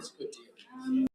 It's good to hear.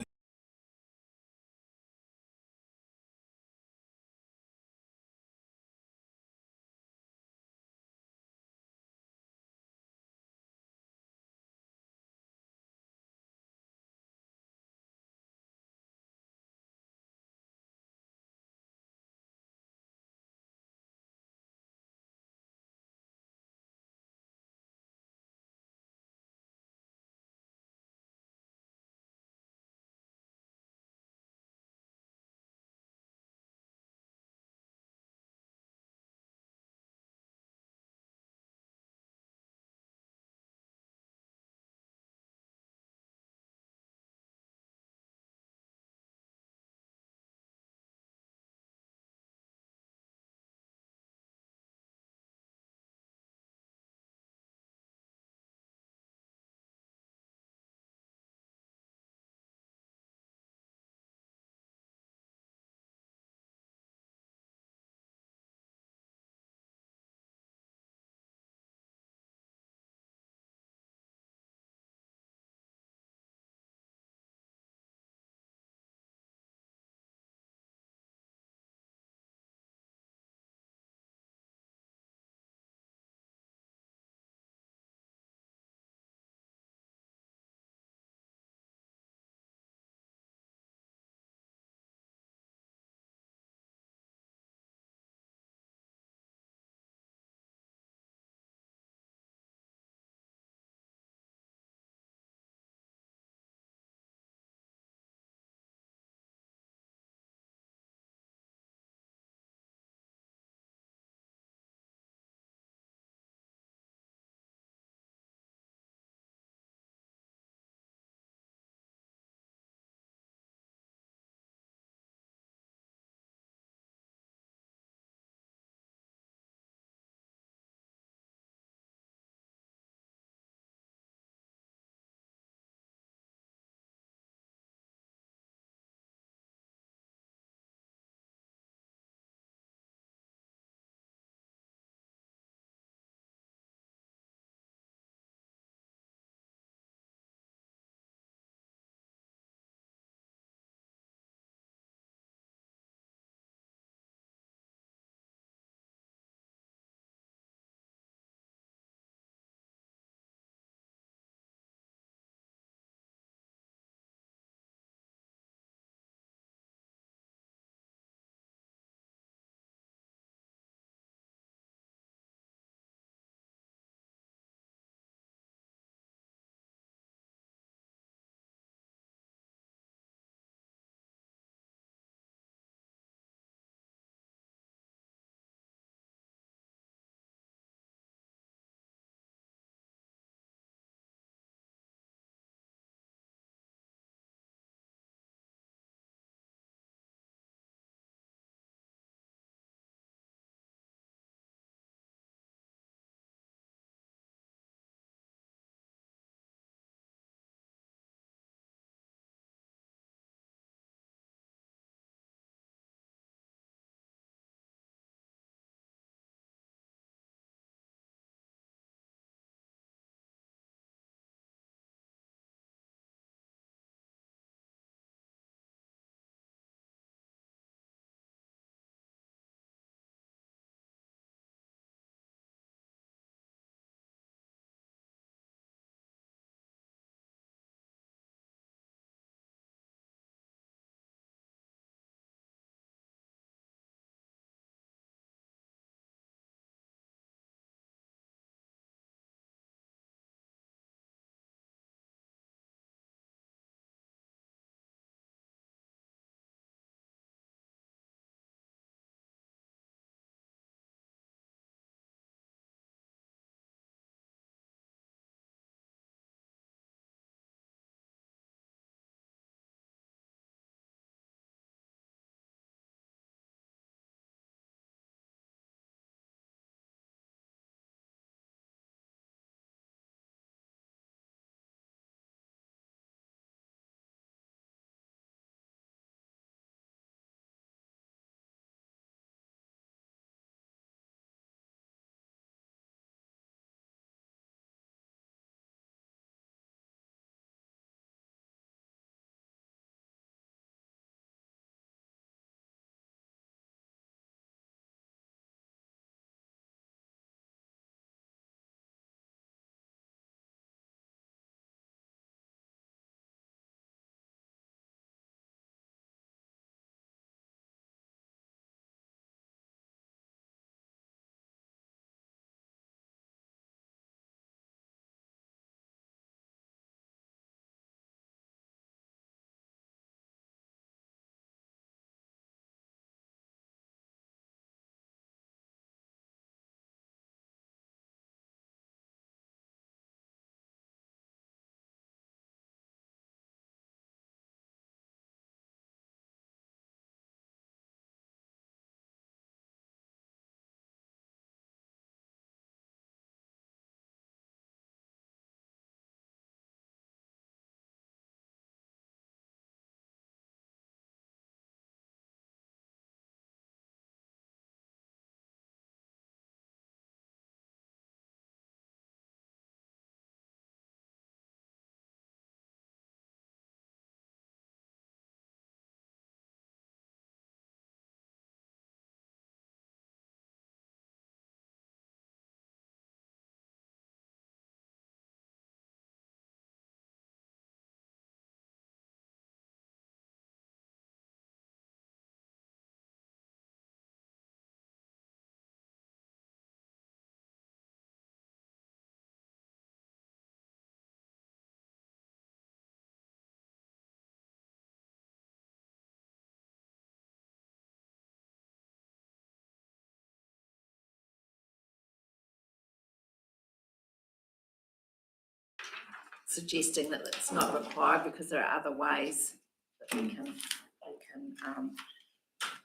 suggesting that it's not required because there are other ways that we can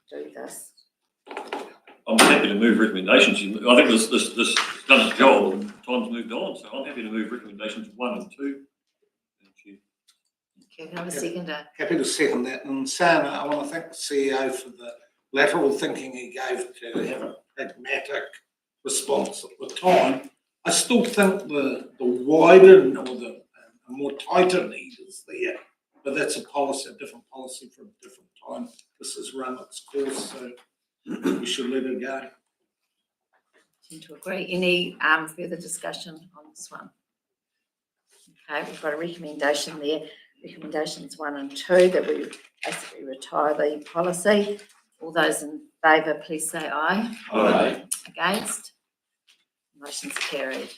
do this. I'm happy to move recommendations. I think this done its job and time's moved on, so I'm happy to move recommendations 1 and 2. Okay, can I have a seconder? Happy to second that. And Sam, I want to thank the CEO for the lateral thinking he gave to have a pragmatic response at the time. I still think the wider or the more tighter need is there, but that's a different policy for a different time. This has run its course, so we should let it go. Tend to agree. Any further discussion on this one? Okay, we've got a recommendation there. Recommendations 1 and 2 that we basically retire the policy. All those in favour, please say aye. Aye. Against? Motion's carried.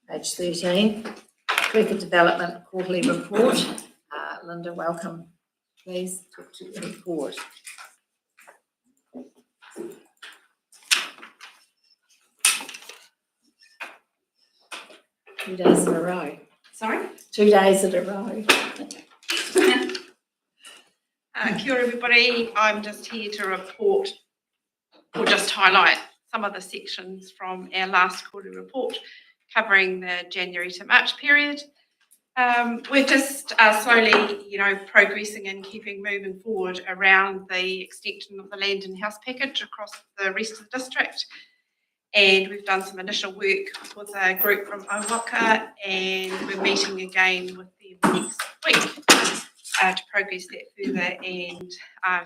Page 13, Cricket Development Quarterly Report. Linda, welcome. Please talk to the report. Two days in a row. Sorry? 2 days in a row. Kia ora everybody. I'm just here to report or just highlight some of the sections from our last quarterly report covering the January to March period. We're just slowly, progressing and keeping moving forward around the extension of the land and house package across the rest of the district. And we've done some initial work with a group from Owaka, and we're meeting again with them next week to progress that further, and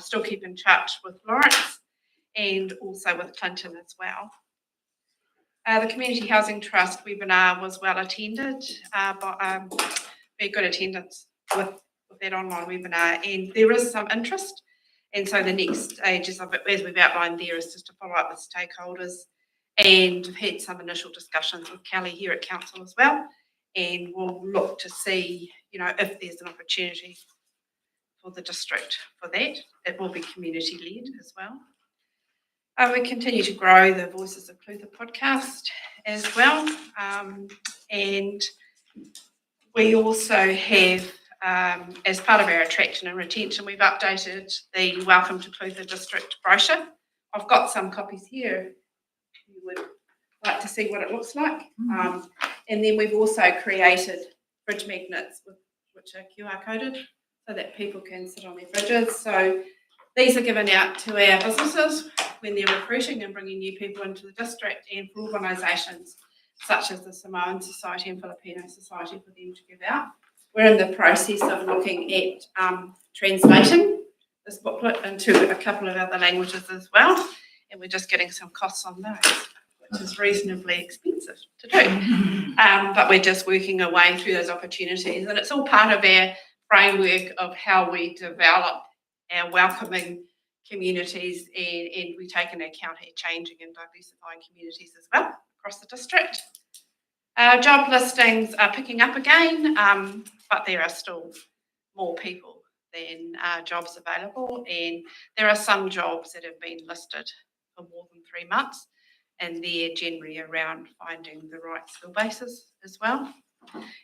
still keep in touch with Lawrence and also with Clinton as well. The Community Housing Trust webinar was well attended, very good attendance with that online webinar, and there is some interest. And so the next stages of it, as we've outlined there, is just to follow up with stakeholders. And we've had some initial discussions with Kelly here at Council as well, and we'll look to see, if there's an opportunity for the district for that. It will be community-led as well. We continue to grow the Voices of Clutha podcast as well, and we also have, as part of our attraction and retention, we've updated the Welcome to Clutha District brochure. I've got some copies here. You would like to see what it looks like. And then we've also created fridge magnets which are QR coded so that people can sit on their fridges. So these are given out to our businesses when they're recruiting and bringing new people into the district, and for organisations such as the Samoan Society and Filipino Society for them to give out. We're in the process of looking at translating this booklet into a couple of other languages as well, and we're just getting some costs on those, which is reasonably expensive to do. But we're just working our way through those opportunities, and it's all part of our framework of how we develop our welcoming communities, and we take into account our changing and diversifying communities as well across the district. Job listings are picking up again, but there are still more people than jobs available, and there are some jobs that have been listed for more than 3 months, and they're generally around finding the right skill bases as well.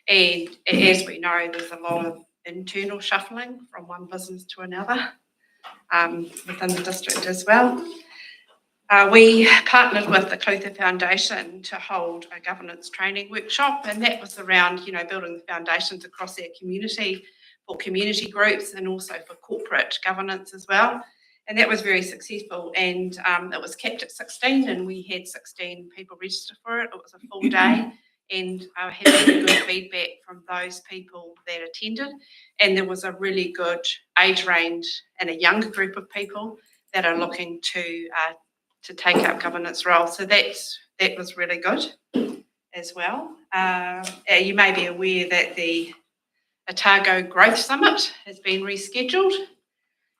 And as we know, there's a lot of internal shuffling from one business to another within the district as well. We partnered with the Clutha Foundation to hold a governance training workshop, and that was around, building the foundations across our community for community groups and also for corporate governance as well. And that was very successful, and it was kept at 16, and we had 16 people register for it. It was a full day, and I had really good feedback from those people that attended. And there was a really good age range and a younger group of people that are looking to take up governance roles. So that was really good as well. You may be aware that the Otago Growth Summit has been rescheduled,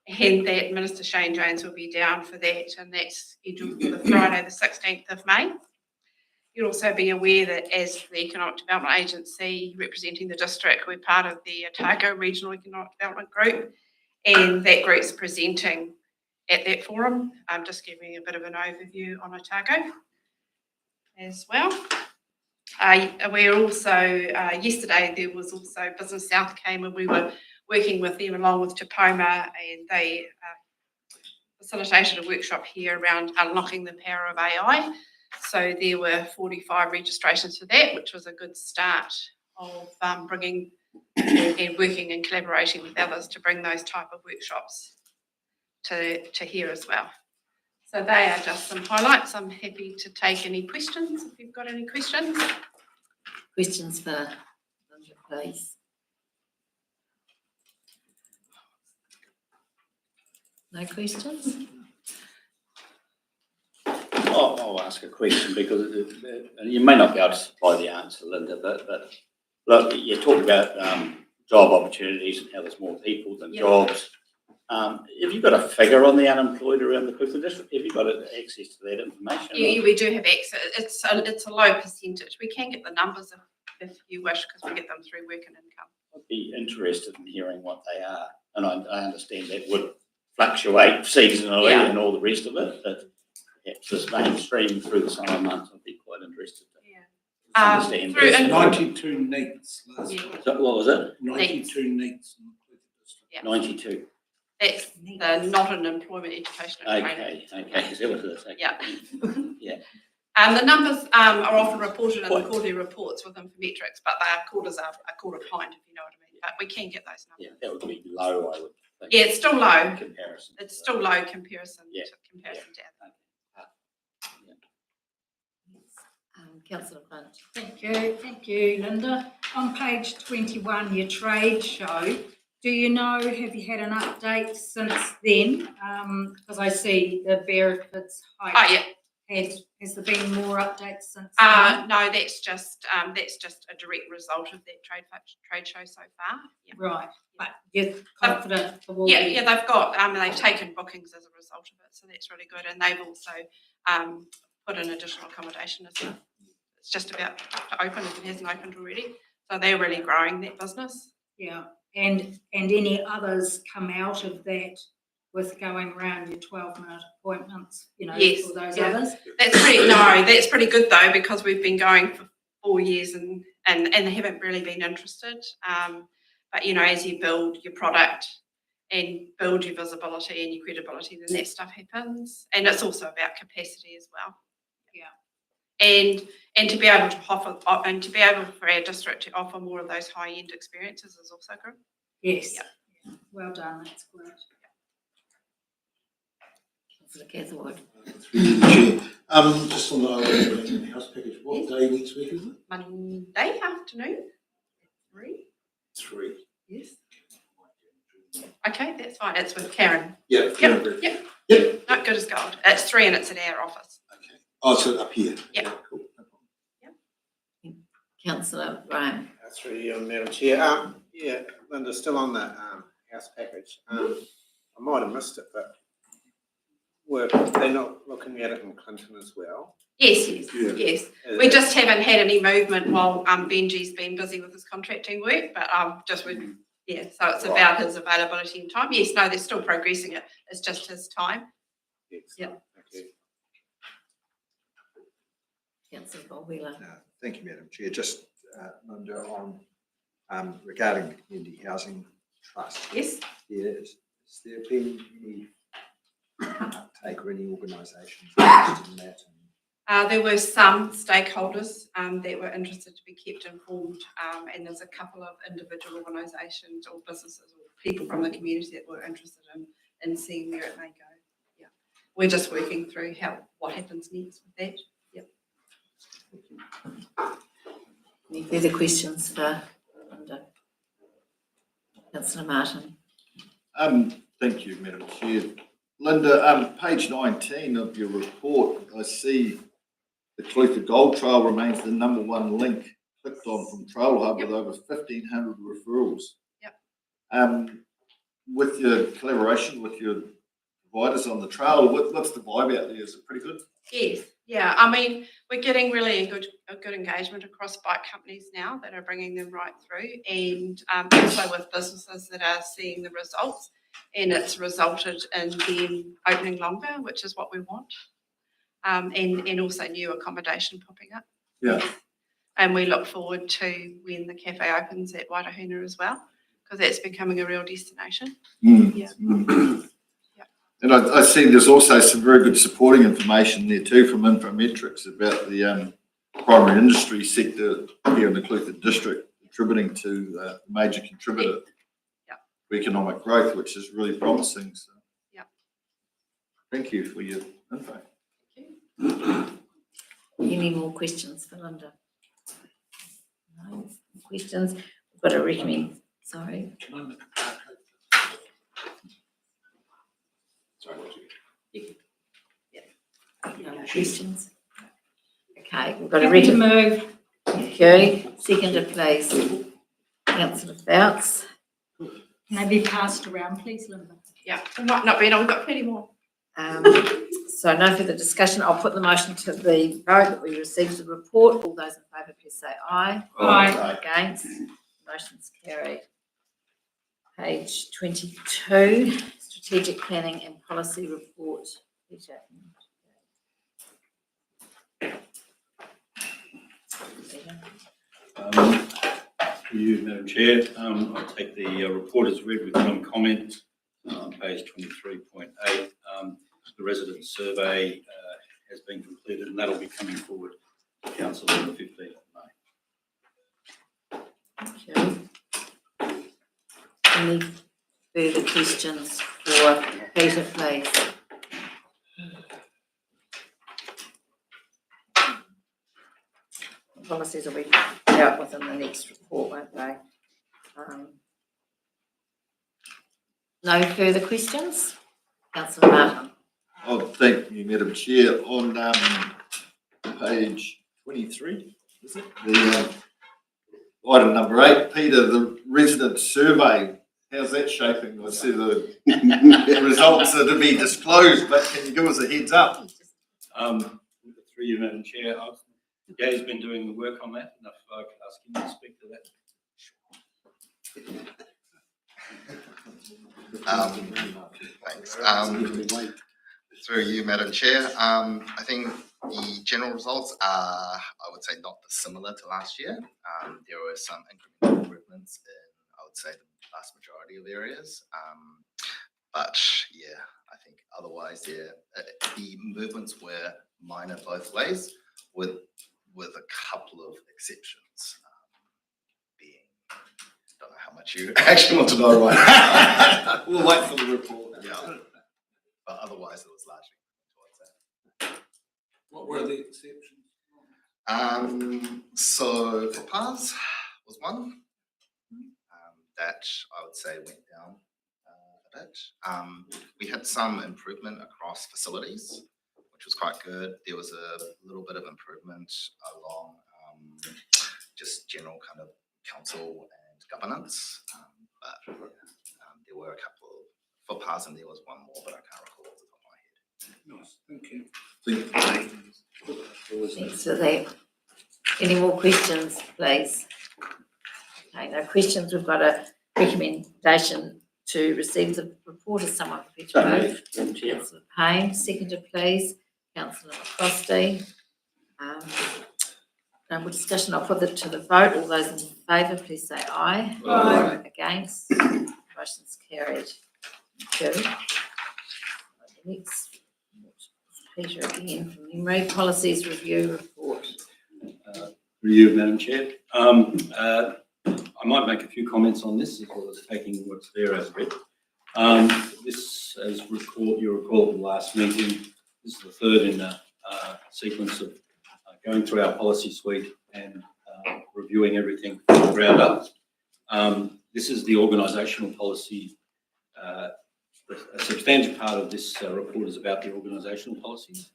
and that Minister Shane Jones will be down for that, and that's scheduled for the Friday the 16th of May. You'll also be aware that as the Economic Development Agency representing the district, we're part of the Otago Regional Economic Development Group, and that group's presenting at that forum. I'm just giving a bit of an overview on Otago. as well. We're also, yesterday there was also Business South came and we were working with them along with Tupoma, and they facilitated a workshop here around unlocking the power of AI. So there were 45 registrations for that, which was a good start of bringing and working and collaborating with others to bring those type of workshops to here as well. So they are just some highlights. I'm happy to take any questions if you've got any questions. Questions for Linda, please? No questions? I'll ask a question because and you may not be able to supply the answer, Linda, but look, you talk about job opportunities and how there's more people than jobs. Have you got a figure on the unemployed around the Clifton District? Have you got access to that information? Yeah, we do have access. It's a low percentage. We can get the numbers if you wish, because we get them through work and income. I'd be interested in hearing what they are, and I understand that would fluctuate seasonally and all the rest of it, but perhaps this mainstream through the summer months, I'd be quite interested to understand. There's 92 needs. So what was it? 92 needs in the Clifton District. Yeah. 92. That's the not an employment education and training. Okay. Is that what it is? Okay. Yeah. Yeah. The numbers are often reported in the quarterly reports with Infometrics, but their quarters are a quarter behind, if you know what I mean. But we can get those numbers. Yeah, that would be low, I would think. Yeah, it's still low. In comparison. It's still low comparison to other. Councillor Hunt. Thank you, Linda. On page 21, your trade show, do you know, have you had an update since then? Because I see the Bereford's height. Has there been more updates since then? No, that's just a direct result of that trade show so far. Yeah. Right, but you're confident there will be? Yeah, they've got they've taken bookings as a result of it, so that's really good, and they've also put in additional accommodation as well. It's just about to open if it hasn't opened already, so they're really growing that business. Yeah, and any others come out of that with going around your 12-minute appointments, Yes, for those others? That's pretty good though, because we've been going for 4 years and they haven't really been interested. But as you build your product and build your visibility and your credibility, then that stuff happens. And it's also about capacity as well. Yeah. And to be able to offer and to be able for our district to offer more of those high-end experiences is also good. Yes. Yeah. Well done, that's great. Councillor Catherwood. Just on the house package, what day next week is it? Monday afternoon. 3. 3. Yes. Okay, that's fine. It's with Karen. Yeah. Yep. No, good as gold. It's 3 and it's at our office. Okay. Oh, so up here. Yeah. Cool. No problem. Councillor Ryan. Through you, Madam Chair. Linda, still on the house package. I might have missed it, but they're not looking at it in Clinton as well? Yes. We just haven't had any movement while Benji's been busy with his contracting work, but so it's about his availability and time. Yes, no, they're still progressing it. It's just his time. Excellent. Thank you. Councillor Bob-Wheeler. Thank you, Madam Chair. Just Linda, on regarding the Community Housing Trust. Yes. Has there been any uptake or any organisations interested in that? There were some stakeholders that were interested to be kept informed, and there's a couple of individual organisations or businesses or people from the community that were interested in seeing where it may go. Yeah, we're just working through what happens next with that. Yeah. Any further questions for Linda? Councillor Martin. Thank you, Madam Chair. Linda, page 19 of your report, I see the Clutha Gold Trail remains the #1 link clicked on from Trail Hub with over 1,500 referrals. Yep. With your collaboration with your providers on the trail, what's the vibe out there? Is it pretty good? Yes. Yeah. I mean, we're getting really a good engagement across bike companies now that are bringing them right through, and also with businesses that are seeing the results. And it's resulted in them opening longer, which is what we want. and also new accommodation popping up. Yeah. And we look forward to when the cafe opens at Wairahuna as well, because that's becoming a real destination. Yeah. And I see there's also some very good supporting information there too from Infometrics about the primary industry sector here in the Clutha district, contributing to a major contributor to economic growth, which is really promising. So, thank you for your info. Any more questions for Linda? No questions. We've got to recommend. Sorry. Can I make No more questions. Okay, we've got to Happy to recommend. move. Thank you. Seconder, please. Councillor Bouts. Maybe passed around, please, Linda. Yeah, it might not be, we've got plenty more. So no further discussion. I'll put the motion to the vote that we received the report. All those in favour, please say aye. Aye. Against? Motion's carried. Page 22, strategic planning and policy report. Peter. For you, Madam Chair, I take the report as read with one comment on page 23.8. The resident survey has been completed and that'll be coming forward to Council on the 15th of May. Thank you. Any further questions for Peter, please? Policies will be dealt with in the next report, won't they? No further questions? Councillor Martin. Oh, thank you, Madam Chair. On page 23, is it? The item number 8, Peter, the resident survey, how's that shaping? I see the results are to be disclosed, but can you give us a heads up? Through you, Madam Chair, Gay's been doing the work on that, and if I could ask him to speak to that. Thanks. Through you, Madam Chair, I think the general results are, I would say, not dissimilar to last year. There were some incremental improvements in, I would say, the vast majority of areas. But yeah, I think otherwise, the movements were minor both ways, with a couple of exceptions. Being, I don't know how much you actually want to know right now. We'll wait for the report. Yeah. But otherwise, it was largely towards that. What were the exceptions? So for PARS was one that I would say went down a bit. We had some improvement across facilities, which was quite good. There was a little bit of improvement along just general kind of council and governance. But there were a couple for PARS, and there was one more, but I can't recall off the top of my head. Nice, thank you. Thanks for that. Any more questions, please? Okay, no questions. We've got a recommendation to receive the report. Is someone prepared to move? Councillor Payne, seconder, please. Councillor McCrosty. No more discussion. I'll put it to the vote. All those in favour, please say aye. Aye. Against? Motion's carried. Thank you. Next, Peter again from memory. Policies review report. For you, Madam Chair. I might make a few comments on this as well as taking what's there as read. This, as you recall from the last meeting, this is the third in a sequence of going through our policy suite and reviewing everything from the ground up. This is the organisational policy. A substantial part of this report is about the organisational policies.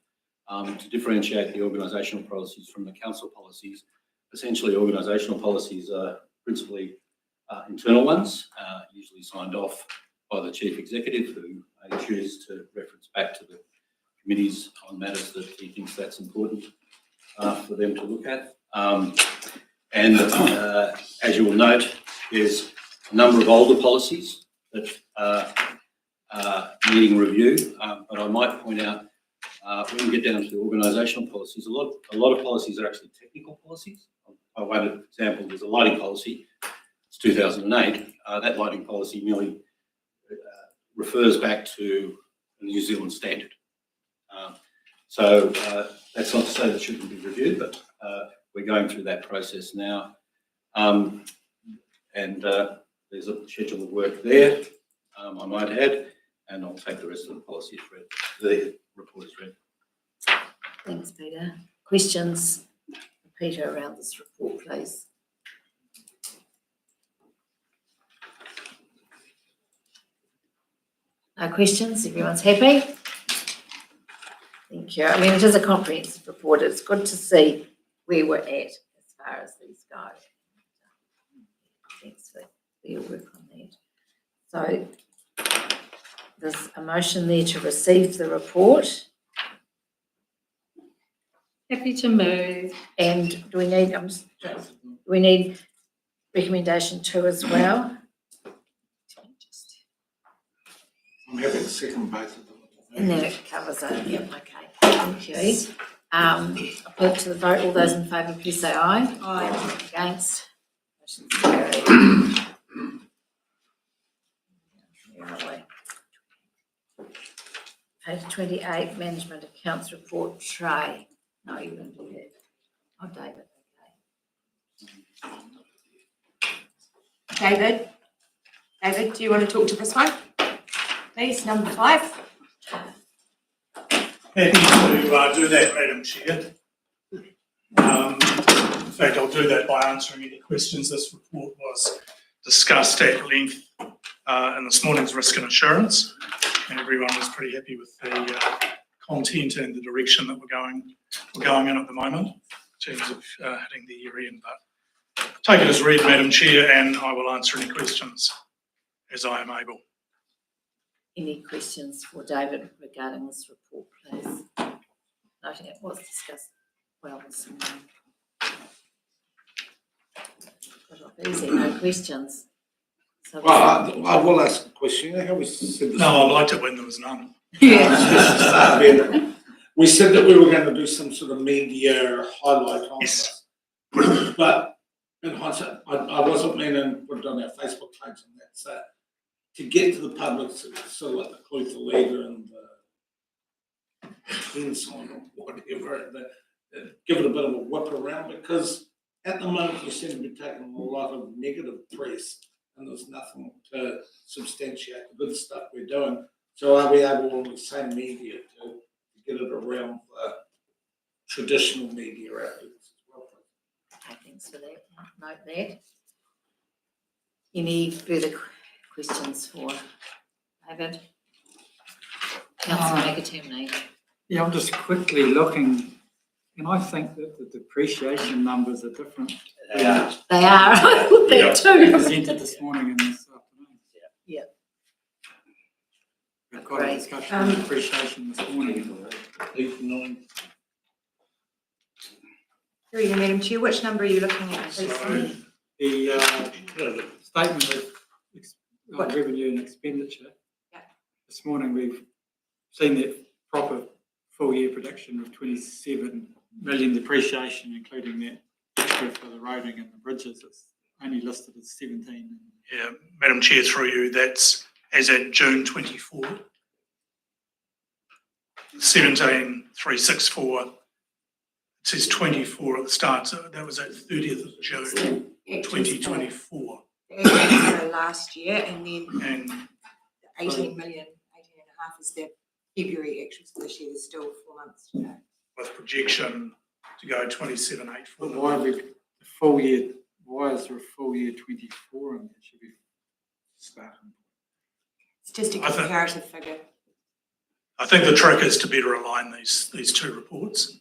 To differentiate the organisational policies from the council policies, essentially organisational policies are principally internal ones, usually signed off by the chief executive, who may choose to reference back to the committees on matters that he thinks that's important for them to look at. And as you will note, there's a number of older policies that are needing review, but I might point out when we get down to the organisational policies, a lot of policies are actually technical policies. By way of example, there's a lighting policy, it's 2008. That lighting policy merely refers back to the New Zealand standard. So that's not to say that it shouldn't be reviewed, but we're going through that process now. And there's a schedule of work there, I might add, and I'll take the rest of the policies read, the report is read. Thanks, Peter. Questions for Peter around this report, please? No questions? Everyone's happy? Thank you. I mean, it is a comprehensive report. It's good to see where we're at as far as these go. Thanks for your work on that. So there's a motion there to receive the report. Happy to move. And do we need recommendation 2 as well? I'm happy to second both of them. And then it covers it. Yep, okay. Thank you. I'll put it to the vote. All those in favour, please say aye. Aye. Against? Motion carried. Where are we? Page 28, Management Accounts Report, Trey. No, you're going to do that. Oh, David, okay. David, do you want to talk to this one? Please, number 5. Happy to do that, Madam Chair. In fact, I'll do that by answering any questions. This report was discussed at length in this morning's risk and assurance, and everyone was pretty happy with the content and the direction that we're going in at the moment in terms of hitting the year end. But take it as read, Madam Chair, and I will answer any questions as I am able. Any questions for David regarding this report, please? Noting it was discussed well this morning. Got off easy, no questions. So Well, I will ask a question. You know how we said this? No, I liked it when there was none. Yeah. We said that we were going to do some sort of media highlight on this. But in hindsight, I wasn't meaning to put it on our Facebook page and that. So to get to the public, sort of like the Clutha leader and the ensign or whatever, give it a bit of a whip around, because at the moment you seem to be taking a lot of negative press and there's nothing to substantiate the good stuff we're doing. So are we able on the same media to get it around the traditional media outlets as well? okay, thanks for that. Note that. Any further questions for David? Councillor McAtamney. Yeah, I'm just quickly looking, and I think that the depreciation numbers are different. They are. I thought that too. Presented this morning and this afternoon. Yeah. We've got a discussion on depreciation this morning. 89. Through you, Madam Chair, which number are you looking at, please? So the statement of revenue and expenditure. Yeah. This morning we've seen that proper full year prediction of 27 million depreciation, including that extra for the roading and the bridges. It's only listed as 17. Yeah, Madam Chair, through you, that's as at June 24. 17,364. It says 24 at the start, so that was at 30th of June 2024. For last year, and then And 18 million, 18 and a half is the February actuals for this year. There's still 4 months to go. with projection to go 27,849. But why have we the full year? Why is there a full year 24 and it should be starting? It's just a comparative figure. I think the trick is to better align these two reports.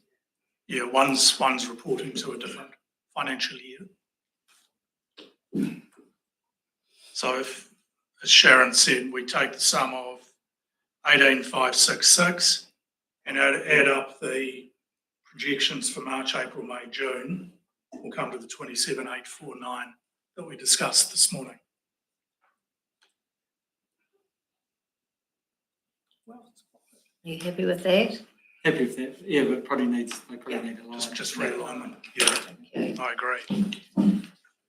Yeah, one's reporting to a different financial year. So if, as Sharon said, we take the sum of 18,566 and add up the projections for March, April, May, June, we'll come to the 27,849 that we discussed this morning. Are you happy with that? happy with that. Yeah, but they probably need a line. Just realign them, yeah, I agree.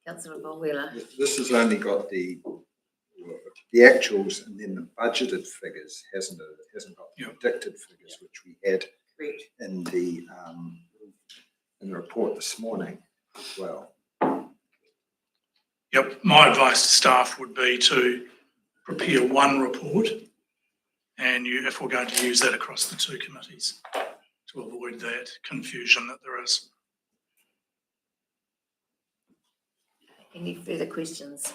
Councillor Wheeler. This has only got the actuals and then the budgeted figures, hasn't it? It hasn't got the predicted figures, which we had in the report this morning as well. Yep, my advice to staff would be to prepare one report, and if we're going to use that across the two committees, to avoid that confusion that there is. Any further questions,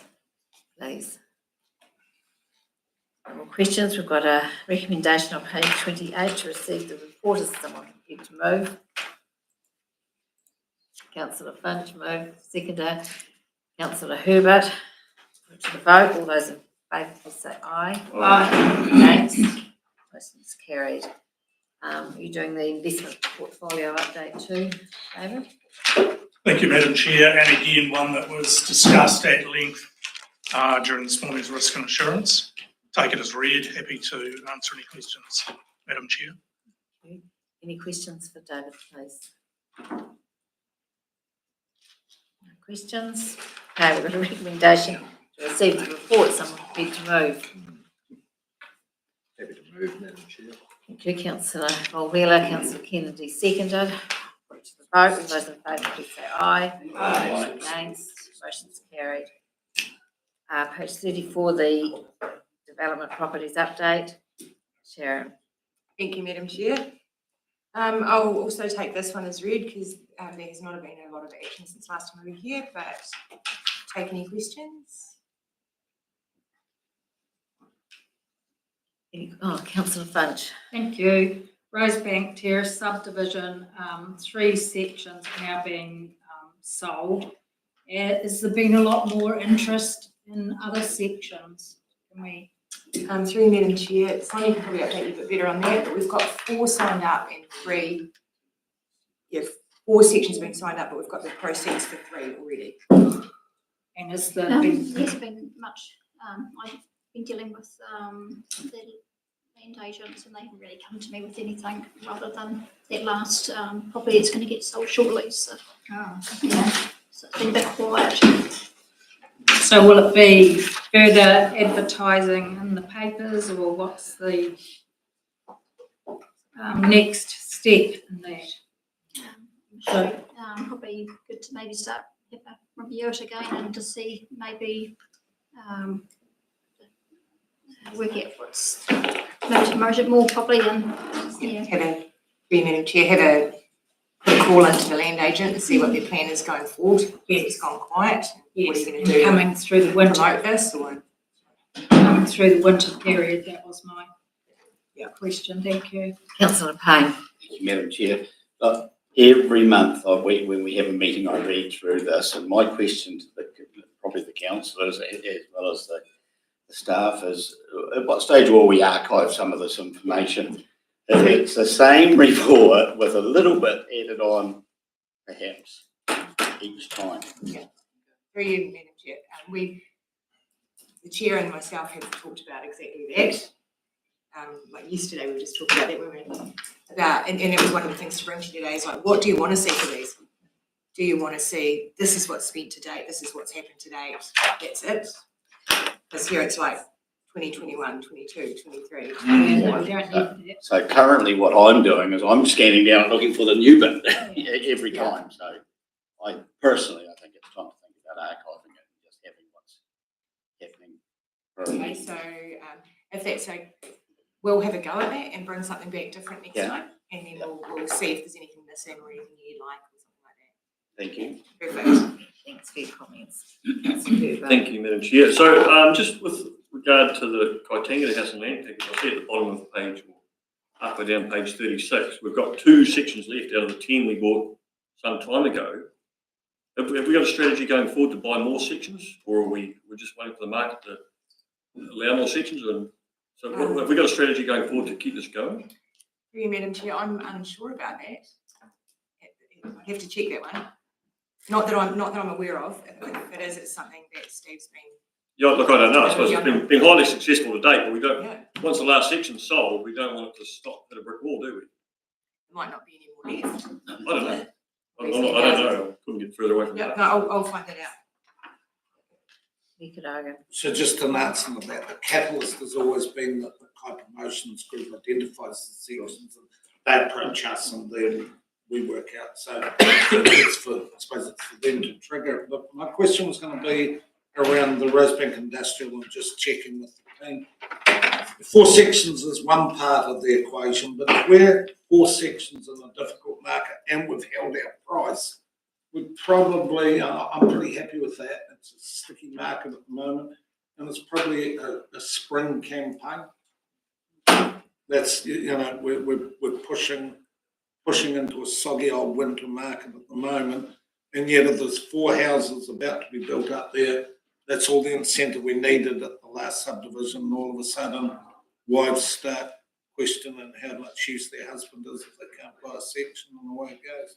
please? No more questions. We've got a recommendation on page 28 to receive the report. Is someone prepared to move? Councillor Finch, move. Seconder. Councillor Herbert. Put to the vote. All those in favour, please say aye. Aye. Against? Motion's carried. Are you doing the investment portfolio update too, David? Thank you, Madam Chair, and again, one that was discussed at length during this morning's risk and assurance. Take it as read. Happy to answer any questions, Madam Chair. Any questions for David, please? No questions? Okay, we've got a recommendation to receive the report. Someone prepared to move. Happy to move, Madam Chair. Thank you, Councillor Wheeler. Councillor Kennedy, seconded. Put to the vote. All those in favour, please say aye. Aye. Against? Motion's carried. Page 34, the development properties update. Sharon. Thank you, Madam Chair. I'll also take this one as read because there has not been a lot of action since last time we were here, but take any questions? Councillor Finch. Thank you. Rosebank Terrace subdivision, 3 sections now being sold. Has there been a lot more interest in other sections? Can we? Through Madam Chair, Sonia can probably update you a bit better on that, but we've got 4 signed up and 3, 4 sections have been signed up, but we've got the proceeds for 3 already. And has there there's been much, I've been dealing with the land agents and they haven't really come to me with anything rather than that last property that's going to get sold shortly. So, yeah, so it's been a bit quiet. So will it be further advertising in the papers or what's the next step in that? So probably good to maybe start review it again and to see maybe work out what's maybe to merge it more properly and Have Madam Chair, have a call into the land agent and see what their plan is going forward. Yes, it's gone quiet. What are you going to do? Coming through the winter. Promote this or? Coming through the winter period, that was my question. Thank you. Councillor Payne. Thank you, Madam Chair. Every month when we have a meeting, I read through this, and my question to probably the councillors as well as the staff is, at what stage will we archive some of this information? If it's the same report with a little bit added on, perhaps, each time. Yeah. Through you, Madam Chair. The Chair and myself have talked about exactly that. Like yesterday, we were just talking about that, weren't we? And it was one of the things to bring to you today is like, what do you want to see for these? Do you want to see, this is what's spent to date, this is what's happened to date, that's it? Because here it's like 2021, 22, 23. So currently what I'm doing is I'm scanning down and looking for the new bit every time. So I think it's time to think about archiving it and just having what's happening. Okay, so if that's so, we'll have a go at that and bring something back different next time, and then we'll see if there's anything missing or anything you'd like or something like that. Thank you. Perfect. Thanks for your comments. Thank you, Madam Chair. So just with regard to the Kaitangata House and Land Package, I see at the bottom of page, halfway down page 36, we've got 2 sections left out of the 10 we bought some time ago. Have we got a strategy going forward to buy more sections, or are we're just waiting for the market to allow more sections? And so have we got a strategy going forward to keep this going? For you, Madam Chair, I'm unsure about that. I'd have to check that one. Not that I'm aware of. If it is, it's something that Steve's been. Yeah, look, I don't know. I suppose it's been highly successful to date, but we don't. Once the last section's sold, we don't want it to stop at a brick wall, do we? might not be any more left. I don't know. I don't know. I couldn't get further away from Yeah, that. no, I'll find that out. You could argue. So just an answer to that, the catalyst has always been that the Kai Promotions Group identifies the sections and they approach us and then we work out. So it's for, I suppose it's for them to trigger. But my question was going to be around the Rosebank Industrial and just checking with the team. 4 sections is one part of the equation, but if we're 4 sections in a difficult market and we've held our price, we'd probably, I'm pretty happy with that. It's a sticky market at the moment, and it's probably a spring campaign. That's, we're pushing into a soggy old winter market at the moment, and yet if there's 4 houses about to be built up there, that's all the incentive we needed at the last subdivision, and all of a sudden wives start questioning how much use their husband is if they can't buy a section, and away it goes.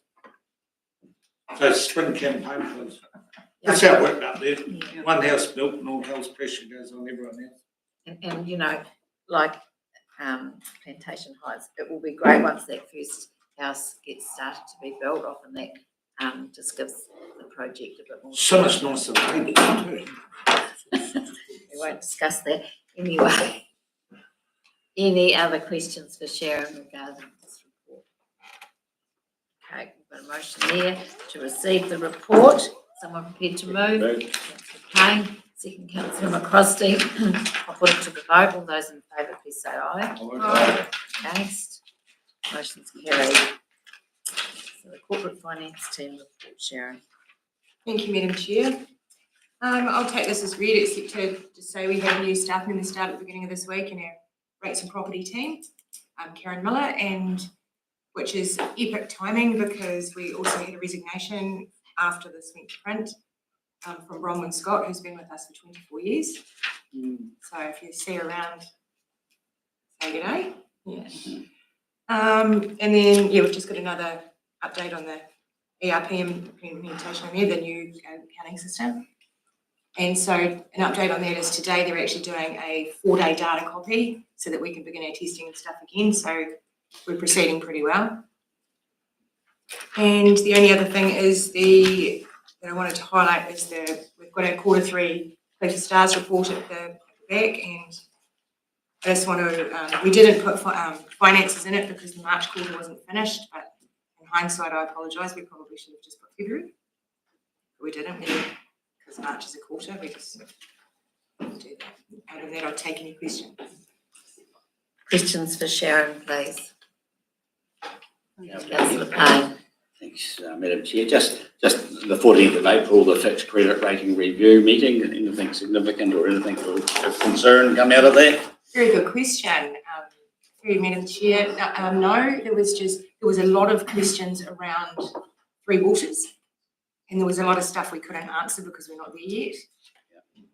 So spring campaign, please. That's how it worked up there. Yeah. One house built and all hell's pressure goes on everyone else. And like Plantation Heights, it will be great once that first house gets started to be built off, and that just gives the project a bit more. So much nicer neighbours too. We won't discuss that anyway. Any other questions for Sharon regarding this report? Okay, we've got a motion there to receive the report. Someone prepared to move? Councillor Payne, second Councillor McCrosty. I'll put it to the vote. All those in favour, please say aye. Aye. Against? Motion's carried. So the corporate finance team report, Sharon. Thank you, Madam Chair. I'll take this as read, except to say we have a new staff member start at the beginning of this week in our rates and property team, Karen Miller, and which is epic timing because we also had a resignation after this went to print from Bronwyn Scott, who's been with us for 24 years. So if you see her around, say good day. Yeah. And then, we've just got another update on the ERP implementation on there, the new accounting system. And so an update on that is today they're actually doing a 4-day data copy so that we can begin our testing and stuff again. So we're proceeding pretty well. And the only other thing is that I wanted to highlight is we've got our Q3 Clutter Stars report at the back, and I just want to, we didn't put finances in it because the March quarter wasn't finished, but in hindsight, I apologise, we probably should have just put February. But we didn't, because March is a quarter, we just do that. Out of that, I'll take any questions. Questions for Sharon, please. Yeah. Councillor Payne. Thanks, Madam Chair. Just the 14th of April, the fixed credit rating review meeting. Anything significant or anything of concern come out of there? Very good question. Madam Chair. No, there was a lot of questions around Three Waters, and there was a lot of stuff we couldn't answer because we're not there yet.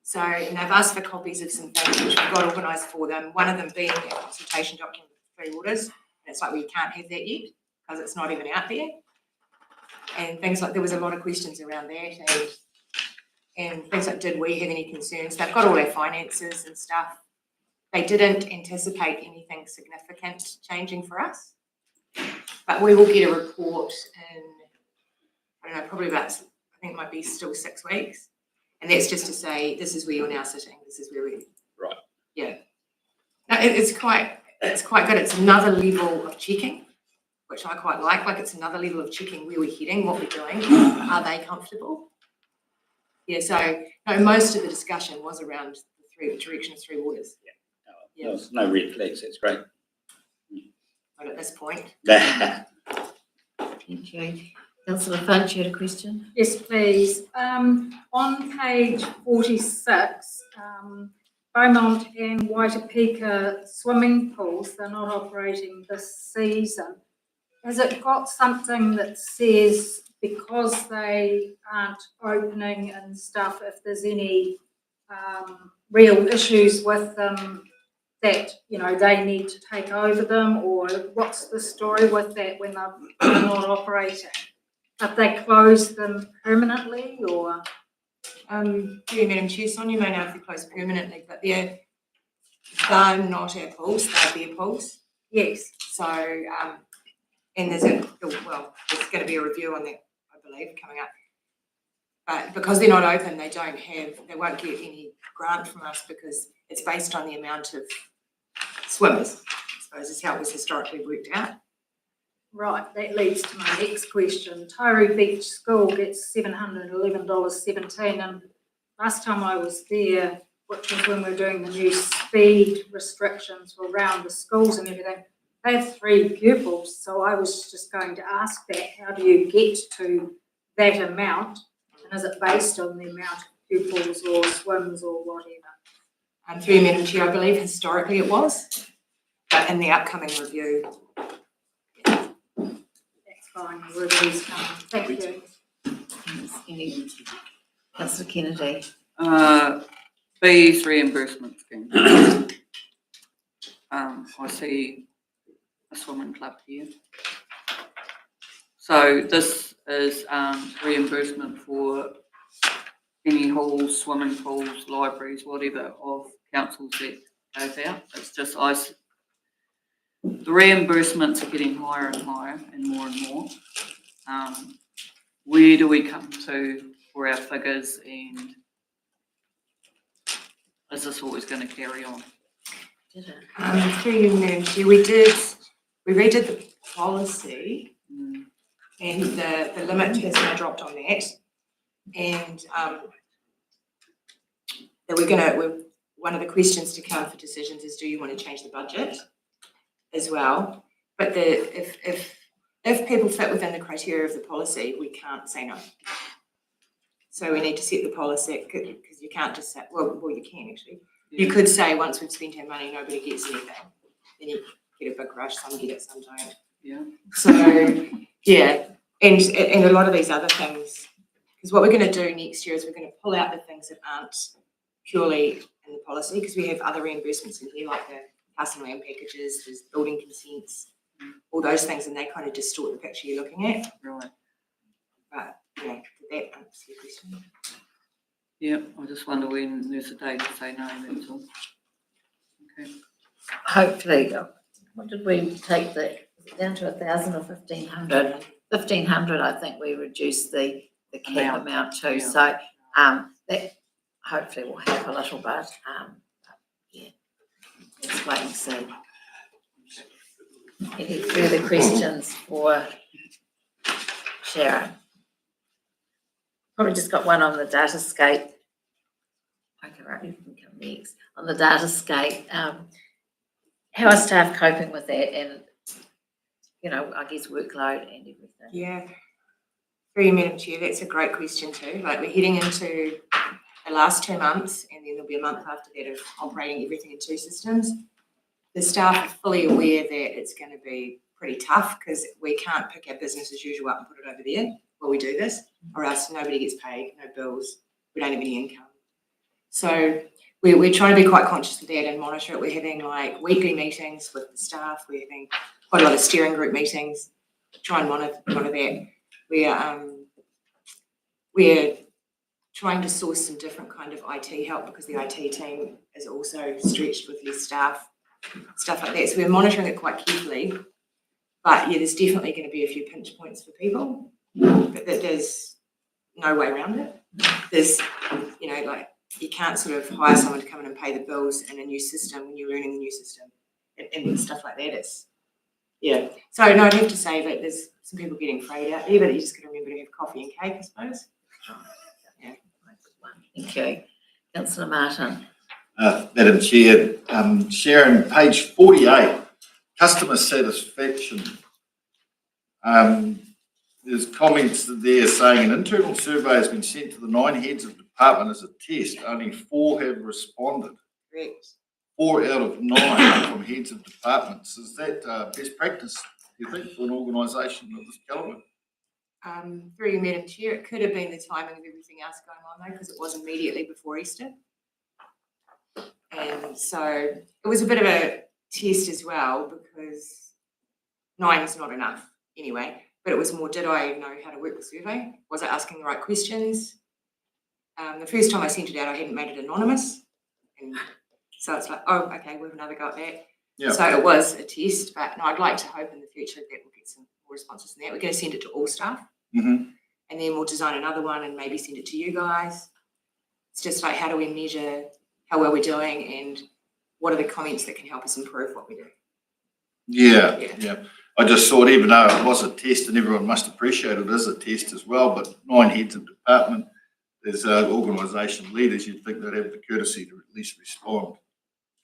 So, and they've asked for copies of some things which we've got organised for them. One of them being a consultation document for Three Waters, and it's like we can't have that yet because it's not even out there. And things like, there was a lot of questions around that, and things like, did we have any concerns? They've got all our finances and stuff. They didn't anticipate anything significant changing for us, but we will get a report in, I don't know, probably about, I think it might be still 6 weeks. And that's just to say, this is where you're now sitting, this is where we, Right. Yeah. No, it's quite good. It's another level of checking, which I quite like it's another level of checking where we're heading, what we're doing, are they comfortable? Yeah, so no, most of the discussion was around the direction of Three Waters. Yeah. There's no red flags, that's great. But at this point. Thank you. Councillor Funch, you had a question? Yes, please. On page 46, Beaumont and Waitapeka swimming pools, they're not operating this season. Has it got something that says because they aren't opening and stuff, if there's any real issues with them that, they need to take over them, or what's the story with that when they're not operating? Have they closed them permanently, or? Madam Chair, Sonia may know if they're closed permanently, but they're not our pools, they're their pools. Yes. So, And there's going to be a review on that, I believe, coming up. But because they're not open, they won't get any grant from us because it's based on the amount of swimmers. I suppose is how it was historically worked out. Right, that leads to my next question. Tyree Beach School gets $711.17, and last time I was there, which was when we were doing the new speed restrictions around the schools and everything, they have 3 pupils, so I was just going to ask that, how do you get to that amount? And is it based on the amount of pupils or swims or whatever? Through you, Madam Chair, I believe historically it was, but in the upcoming review. That's fine, the review's coming. Thank you. Councillor Kennedy. Fees reimbursement scheme. I see a swimming club here. So this is reimbursement for any halls, swimming pools, libraries, whatever of councils that goes out. It's just the reimbursements are getting higher and higher and more. Where do we come to for our figures, and is this always going to carry on? Through you, Madam Chair, we redid the policy and the limit has now dropped on that. And that one of the questions to come for decisions is, do you want to change the budget as well? But if people fit within the criteria of the policy, we can't say no. So we need to set the policy, because you can't just say, well, you can actually. Yeah. You could say once we've spent our money, nobody gets anything. Then you get a big rush, some get it, some don't. Yeah. So, yeah, and a lot of these other things, because what we're going to do next year is we're going to pull out the things that aren't purely in the policy, because we have other reimbursements in here, like the house and land packages, there's building consents, all those things, and they kind of distort the picture you're looking at. Right. But, yeah, did that answer your question? Yeah, I just wonder when there's a day to say no, that's all. Okay. Hopefully, what did we take down to 1,000 or 1,500? 1,500, I think we reduced the cap amount to. Yeah. So that hopefully will help a little bit. Yeah, let's wait and see. Any further questions for Sharon? Probably just got one on the datascape. Okay, right, you can come next. On the datascape, how are staff coping with that, and, I guess workload and everything? Yeah, through you, Madam Chair, that's a great question too. Like, we're heading into the last 2 months, and then there'll be a month after that of operating everything in 2 systems. The staff are fully aware that it's going to be pretty tough, because we can't pick our business as usual up and put it over there while we do this, or else nobody gets paid, no bills, we don't have any income. So we're trying to be quite conscious of that and monitor it. We're having like weekly meetings with the staff. We're having quite a lot of steering group meetings, try and monitor that. We're trying to source some different kind of IT help, because the IT team is also stretched with less staff, stuff like that. So we're monitoring it quite carefully. But yeah, there's definitely going to be a few pinch points for people, but there's no way around it. There's, like, you can't sort of hire someone to come in and pay the bills in a new system when you're learning the new system and stuff like that. Yeah. So no, I'd have to say that there's some people getting frayed out there, but you just got to remember to have coffee and cake, I suppose. Yeah. Thank you. Councillor Martin. Madam Chair, Sharon, page 48, customer satisfaction. There's comments there saying an internal survey has been sent to the 9 heads of department as a test. Only 4 have responded. Correct. 4 out of 9 from heads of departments. Is that best practice, do you think, for an organisation of this calibre? Through you, Madam Chair, it could have been the timing of everything else going on though, because it was immediately before Easter. And so it was a bit of a test as well, because 9 is not enough anyway, but it was more, did I know how to work the survey? Was I asking the right questions? The first time I sent it out, I hadn't made it anonymous. And so it's like, oh, okay, we'll have another go at that. Yeah. So it was a test, but no, I'd like to hope in the future that we'll get some responses and that. We're going to send it to all staff. Mhm. And then we'll design another one and maybe send it to you guys. It's just like, how do we measure how well we're doing and what are the comments that can help us improve what we do? Yeah. I just thought, even though it was a test and everyone must appreciate it as a test as well, but 9 heads of department, there's organisation leaders, you'd think they'd have the courtesy to at least respond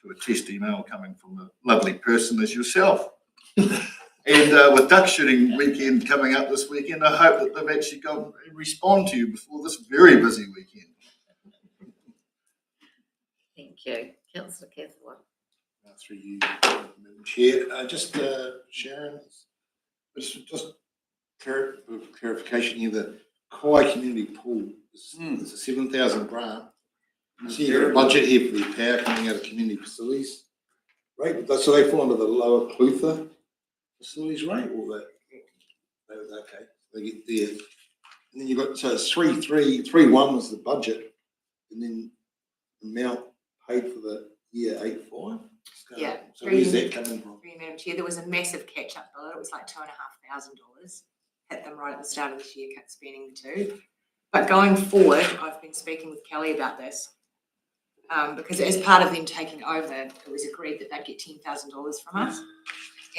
to a test email coming from a lovely person as yourself. And with duck shooting weekend coming up this weekend, I hope that they've actually got to respond to you before this very busy weekend. Thank you. Councillor Cathaway. Through you, Madam Chair. Just Sharon, just clarification here, the Kauai Community Pool is a 7,000 grant. So you've got a budget here for the power coming out of community facilities, right? So they fall under the lower Clutha facilities rate, or okay, they get there. And then you've got, so it's 3.1 was the budget, and then the amount paid for the year 8.5. Yeah. So where's that coming from? Madam Chair, there was a massive catch-up bill. It was like $2,500. Hit them right at the start of this year, cut spending the two. But going forward, I've been speaking with Kelly about this, because as part of them taking over, it was agreed that they'd get $10,000 from us.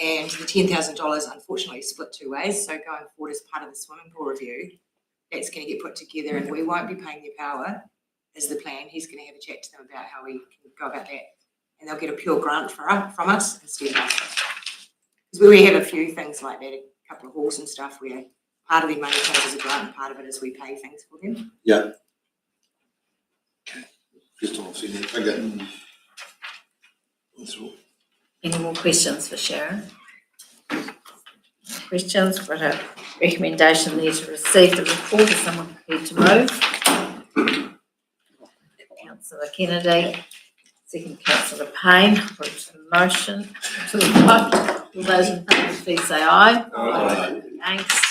And the $10,000 unfortunately split two ways. So going forward, as part of the swimming pool review, that's going to get put together, and we won't be paying their power as the plan. He's going to have a chat to them about how we can go about that. And they'll get a pure grant from us instead of us. Because we have a few things like that, a couple of halls and stuff where part of their money comes as a grant and part of it is we pay things for them. Yeah. Okay. Just want to see that figure. That's all. Any more questions for Sharon? Questions? We've got a recommendation there to receive the report. Is someone prepared to move? Councillor Kennedy. Second, Councillor Payne. Put it to the motion. To the vote. All those in favour, please say aye. Aye. Against?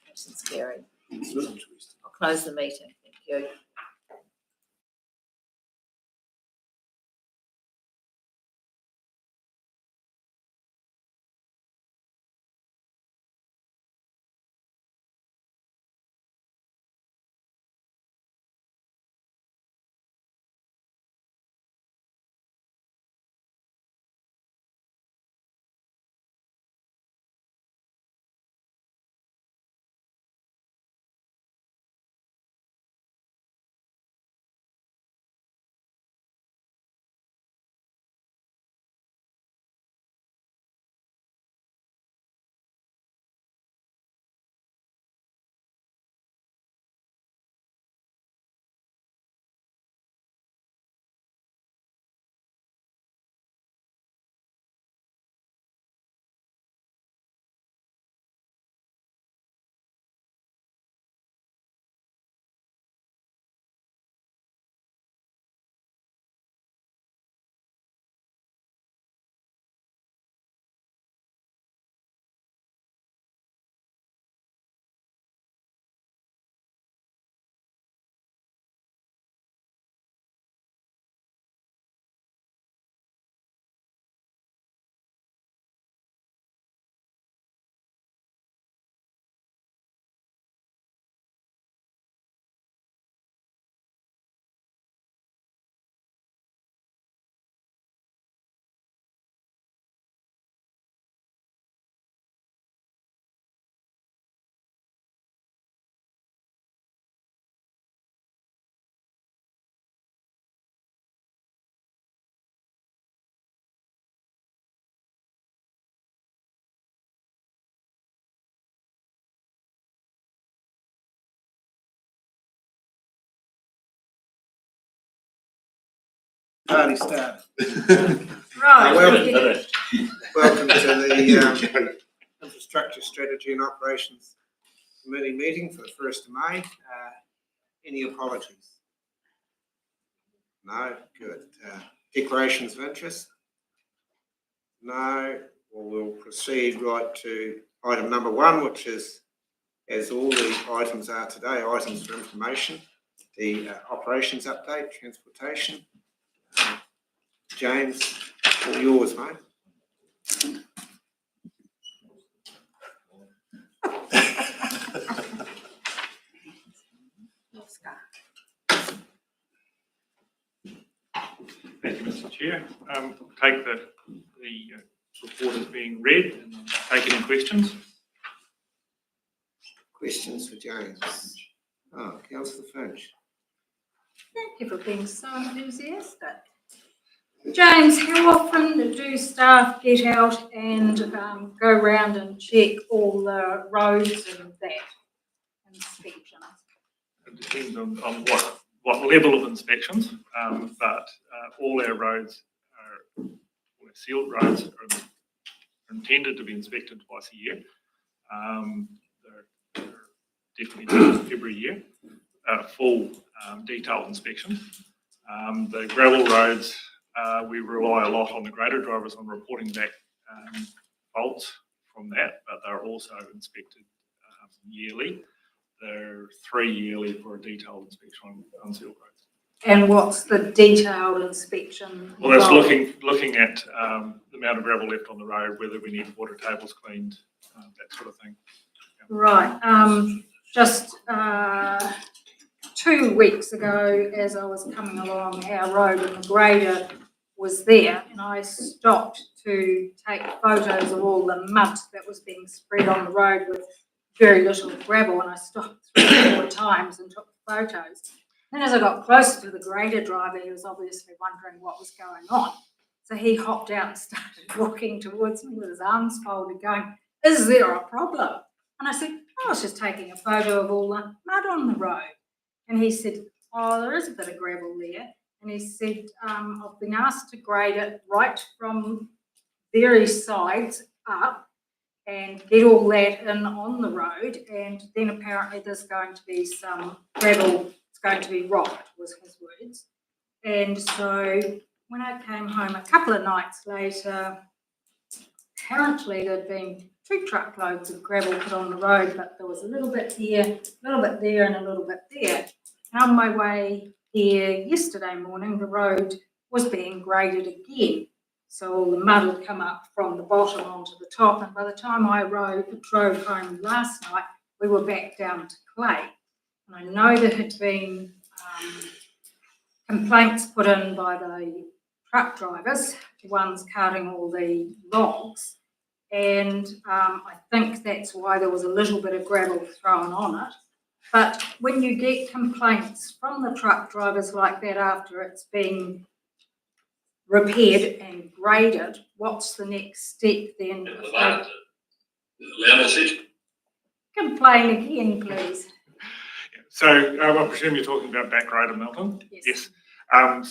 Motion's carried. I'll close the meeting. Thank you. Party started. Right. Welcome to the Infrastructure Strategy and Operations Committee meeting for the 1st of May. Any apologies? No? Good. Declarations of interest? No? Well, we'll proceed right to item number 1, which is, as all the items are today, items for information. The operations update, transportation. James, all yours, mate. Thank you, Mr. Chair. Take the report as being read and take any questions. Questions for James? Oh, Councillor Finch. Thank you for being so enthusiastic. James, how often do staff get out and go round and check all the roads and that inspection? It depends on what level of inspections, but all our roads all our sealed roads are intended to be inspected twice a year. They're definitely done every year, full detailed inspection. The gravel roads, we rely a lot on the grader drivers on reporting back faults from that, but they're also inspected yearly. They're 3 yearly for a detailed inspection on unsealed roads. And what's the detailed inspection? Well, that's involved? looking at the amount of gravel left on the road, whether we need water tables cleaned, that sort of thing. Right. Just 2 weeks ago, as I was coming along our road and the grader was there, and I stopped to take photos of all the mud that was being spread on the road with very little gravel, and I stopped 3 or 4 times and took photos. Then as I got closer to the grader driver, he was obviously wondering what was going on. So he hopped out and started walking towards me with his arms folded going, "Is there a problem?" And I said, "I was just taking a photo of all the mud on the road." And he said, "Oh, there is a bit of gravel there." And he said, "I've been asked to grade it right from various sides up and get all that in on the road. And then apparently there's going to be some gravel, it's going to be rocked," was his words. And so when I came home a couple of nights later, apparently there'd been 2 truckloads of gravel put on the road, but there was a little bit here, a little bit there, and a little bit there. And on my way here yesterday morning, the road was being graded again. So all the mud had come up from the bottom onto the top, and by the time I drove home last night, we were back down to clay. And I know there had been complaints put in by the truck drivers, the ones carting all the logs, and I think that's why there was a little bit of gravel thrown on it. But when you get complaints from the truck drivers like that after it's been repaired and graded, what's the next step then? Complain again, please. So I presume you're talking about Back Road in Milton? Yes.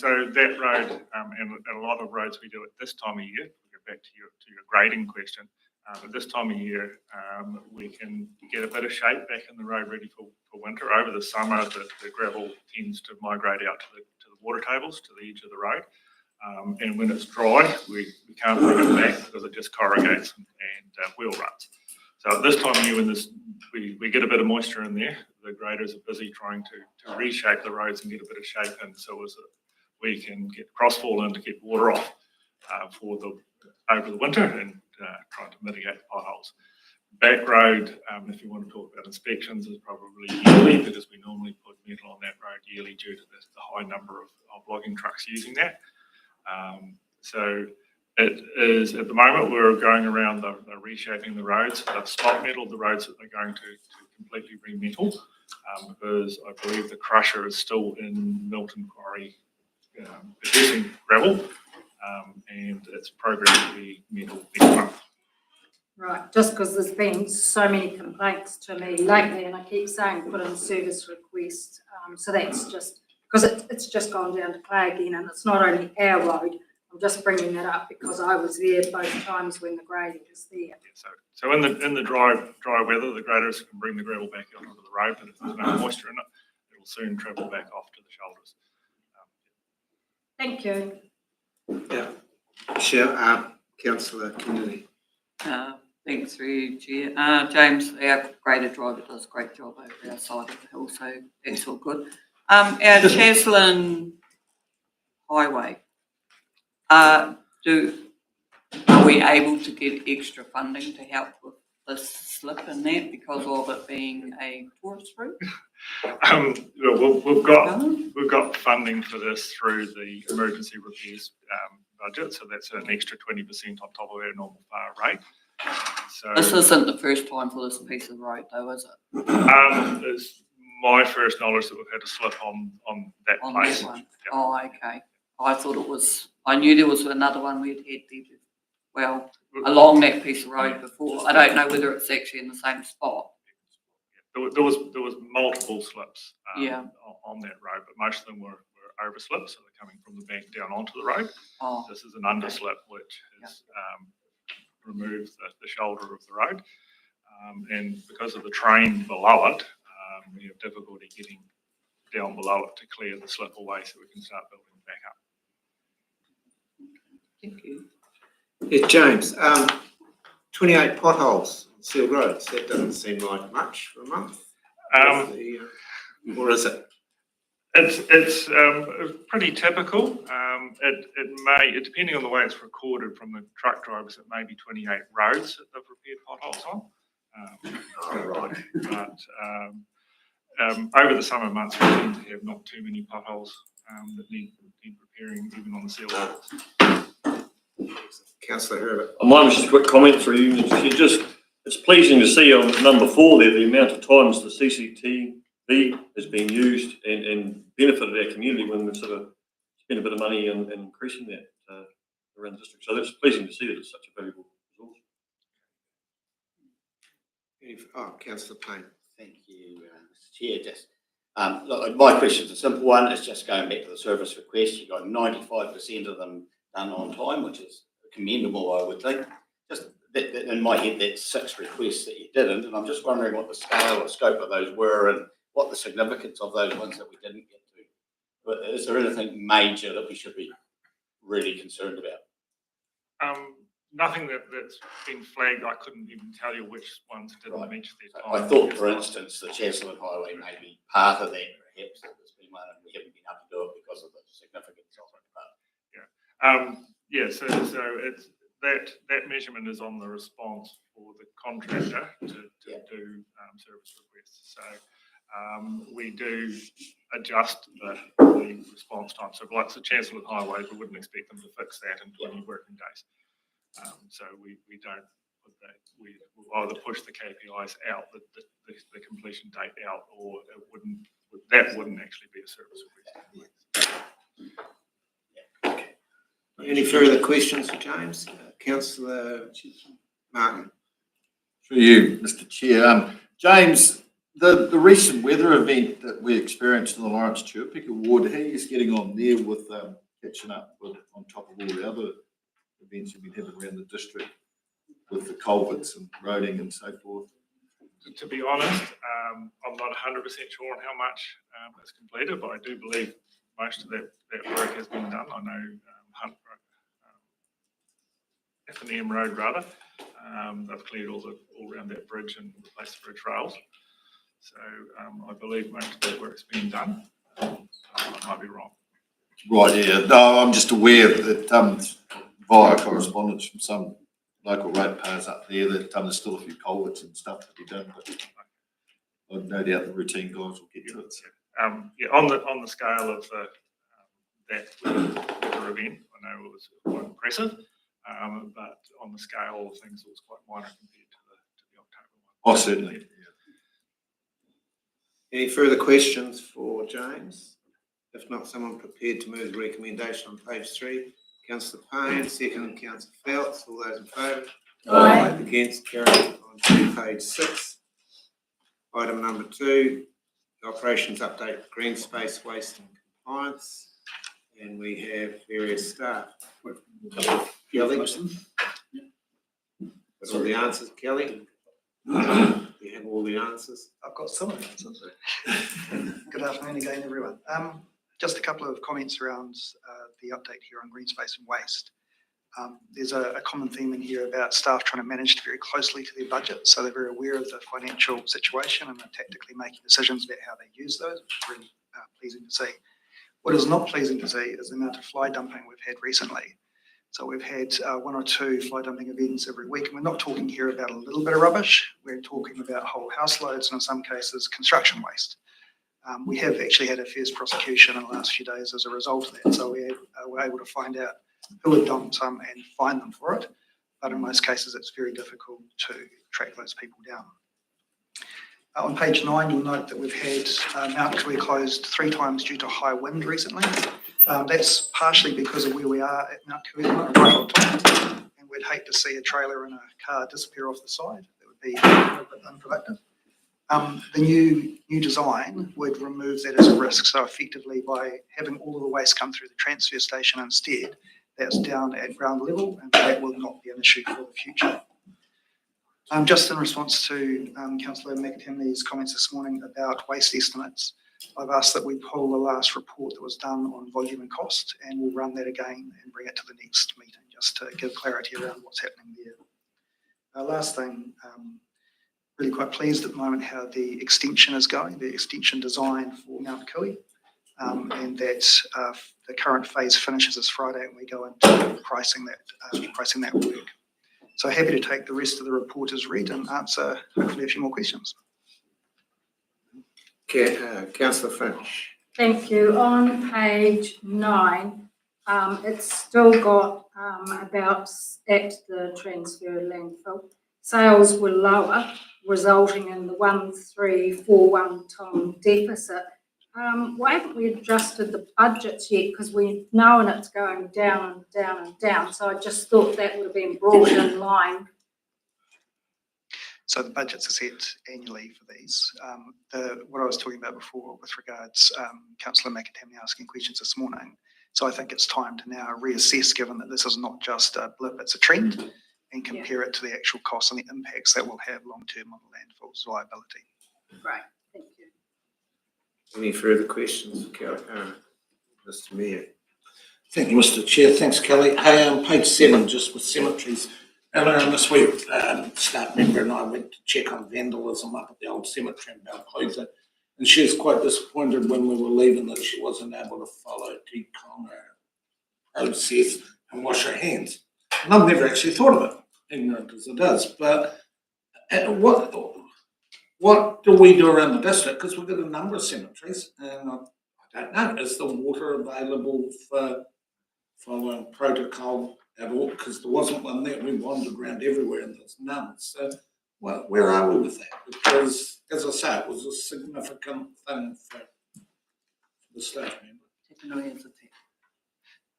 So that road and a lot of roads we do at this time of year, we'll get back to your grading question. At this time of year, we can get a bit of shape back in the road ready for winter. Over the summer, the gravel tends to migrate out to the water tables, to the edge of the road. And when it's dry, we can't bring it back because it just corrugates and wheel ruts. So at this time of year, when we get a bit of moisture in there, the graders are busy trying to reshape the roads and get a bit of shape in, so as we can get crossfall in to keep water off over the winter and try to mitigate the potholes. Back road, if you want to talk about inspections, is probably yearly because we normally put metal on that road yearly due to the high number of logging trucks using that. So it is, at the moment, we're going around the reshaping the roads. They've spot metalled the roads that they're going to completely remetal because I believe the crusher is still in Milton Quarry producing gravel and it's programmed to be metal next month. Right, just because there's been so many complaints to me lately, and I keep saying put in service request. So that's just because it's just gone down to clay again, and it's not only our road. I'm just bringing that up because I was there both times when the grading was there. Yeah, so in the dry weather, the graders can bring the gravel back out onto the road, but if there's no moisture in it, it'll soon travel back off to the shoulders. Thank you. Yeah. Chair, Councillor Kennedy. Thanks through you, Chair. James, our grader driver, does a great job over our side of the hill, so that's all good. Our Chaslin Highway, are we able to get extra funding to help with the slip in that because of it being a tourist route? We've got funding for this through the emergency repairs budget, so that's an extra 20% on top of our normal fire rate. So This isn't the first time for this piece of road though, is it? it's my first knowledge that we've had a slip on that On place. that one? Yeah. Oh, okay. I thought it was, I knew there was another one we'd had there, well, along that piece of road before. I don't know whether it's actually in the same spot. There was multiple slips Yeah. on that road, but most of them were overslips, so they're coming from the bank down onto the road. Oh, This is an underslip which has removed the shoulder of the road, and because of the train below it, we have difficulty getting down below it to clear the slip away so we can start building back up. thank you. Yeah, James, 28 potholes on sealed roads, that doesn't seem like much for a month. Or is it? It's pretty typical. It depending on the way it's recorded from the truck drivers, it may be 28 roads that they've repaired potholes on. Right. But over the summer months, we tend to have not too many potholes that need repairing, even on the sealed roads. Councillor Herbert. Mine was just a quick comment for you. It's pleasing to see on number 4 there, the amount of times the CCTV has been used and benefited our community when we've sort of spent a bit of money in increasing that around the district. So that's pleasing to see that it's such a valuable resource. Councillor Payne. Thank you, Mr. Chair. Just, look, my question's a simple one. It's just going back to the service request. You've got 95% of them done on time, which is commendable, I would think. Just that, in my head, that's 6 requests that you didn't, and I'm just wondering what the scale or scope of those were and what the significance of those ones that we didn't get to. But is there anything major that we should be really concerned about? Nothing that's been flagged. I couldn't even tell you which ones didn't reach their time. I thought, for instance, the Cheslin Highway may be part of that, perhaps, that there's been one and we haven't been able to do it because of the significance of it. So it's that measurement is on the response for the contractor to do service requests. So we do adjust the response time. So like the Chancellor Highway, we wouldn't expect them to fix that in 20 working days. So we don't put that. We will either push the KPIs out, the completion date out, or that wouldn't actually be a service request. Any further questions for James? Councillor Martin. Through you, Mr. Chair. James, the recent weather event that we experienced in the Lawrence Chirpika ward, how are you getting on there with catching up with, on top of all the other events you've been having around the district with the culverts and roading and so forth? To be honest, I'm not 100% sure on how much is completed, but I do believe most of that work has been done. I know F&M Road rather, they've cleared all around that bridge and replaced the bridge rails. So I believe most of that work's been done. I might be wrong. Right, yeah. No, I'm just aware that via correspondence from some local ratepayers up there that there's still a few culverts and stuff to be done, but I've no doubt the routine guys will get to it. On the scale of that weather event, I know it was quite impressive, but on the scale of things, it was quite minor compared to the October one. Oh, certainly. Any further questions for James? If not, someone prepared to move the recommendation on page 3. Councillor Payne, second Councillor Phelps. All those in favour? Aye. Against, carried. On to page 6. Item number 2, the operations update for green space, waste and compliance. And we have various staff. Kelly? That's all the answers, Kelly? You have all the answers? I've got some of the answers. Good afternoon again, everyone. Just a couple of comments around the update here on green space and waste. There's a common theme in here about staff trying to manage very closely to their budget, so they're very aware of the financial situation and are tactically making decisions about how they use those, which is really pleasing to see. What is not pleasing to see is the amount of fly dumping we've had recently. So we've had 1 or 2 fly dumping events every week. And we're not talking here about a little bit of rubbish. We're talking about whole house loads and in some cases construction waste. We have actually had a first prosecution in the last few days as a result of that. So we were able to find out who had dumped some and fine them for it. But in most cases, it's very difficult to track those people down. On page 9, you'll note that we've had Mount Kui closed 3 times due to high wind recently. That's partially because of where we are at Mount Kui, right on top, and we'd hate to see a trailer and a car disappear off the side. That would be a little bit unproductive. The new design would remove that as a risk. So effectively, by having all of the waste come through the transfer station instead, that's down at ground level, and that will not be an issue for the future. Just in response to Councillor McAtamney's comments this morning about waste estimates, I've asked that we pull the last report that was done on volume and cost, and we'll run that again and bring it to the next meeting just to give clarity around what's happening there. Last thing, really quite pleased at the moment how the extension is going, the extension design for Mount Kui, and that the current phase finishes this Friday, and we go into pricing that work. So happy to take the rest of the report as read and answer hopefully a few more questions. Councillor Finch. Thank you. On page 9, it's still got about at the transfer landfill. Sales were lower, resulting in the 1341 ton deficit. Why haven't we adjusted the budgets yet? Because we've known it's going down and down and down. So I just thought that would have been brought in line. So the budgets are set annually for these. What I was talking about before with regards Councillor McAtamney asking questions this morning. So I think it's time to now reassess, given that this is not just a blip, it's a trend, and compare it to the actual costs and the impacts that will have long-term on the landfill's viability. Great, thank you. Any further questions, Mr. Mayor? Thank you, Mr. Chair. Thanks, Kelly. Hey, on page 7, just with cemeteries. Earlier on this week, staff member and I went to check on vandalism up at the old cemetery in Balclutha, and she was quite disappointed when we were leaving that she wasn't able to follow the process and wash her hands. And I've never actually thought of it, ignorant as it is. But what do we do around the district? Because we've got a number of cemeteries, and I don't know, is the water available for following protocol at all? Because there wasn't one there. We wandered around everywhere and there's none. So where are we with that? Because, as I say, it was a significant thing for the staff member.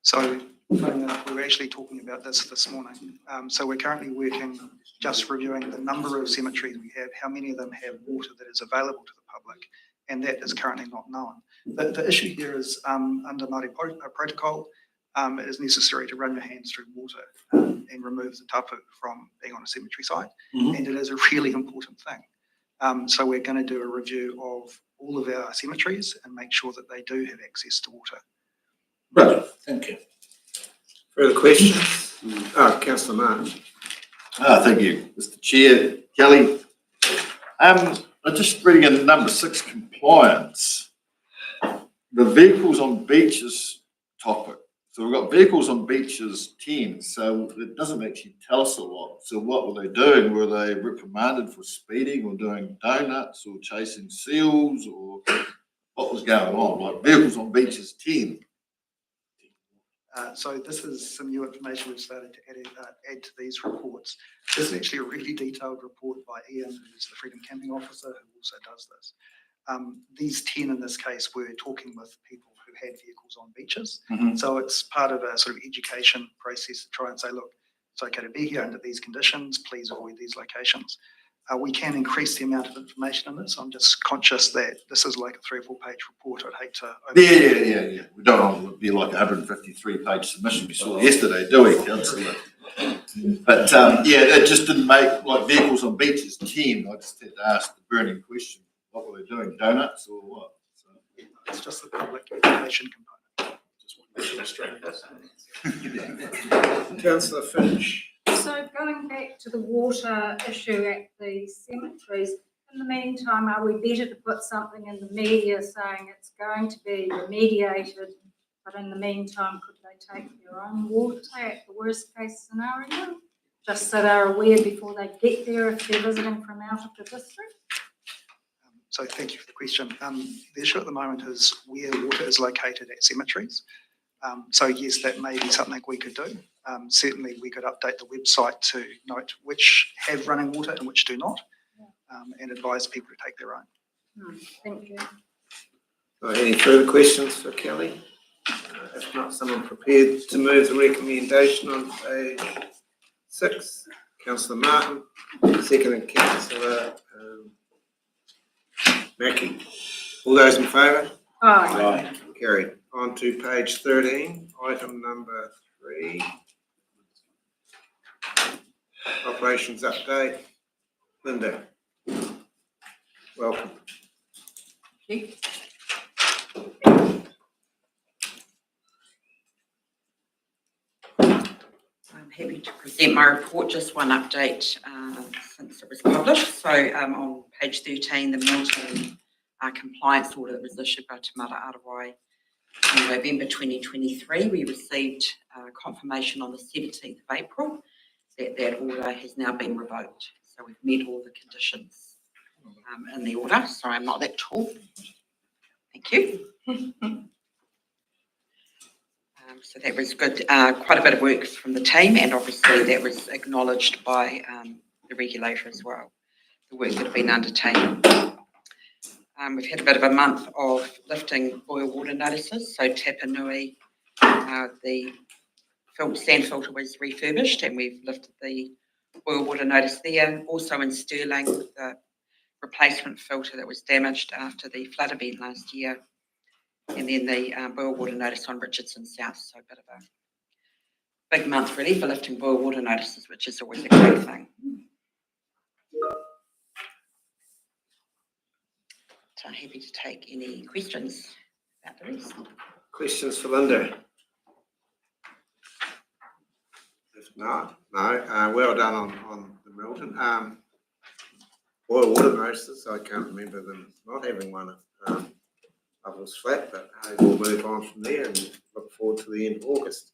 So funny enough, we were actually talking about this morning. So we're currently working, just reviewing the number of cemeteries we have, how many of them have water that is available to the public, and that is currently not known. The issue here is under Māori protocol, it is necessary to run your hands through water and remove the tapu from being on a cemetery site, and it is a really important thing. So we're going to do a review of all of our cemeteries and make sure that they do have access to water. Right, thank you. Further questions? Councillor Martin. Thank you, Mr. Chair. Kelly, I'm just reading in number 6, compliance. The vehicles on beaches topic. So we've got vehicles on beaches 10, so it doesn't actually tell us a lot. So what were they doing? Were they reprimanded for speeding or doing donuts or chasing seals, or what was going on? Like vehicles on beaches 10. So this is some new information we've started to add to these reports. This is actually a really detailed report by Ian, who's the Freedom Camping Officer, who also does this. These 10 in this case, we're talking with people who had vehicles on beaches. So it's part of a sort of education process to try and say, look, it's okay to be here under these conditions, please avoid these locations. We can increase the amount of information in this. I'm just conscious that this is like a 3 or 4 page report. I'd hate to. Yeah. We don't want it to be like a 153 page submission we saw yesterday, do we, Councillor? But it just didn't make, like, vehicles on beaches 10. I just had to ask the burning question: what were they doing? Donuts or what? So, it's just the public education component. Just want to make sure Councillor Finch. So going back to the water issue at the cemeteries, in the meantime, are we better to put something in the media saying it's going to be remediated, but in the meantime, could they they take their own water at the worst case scenario? Just so they're aware before they get there if they're visiting from out of the district? So thank you for the question. The issue at the moment is where water is located at cemeteries. So yes, that may be something we could do. Certainly we could update the website to note which have running water and which do not, and advise people to take their own. Thank you. Any further questions for Kelly? If not, someone prepared to move the recommendation on page 6? Councillor Martin, seconded Councillor Mackie. All those in favour? Aye. Carried. On to page 13, item number 3. Operations update. Linda, welcome. I'm happy to present my report. Just one update since it was published. So on page 13, the Milton compliance order that was issued by Te Mara Arawai in November 2023, we received confirmation on the 17th of April that that order has now been revoked. So we've met all the conditions in the order. Sorry, I'm not that tall. Thank you. So that was good. Quite a bit of work from the team, and obviously that was acknowledged by the regulator as well, the work that had been undertaken. We've had a bit of a month of lifting boil water notices. So Tapanui, the sand filter was refurbished and we've lifted the boil water notice there. Also in Stirling, the replacement filter that was damaged after the flood event last year. And then the boil water notice on Richardson South. So a bit of a big month really for lifting boil water notices, which is always a great thing. So I'm happy to take any questions about the rest. Questions for Linda? If not, no. Well done on the Milton. Boil water notices, I can't remember them not having one. I was flat, but we'll move on from there and look forward to the end of August.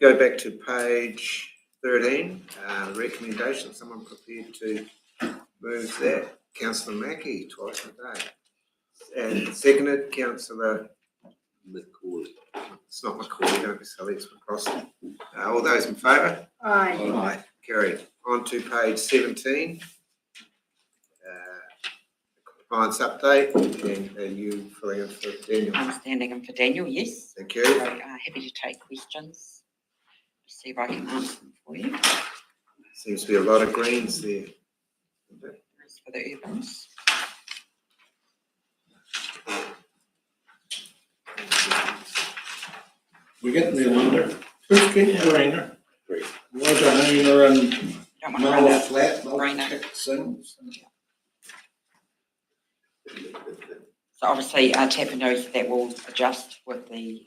Go back to page 13, recommendation. Someone prepared to move that. Councillor Mackie, twice a day. And seconded, Councillor McCauley. It's not McCauley, don't be silly, it's McCrossy. All those in favour? Aye. Aye. Carried. On to page 17. Compliance update, and are you filling in for Daniel? I'm standing in for Daniel, yes. Thank you. So, happy to take questions. See if I can answer them for you. Seems to be a lot of greens there. As for the urbans. We're getting there, Linda. Who's getting the arena? Roger Hayner and Noah Flat, both sings. So obviously Tapanui, that will adjust with the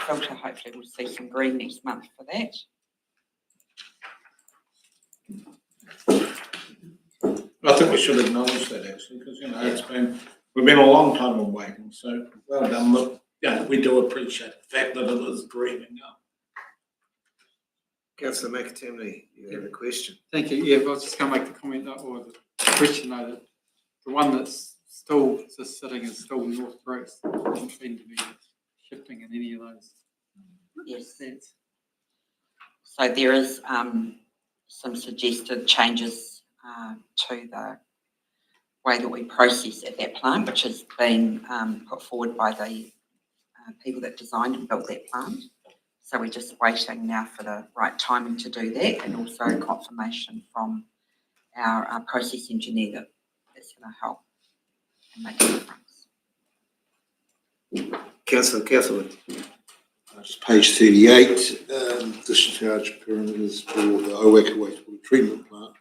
filter. Hopefully we'll see some green next month for that. I think we should acknowledge that actually, because we've been a long time on waiting, so well done. Look, yeah, we do appreciate the fact that it is greening up. Councillor McAtimney, you have a question. Thank you. Yeah, I was just going to make the comment or the question though that the one that's still just sitting is still North Bruce. Doesn't seem to be shifting in any of those. Yes. So there is some suggested changes to the way that we process at that plant, which has been put forward by the people that designed and built that plant. So we're just waiting now for the right timing to do that, and also confirmation from our process engineer that that's going to help and make a difference. Councillor. Just page 38, discharge parameters for the Owaka wastewater treatment plant.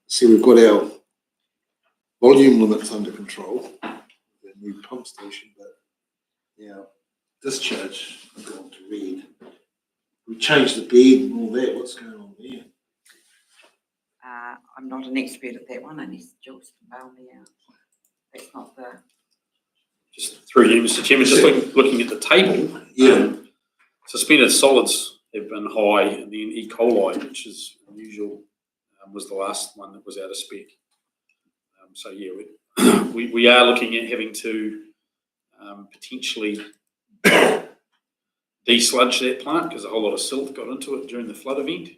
See, we've got our volume limits under control, the new pump station, but our discharge has gone to red. We changed the bed and all that. What's going on there? I'm not an expert at that one, unless Jules can bail me out. That's not the Just through you, Mr. Chairman, just looking at the table. Suspended solids have been high, and then E. coli, which is unusual, was the last one that was out of spec. So yeah, we are looking at having to potentially desludge that plant because a whole lot of silt got into it during the flood event.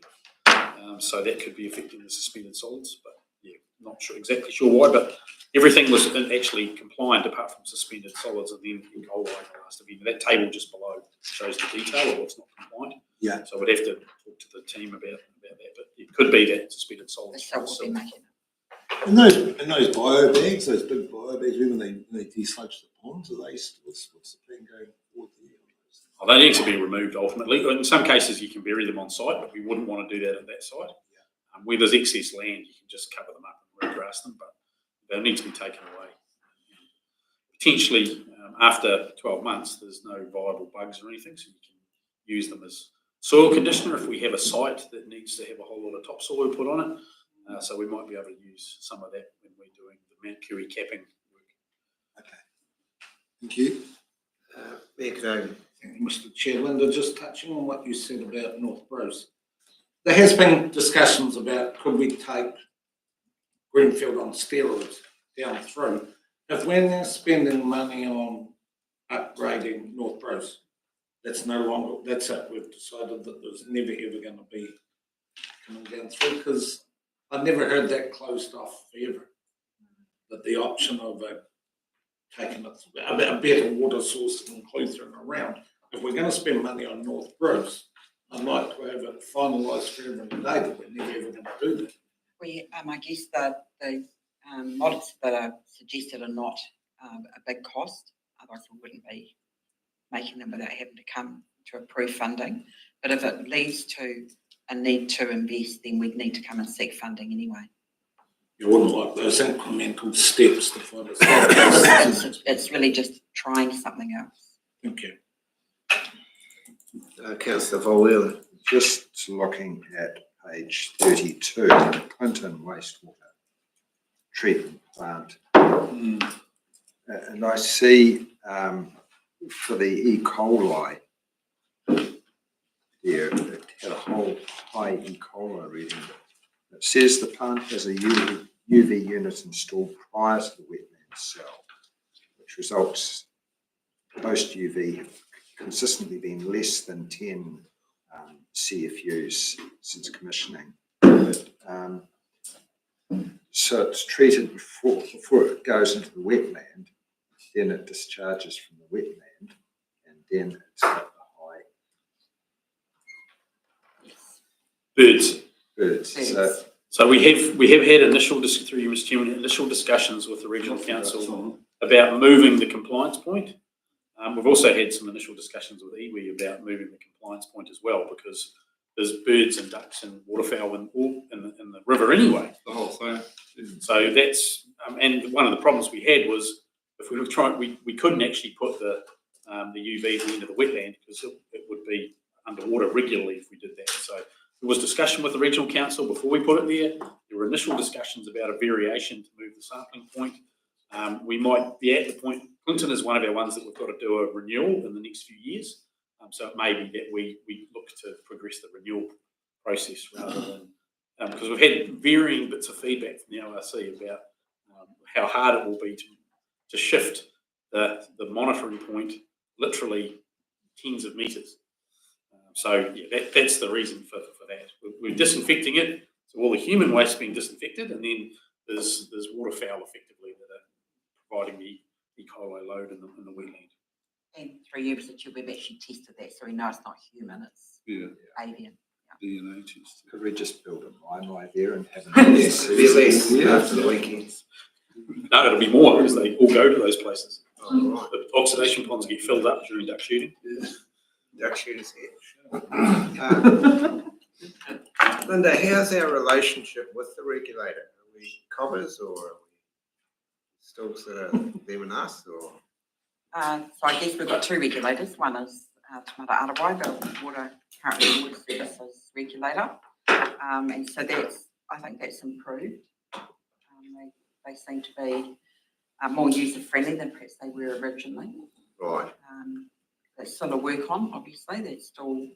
So that could be affecting the suspended solids, but yeah, not exactly sure why, but everything was actually compliant apart from suspended solids and then E. coli in the last event. That table just below shows the detail of what's not compliant. Yeah. So we'd have to talk to the team about that, but it could be that suspended solids. In those bio bags, those big bio bags, when they desludge the ponds, are they, what's the plan going forward there? Oh, they need to be removed ultimately. In some cases, you can bury them on site, but we wouldn't want to do that at that site. Where there's excess land, you can just cover them up and regrass them, but they need to be taken away. Potentially, after 12 months, there's no viable bugs or anything, so you can use them as soil conditioner if we have a site that needs to have a whole lot of topsoil put on it. So we might be able to use some of that when we're doing the Mount Currie capping work. Okay. Thank you. Thank you, Mr. Chair. Linda, just touching on what you said about North Bruce. There has been discussions about could we take Greenfield on steroids down through. If we're now spending money on upgrading North Bruce, that's no longer, that's it. We've decided that there's never ever going to be coming down through because I've never heard that closed off forever. That the option of taking a better water source than Clutha and around. If we're going to spend money on North Bruce, I'd like to have it finalised for everyone today that we're never ever going to do that. I guess the models that are suggested are not a big cost, otherwise we wouldn't be making them without having to come to approve funding. But if it leads to a need to invest, then we'd need to come and seek funding anyway. You wouldn't like those incremental steps to find us. It's really just trying something else. Thank you. Councillor Volwheeler. Just looking at page 32, Clinton wastewater treatment plant. And I see for the E. coli, there it had a whole high E. coli reading. It says the plant has a UV unit installed prior to the wetland cell, which results post UV have consistently been less than 10 CFUs since commissioning. But, so it's treated before it goes into the wetland, then it discharges from the wetland, and then it's got the high Birds. So we have had initial discussions with the regional council about moving the compliance point. We've also had some initial discussions with iwi about moving the compliance point as well, because there's birds and ducks and waterfowl in the river anyway. The whole thing. So that's and one of the problems we had was if we were trying, we couldn't actually put the UV into the wetland because it would be underwater regularly if we did that. So there was discussion with the regional council before we put it there. There were initial discussions about a variation to move the sampling point. We might be at the point. Clinton is one of our ones that we've got to do a renewal in the next few years. So it may be that we look to progress the renewal process rather than because we've had varying bits of feedback from the ORC about how hard it will be to shift the monitoring point literally tens of metres. So yeah, that's the reason for that. We're disinfecting it, so all the human waste being disinfected, and then there's waterfowl effectively that are providing the E. coli load in the wetland. And 3 years that we've actually tested that, so we know it's not human, it's avian. DNA test. Could we just build a mine there and have Yes, be less after the weekends. No, it'll be more because they all go to those places. The oxidation ponds get filled up during duck shooting. Duck shooters here. Linda, how's our relationship with the regulator? Are we cobbers or are we still sort of them and us? Or? So I guess we've got two regulators. One is Tamata Arawai, the currently water services regulator. And so I think that's improved. They seem to be more user-friendly than perhaps they were originally. Right. There's still a work on, obviously. They're still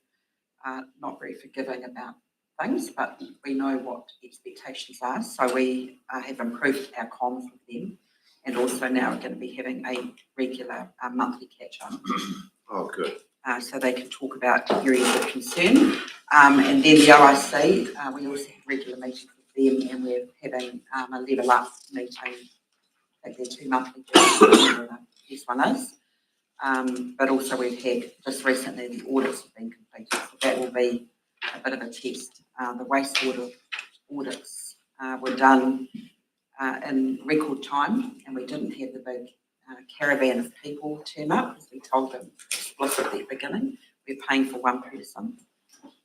not very forgiving about things, but we know what expectations are. So we have improved our comms with them, and also now we're going to be having a regular monthly catch-up. Oh, good. So they can talk about areas of concern. And then the OIC, we also have regular meetings with them, and we're having a level up meeting. I think they're 2 monthly. This one is. But also we've had just recently the audits have been completed, so that will be a bit of a test. The wastewater audits were done in record time, and we didn't have the big caravan of people turn up, as we told them explicitly at the beginning. We're paying for one person,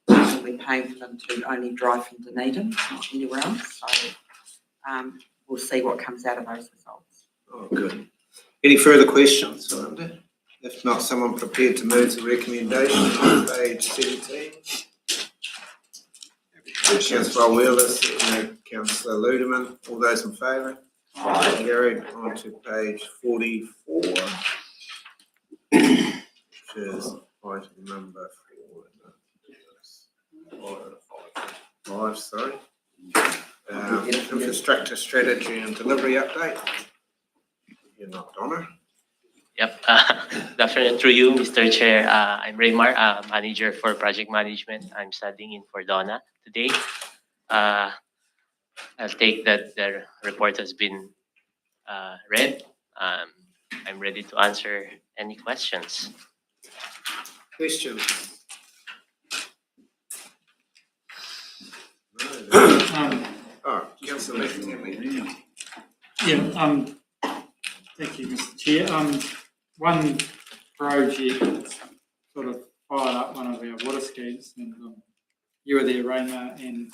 and we're paying for them to only drive from Dunedin, not anywhere else. So we'll see what comes out of those results. Oh, good. Any further questions, Linda? If not, someone prepared to move the recommendation on page 17. Councillor Wheeler, seconded Councillor Ludeman. All those in favour? Carried. On to page 44, which is item number 5, sorry. Infrastructure strategy and delivery update. You're not Donna. Yep. Good afternoon through you, Mr. Chair. I'm Raymar, manager for project management. I'm studying in for Donna today. I'll take that the report has been read. I'm ready to answer any questions. Questions? Councillor McNamee. Thank you, Mr. Chair. One project that's sort of fired up one of our water schemes, and you were there, Raymar, and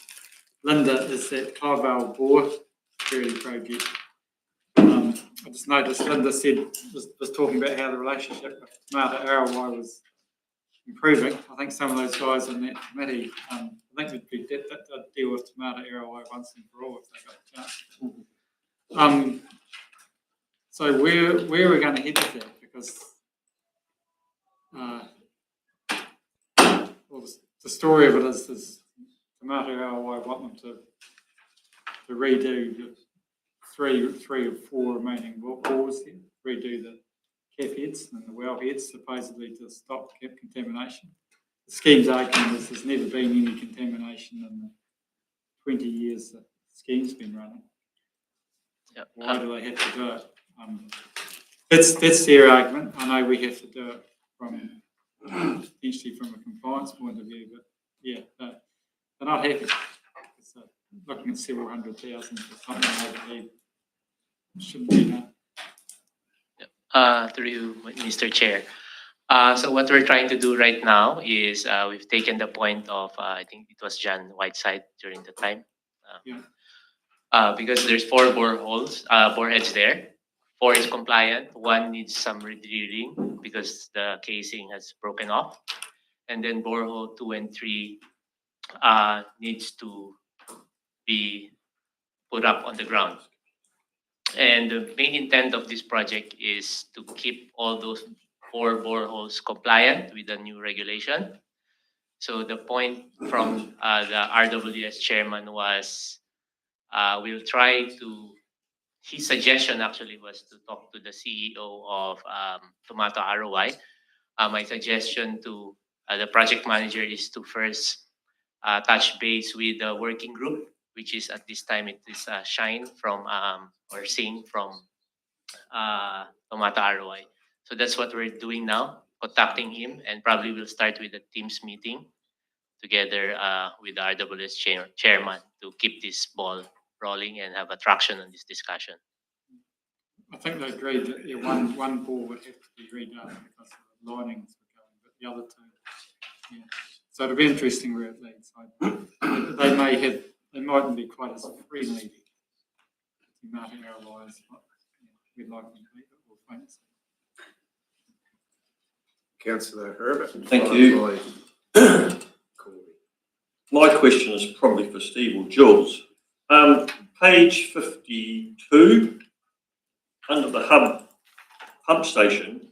Linda, is that Clyvale Bore security project. I just noticed Linda was talking about how the relationship with Tamata Arawai was improving. I think some of those guys in that committee, I think they'd deal with Tamata Arawai once and for all if they got the chance. So where are we going to head with that? Because the story of it is Tamata Arawai want them to redo the three or four remaining bores here, redo the cap heads and the well heads, supposedly to stop cap contamination. The scheme's argument is there's never been any contamination in the 20 years that the scheme's been running. Yep. Why do they have to do it? That's their argument. I know we have to do it from potentially from a compliance point of view, but yeah, they're not happy. It's looking at several $100,000 for something they shouldn't be done. Through you, Mr. Chair. So what we're trying to do right now is we've taken the point of, I think it was John Whiteside during the time. Because there's 4 boreholes, boreheads there. 4 is compliant, 1 needs some redrilling because the casing has broken off. And then borehole 2 and 3 needs to be put up on the ground. And the main intent of this project is to keep all those 4 boreholes compliant with the new regulation. So the point from the RWS chairman was we'll try to, his suggestion actually was to talk to the CEO of Tomato ROI. My suggestion to the project manager is to first touch base with the working group, which is at this time it is Shine from or Sing from Tomato ROI. So that's what we're doing now, contacting him, and probably we'll start with a Teams meeting together with the RWS chairman to keep this ball rolling and have a traction on this discussion. I think they agreed that one bore would have to be redone because the linings were going, but the other 2, yeah. So it'll be interesting where it leads. They mightn't be quite as friendly to Martin Arawai as we'd like them to be, but we'll find it. Councillor Herbert. Thank you. My question is probably for Steve or Jules. Page 52, under the hub pump station,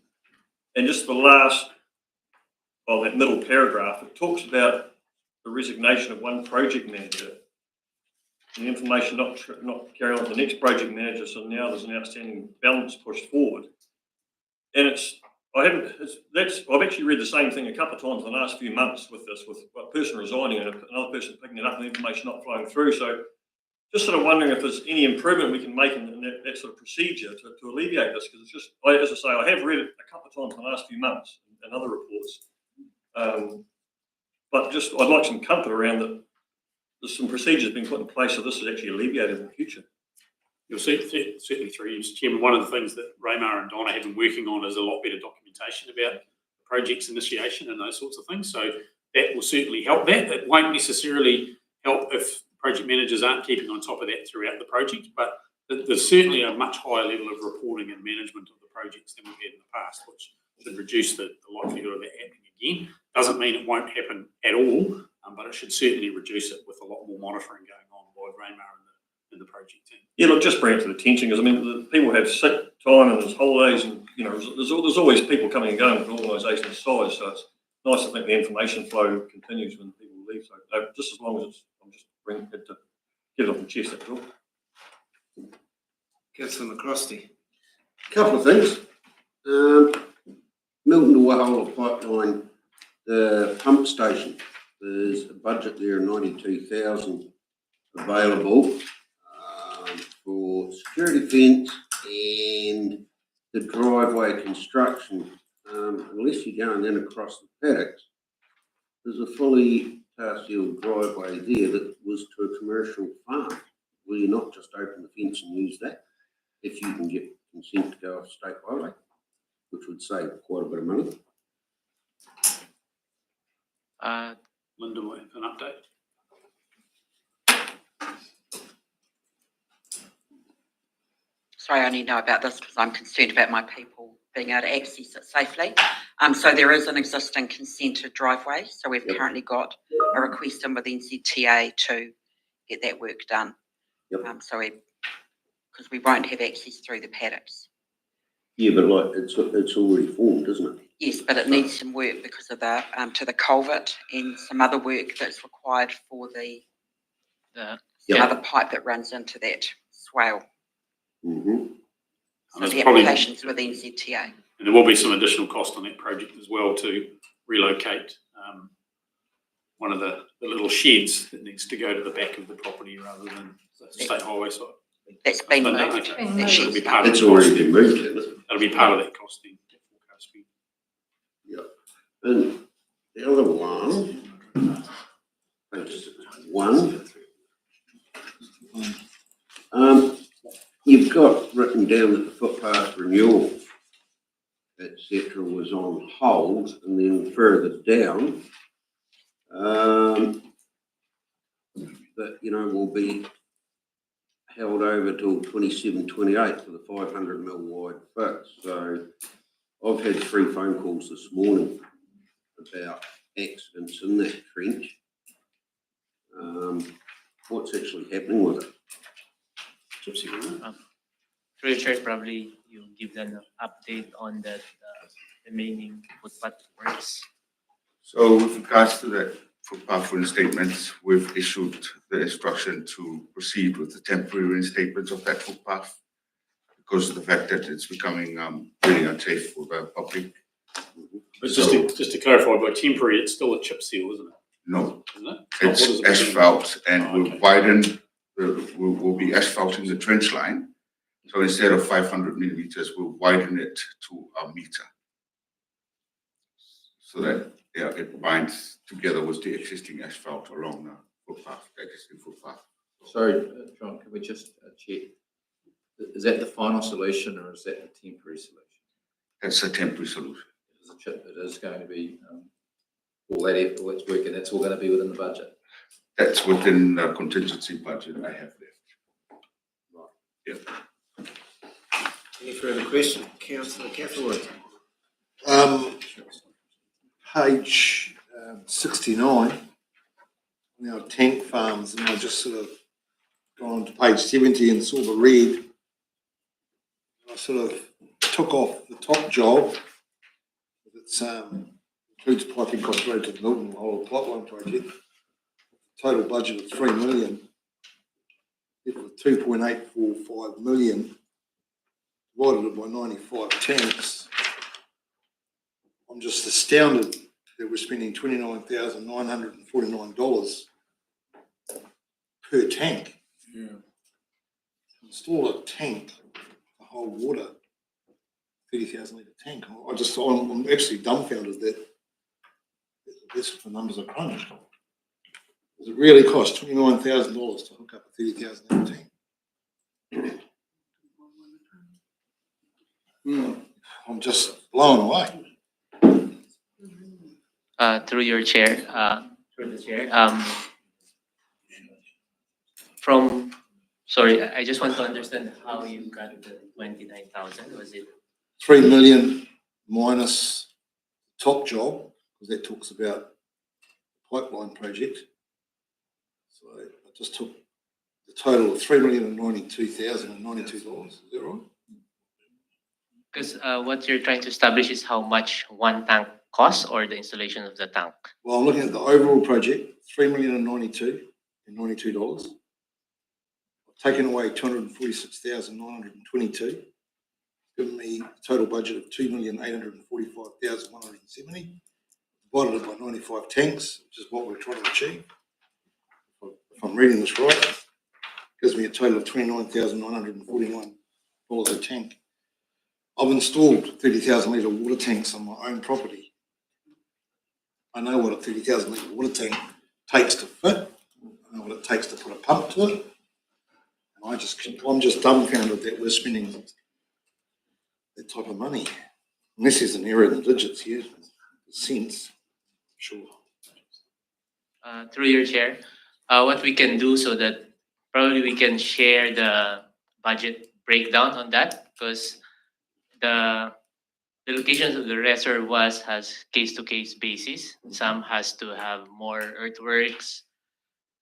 and just the last, well, that middle paragraph, it talks about the resignation of one project manager. And the information not carry on to the next project manager, so now there's an outstanding balance pushed forward. And I've actually read the same thing a couple of times in the last few months with this, with a person resigning and another person picking it up and the information not flowing through. So just sort of wondering if there's any improvement we can make in that sort of procedure to alleviate this, because it's just, as I say, I have read it a couple of times in the last few months in other reports. But just, I'd like some comfort around that there's some procedures being put in place so this is actually alleviated in the future. You'll see, certainly through you, Mr. Chairman, one of the things that Raymar and Donna have been working on is a lot better documentation about the project's initiation and those sorts of things. So that will certainly help that. It won't necessarily help if project managers aren't keeping on top of that throughout the project, but there's certainly a much higher level of reporting and management of the projects than we've had in the past, which should reduce the likelihood of that happening again. Doesn't mean it won't happen at all, but it should certainly reduce it with a lot more monitoring going on by Raymar and the project team. Yeah, look, just bring it to the attention, because I mean, the people have sick time and there's holidays, and you know, there's always people coming and going with an organisation this size. So it's nice to think the information flow continues when people leave. So just as long as it's, I'm just bringing it to get it off the chest. That's all. Councillor McCrosty. Couple of things. Milton to Wahola pipeline, the pump station. There's a budget there, 92,000 available for security fence and the driveway construction. Unless you're going in across the paddocks, there's a fully tar sealed driveway there that was to a commercial farm. Will you not just open the fence and use that if you can get consent to go off state highway, which would save quite a bit of money? Linda will have an update. Sorry, I only know about this because I'm concerned about my people being able to access it safely. So there is an existing consented driveway. So we've currently got a request in with NZTA to get that work done. Because we won't have access through the paddocks. Yeah, but like it's already formed, isn't it? Yes, but it needs some work because of the to the culvert and some other work that's required for the other pipe that runs into that swale. Mm-hmm. So the applications with NZTA. And there will be some additional cost on that project as well to relocate one of the little sheds that needs to go to the back of the property rather than the state highway side. That's been moved. Okay. That'll be part of It's the already cost. been moved, isn't it? That'll be part of that cost then. Yeah. And the other one, page 1, you've got written down that the footpath renewal, etc., was on hold, and then further down, that, you know, will be held over till 27-28 for the 500 mil wide fix. So I've had 3 phone calls this morning about accidents in that trench. What's actually happening with it? Through your chair, probably you'll give them an update on the remaining footpath works. So with regards to the footpath reinstatements, we've issued the instruction to proceed with the temporary reinstatement of that footpath because of the fact that it's becoming really unsafe for the public. But just to clarify, by temporary, it's still a chip seal, isn't it? No, Isn't it? it's asphalt, and we'll widen, we'll be asphalting the trench line. So instead of 500 millimeters, we'll widen it to a meter. So that it binds together with the existing asphalt along the footpath, the existing footpath. Sorry, John, can we just check? Is that the final solution or is that the temporary solution? That's a temporary solution. It is going to be all that effort, all that's work, and that's all going to be within the budget. That's within the contingency budget I have left. Right. Yeah. Any further questions? Councillor Catherwood. Page 69, now tank farms, and I just sort of gone to page 70 and saw the red. I sort of took off the top job. It's includes piping cost related to Milton, the whole pipeline project. Total budget of 3 million. If with 2.845 million divided it by 95 tanks, I'm just astounded that we're spending $29,949 per tank. Yeah. Install a tank to hold water, 30,000 litre tank. I'm absolutely dumbfounded that that's what the numbers are crunched. Does it really cost $29,000 to hook up a 30,000 litre tank? I'm just blown away. Through your chair, through the chair, sorry, I just want to understand how you got the 29,000. Was it 3 million minus top job, because that talks about the pipeline project. So I just took the total of $3,092,092. Is that right? because what you're trying to establish is how much one tank costs or the installation of the tank? Well, I'm looking at the overall project, $3,092,092. I've taken away $246,922, given me a total budget of $2,845,170. Divided it by 95 tanks, which is what we're trying to achieve. If I'm reading this right, gives me a total of $29,949 a tank. I've installed 30,000 litre water tanks on my own property. I know what a 30,000 litre water tank takes to fit. I know what it takes to put a pump to it. And I'm just dumbfounded that we're spending that type of money. Unless there's an error in the digits here, cents, sure. Through your chair, what we can do so that probably we can share the budget breakdown on that, because the locations of the reservoirs has case-to-case basis. Some has to have more earthworks,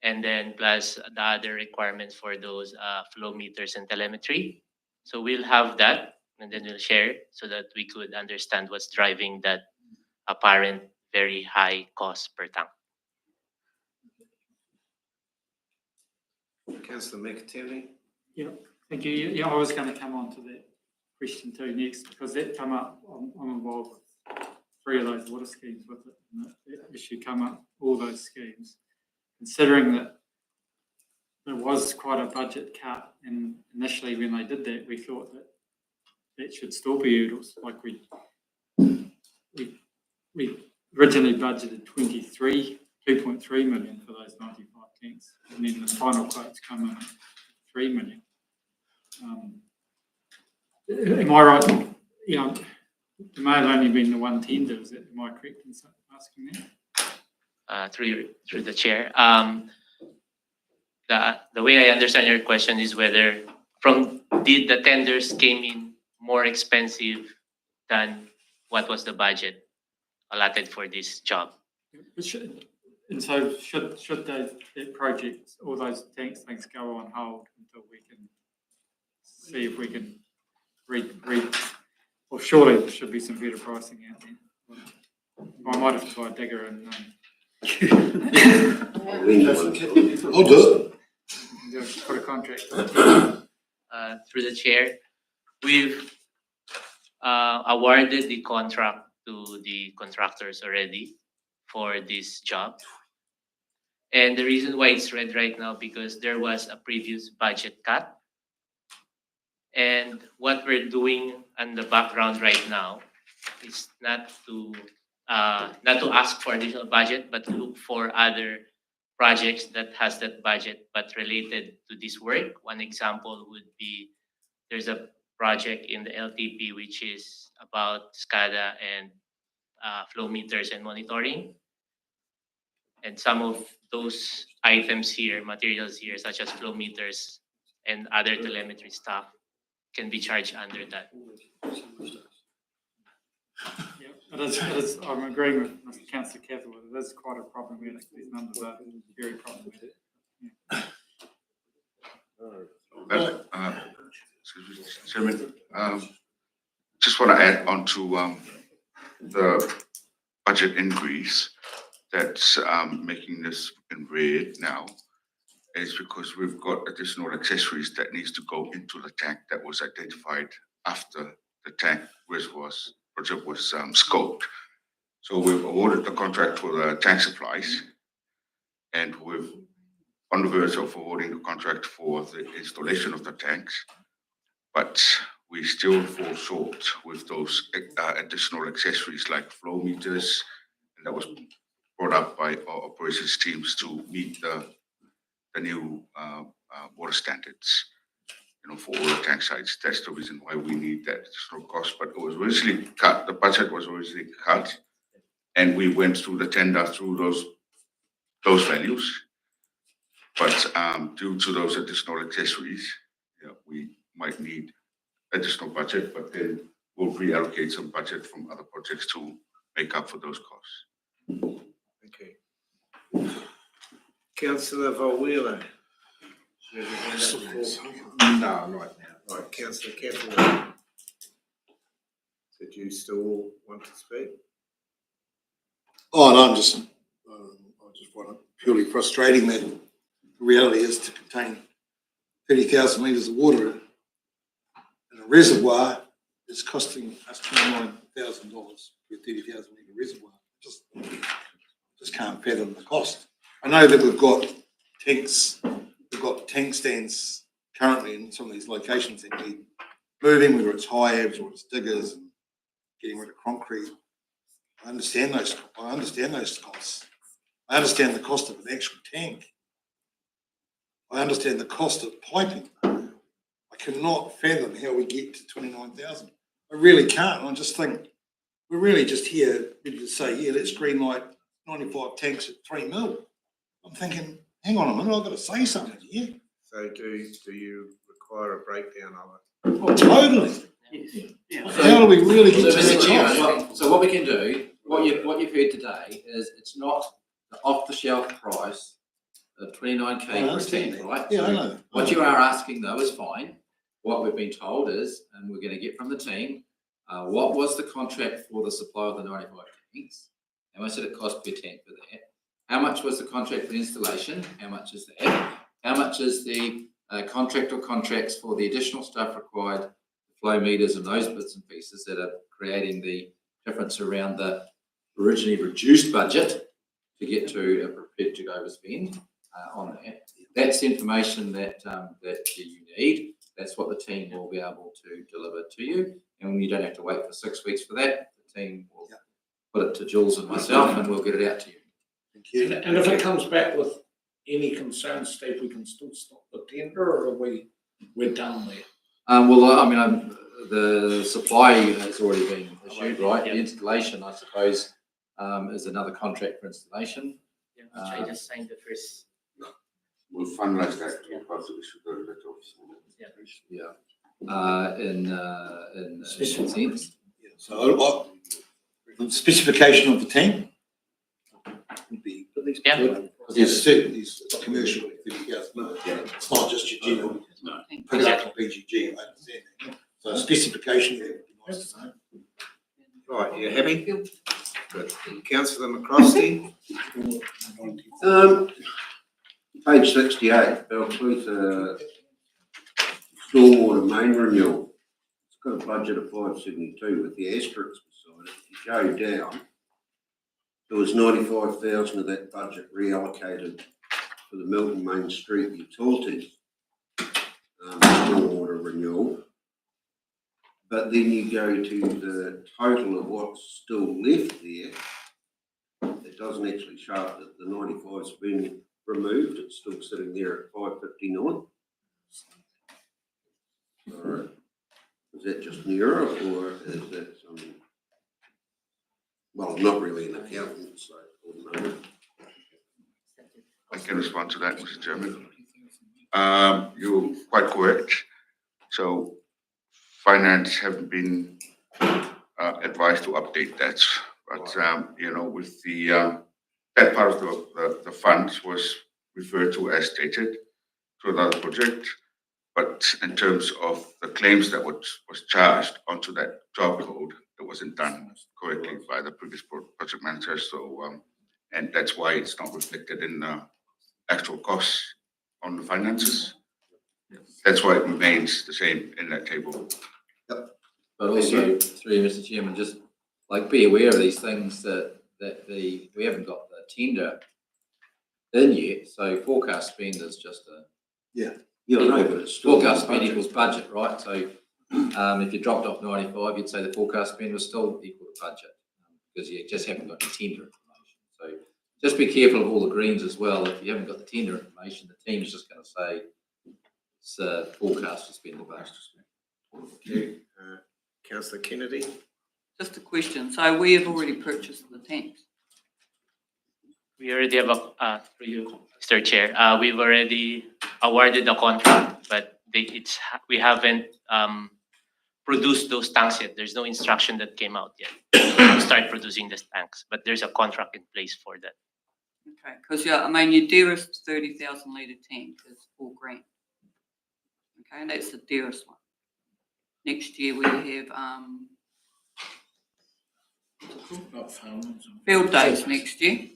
and then plus the other requirements for those flow meters and telemetry. So we'll have that, and then we'll share so that we could understand what's driving that apparent very high cost per tank. Councillor McAtee. Yeah, thank you. Yeah, I was going to come on to that question too next, because that come up. I'm involved with 3 of those water schemes with it, and that issue come up, all those schemes. Considering that there was quite a budget cut, and initially when they did that, we thought that that should still be hurdles. Like we originally budgeted 2.3 million for those 95 tanks, and then the final quotes come in at 3 million. Am I right? You know, it may have only been the one tender. Is that, am I correct in asking that? Through the chair, the way I understand your question is whether did the tenders came in more expensive than what was the budget allotted for this job? And so should that project, all those tanks things go on hold until we can see if we can read, well, surely there should be some better pricing out there. I might have to buy a digger and I'll do it. Put a contract. Through the chair, we've awarded the contract to the contractors already for this job. And the reason why it's red right now, because there was a previous budget cut. And what we're doing in the background right now is not to ask for additional budget, but look for other projects that has that budget but related to this work. One example would be there's a project in the LTP which is about SCADA and flow meters and monitoring. And some of those items here, materials here, such as flow meters and other telemetry stuff, can be charged under that. Yeah, I'm agreeing with Mr. Councillor Catherwood. It is quite a problematic. These numbers are very problematic. Chairman, just want to add on to the budget increase that's making this in red now is because we've got additional accessories that needs to go into the tank that was identified after the tank project was scoped. So we've awarded the contract for the tank supplies, and we've on the verge of awarding the contract for the installation of the tanks, but we still fall short with those additional accessories like flow meters, and that was brought up by our operations teams to meet the new water standards, for all the tank sites. That's the reason why we need that additional cost. But it was originally cut. The budget was originally cut, and we went through the tender through those values. But due to those additional accessories, we might need additional budget. But then we'll reallocate some budget from other projects to make up for those costs. Okay. Councillor Volwela. No, right now. Right, Councillor Campbell. Did you still want to speak? Oh, no, I just find it purely frustrating that the reality is to contain 30,000 litres of water in a reservoir is costing us $29,000 for a 30,000 litre reservoir. Just can't fathom the cost. I know that we've got tank stands currently in some of these locations that need moving, whether it's high abs or it's diggers and getting rid of concrete. I understand those costs. I understand the cost of an actual tank. I understand the cost of piping. I cannot fathom how we get to 29,000. I really can't. I just think we're really just here ready to say, yeah, let's green light 95 tanks at 3 mil. I'm thinking, hang on a minute, I've got to say something here. So do you require a breakdown of it? Oh, totally. Yeah. How do we really get to Mr. that Chairman, cost? so what we can do, what you've heard today is it's not the off-the-shelf price of 29K per tank, right? Yeah, I know. What you are asking though is fine. What we've been told is, and we're going to get from the team, what was the contract for the supply of the 95 tanks? How much did it cost per tank for that? How much was the contract for the installation? How much is that? How much is the contract or contracts for the additional stuff required, flow meters and those bits and pieces that are creating the difference around the originally reduced budget to get to a prepared to go overspend on that? That's the information that you need. That's what the team will be able to deliver to you. And you don't have to wait for 6 weeks for that. The team will put it to Jules and myself and we'll get it out to you. Thank you. And if it comes back with any concerns, Steve, we can still stop the tender, or are we're done there? The supply has already been issued, right? The installation, I suppose, is another contract for installation. I just signed the first. We'll finalize that. Possibly should go to that office. Yeah. In sense. So the specification of the tank would be good. There's certain these commercial 30,000. It's not just your general put out on PGG. I understand that. So specification there would be nice to know. Right, you happy? Good. Councillor McCroskey. Page 68, they'll include a stormwater main renewal. It's got a budget of 572 with the asterisks beside it. If you go down, there was 95,000 of that budget reallocated for the Milton Main Street utilities stormwater renewal. But then you go to the total of what's still left there. It doesn't actually show up that the 95's been removed. It's still sitting there at 559. Alright. Is that just an error, or is that something? Well, I'm not really an accountant, so I wouldn't know. I can respond to that, Mr. Chairman. You're quite correct. So finance have been advised to update that, but with the that part of the funds was referred to as stated to another project, But in terms of the claims that was charged onto that job code, it wasn't done correctly by the previous project manager. So, and that's why it's not reflected in the actual costs on the finances. That's why it remains the same in that table. But also, through you, Mr. Chairman, just like be aware of these things that we haven't got the tender in yet. So forecast spend is just a forecast spend equals budget, right? So if you dropped off 95, you'd say the forecast spend was still equal to budget because you just haven't got the tender information. So just be careful of all the greens as well. If you haven't got the tender information, the team's just going to say it's a forecast to spend the budget. Okay. Councillor Kennedy. Just a question. So we have already purchased the tanks. We already have for you, Mr. Chair. We've already awarded the contract, but we haven't produced those tanks yet. There's no instruction that came out yet to start producing these tanks, but there's a contract in place for that. Okay, because I mean your dearest 30,000 litre tank is $4 grand. Okay, and that's the dearest one. Next year we have field days next year.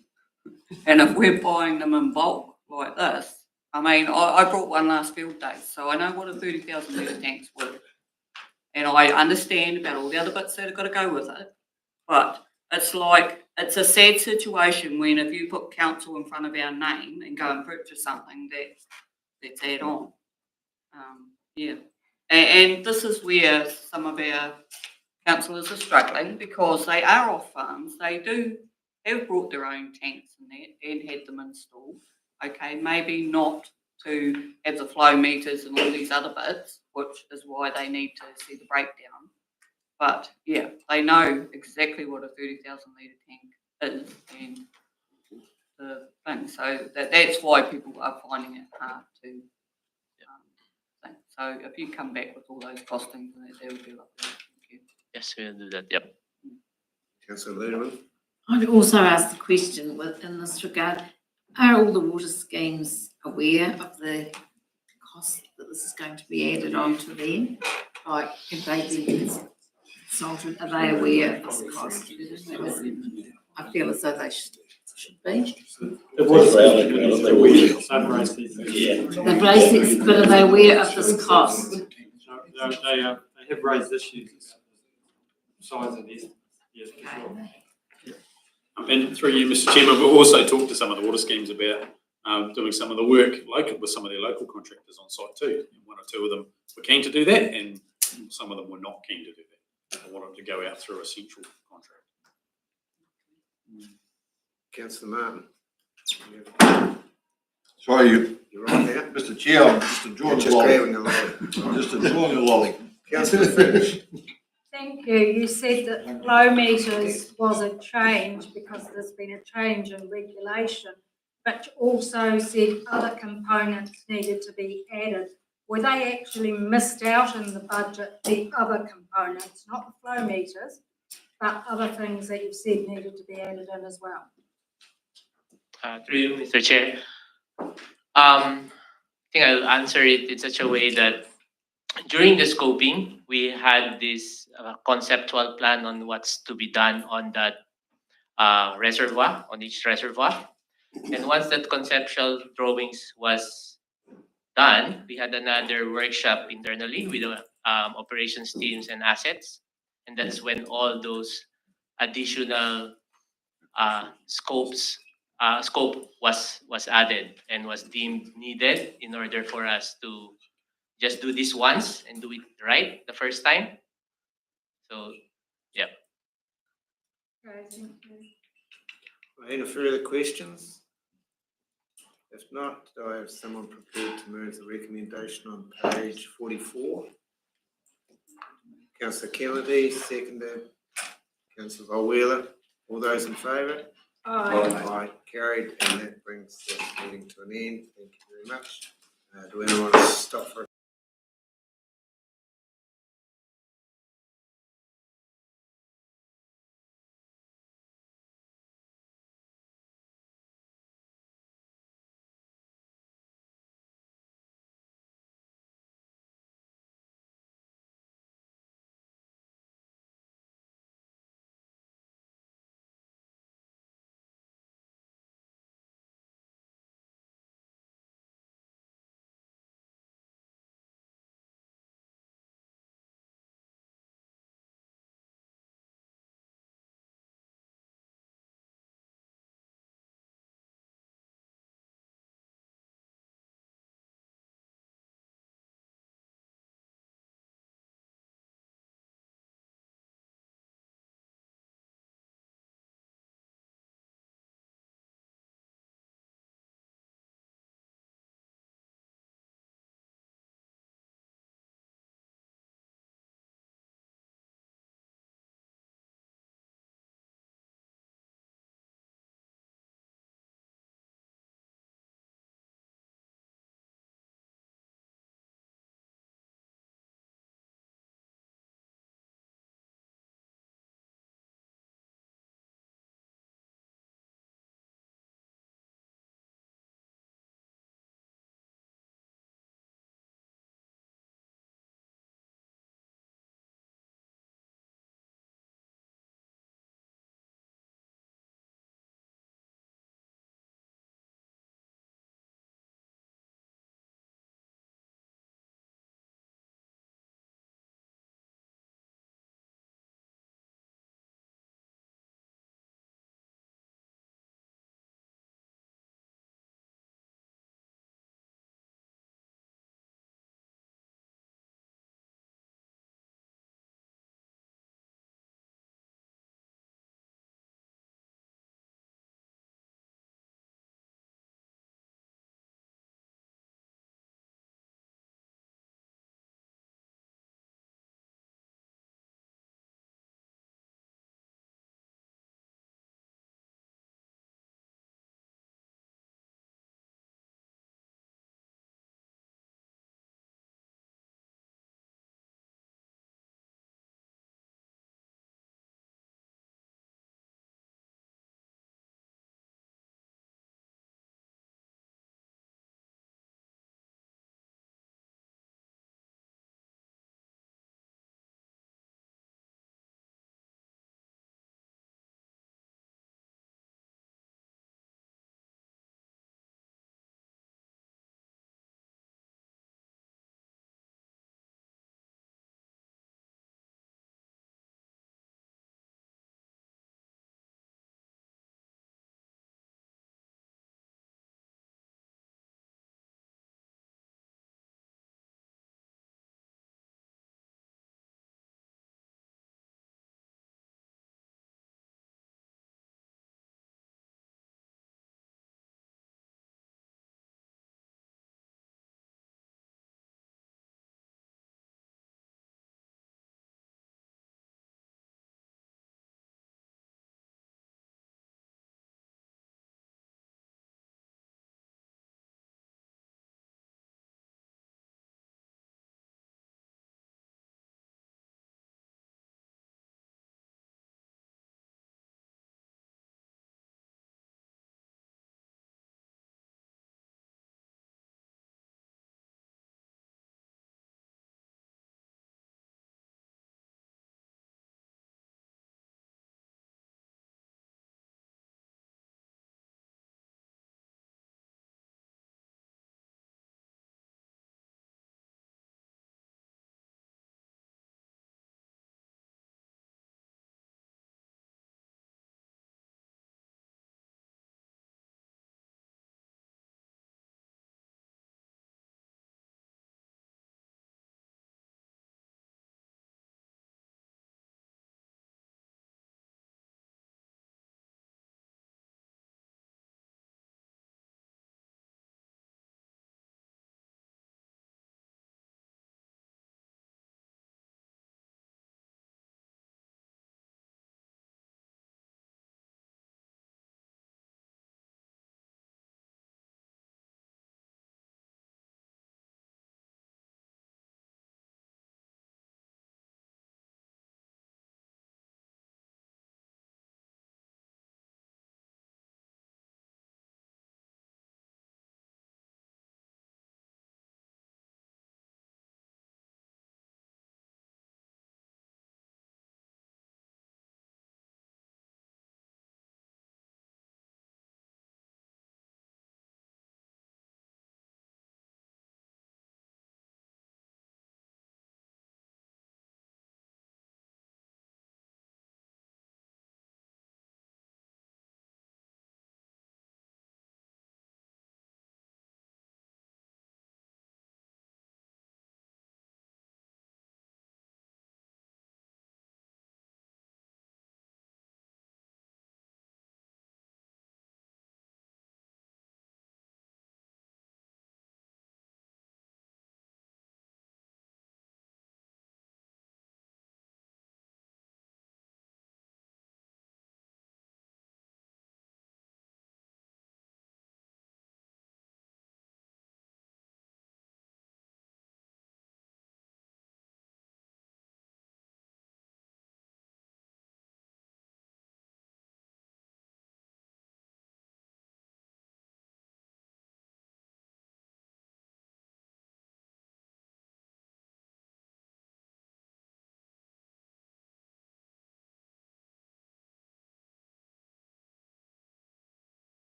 And if we're buying them in bulk like this, I mean, I brought one last field day, so I know what a 30,000 litre tank's worth. And I understand about all the other bits that have got to go with it. But it's like, it's a sad situation when if you put council in front of our name and go and purchase something that's add on. Yeah. And this is where some of our councillors are struggling because they are off farms. They do have brought their own tanks and that and had them installed. Okay, maybe not to have the flow meters and all these other bits, which is why they need to see the breakdown. But yeah, they know exactly what a 30,000 litre tank is and the thing. So that's why people are finding it hard to think. So if you come back with all those costings, that would be lovely. Thank you. Yes, we'll do that. Yep. Councillor Ludeman. I'd also ask the question in this regard, are all the water schemes aware of the cost that this is going to be added on to them? Like, if they been consulted, are they aware of this cost? I feel as though they should be. It was raised, They've raised this, but are they aware of this cost? They have raised issues. Size of this, yes, for sure. And through you, Mr. Chairman, we've also talked to some of the water schemes about doing some of the work local with some of their local contractors on site too. And one or two of them were keen to do that, and some of them were not keen to do that. They wanted to go out through a central contract. Councillor Martin. Sorry, You're right there. Mr. Chair, I'm just enjoying the lolly. I'm just enjoying the lolly. Councillor Finch. Thank you. You said that flow meters was a change because there's been a change in regulation, but you also said other components needed to be added. Were they actually missed out in the budget, the other components, not the flow meters, but other things that you've said needed to be added in as well? Through you, Mr. Chair. I think I'll answer it in such a way that during the scoping, we had this conceptual plan on what's to be done on that reservoir, on each reservoir. And once that conceptual drawings was done, we had another workshop internally with the operations teams and assets. And that's when all those additional scope was added and was deemed needed in order for us to just do this once and do it right the first time. So, yeah. Okay, thank you. Any further questions? If not, do I have someone prepared to move the recommendation on page 44? Councillor Kennedy, seconded. Councillor Wheeler. All those in favour? Aye. Aye. Carried, and that brings this meeting to an end. Thank you very much. Do anyone want to stop for a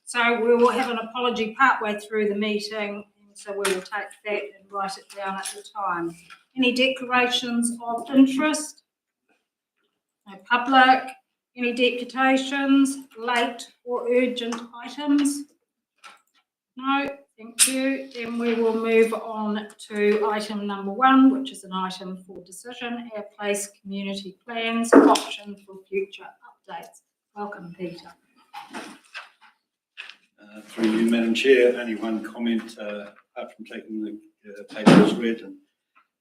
So we will have an apology partway through the meeting, and so we will take that and write it down at the time. Any declarations of interest? No public? Any deputations, late or urgent items? No, thank you. Then we will move on to item number 1, which is an item for decision, our place community plans, option for future updates. Welcome, Peter. Through you, Madam Chair, only one comment, apart from taking the paper as read,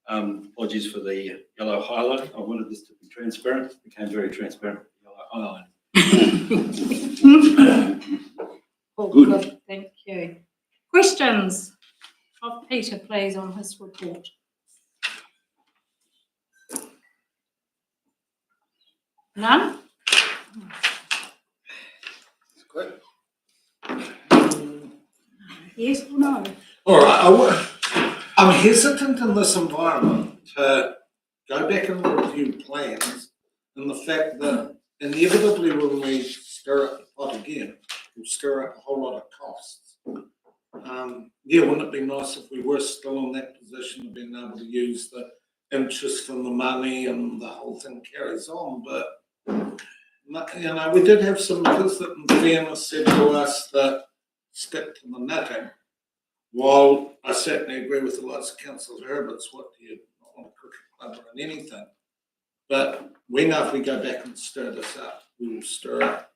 and apologies for the yellow highlight. I wanted this to be transparent. It became very transparent with the yellow highlight. Oh, good, thank you. Questions of Peter, please, on his report. None? Good. Yes or no? All right, I'm hesitant in this environment to go back and review plans and the fact that inevitably when we stir up the pot again, we'll stir up a whole lot of costs. Yeah, wouldn't it be nice if we were still in that position of being able to use the interest and the money and the whole thing carries on, but you know, we did have some members that in fairness said to us that stick to the knitting. While I certainly agree with the likes of Councillor Herbert's, what do you not want to cookie clutter in anything? But we know if we go back and stir this up, we will stir up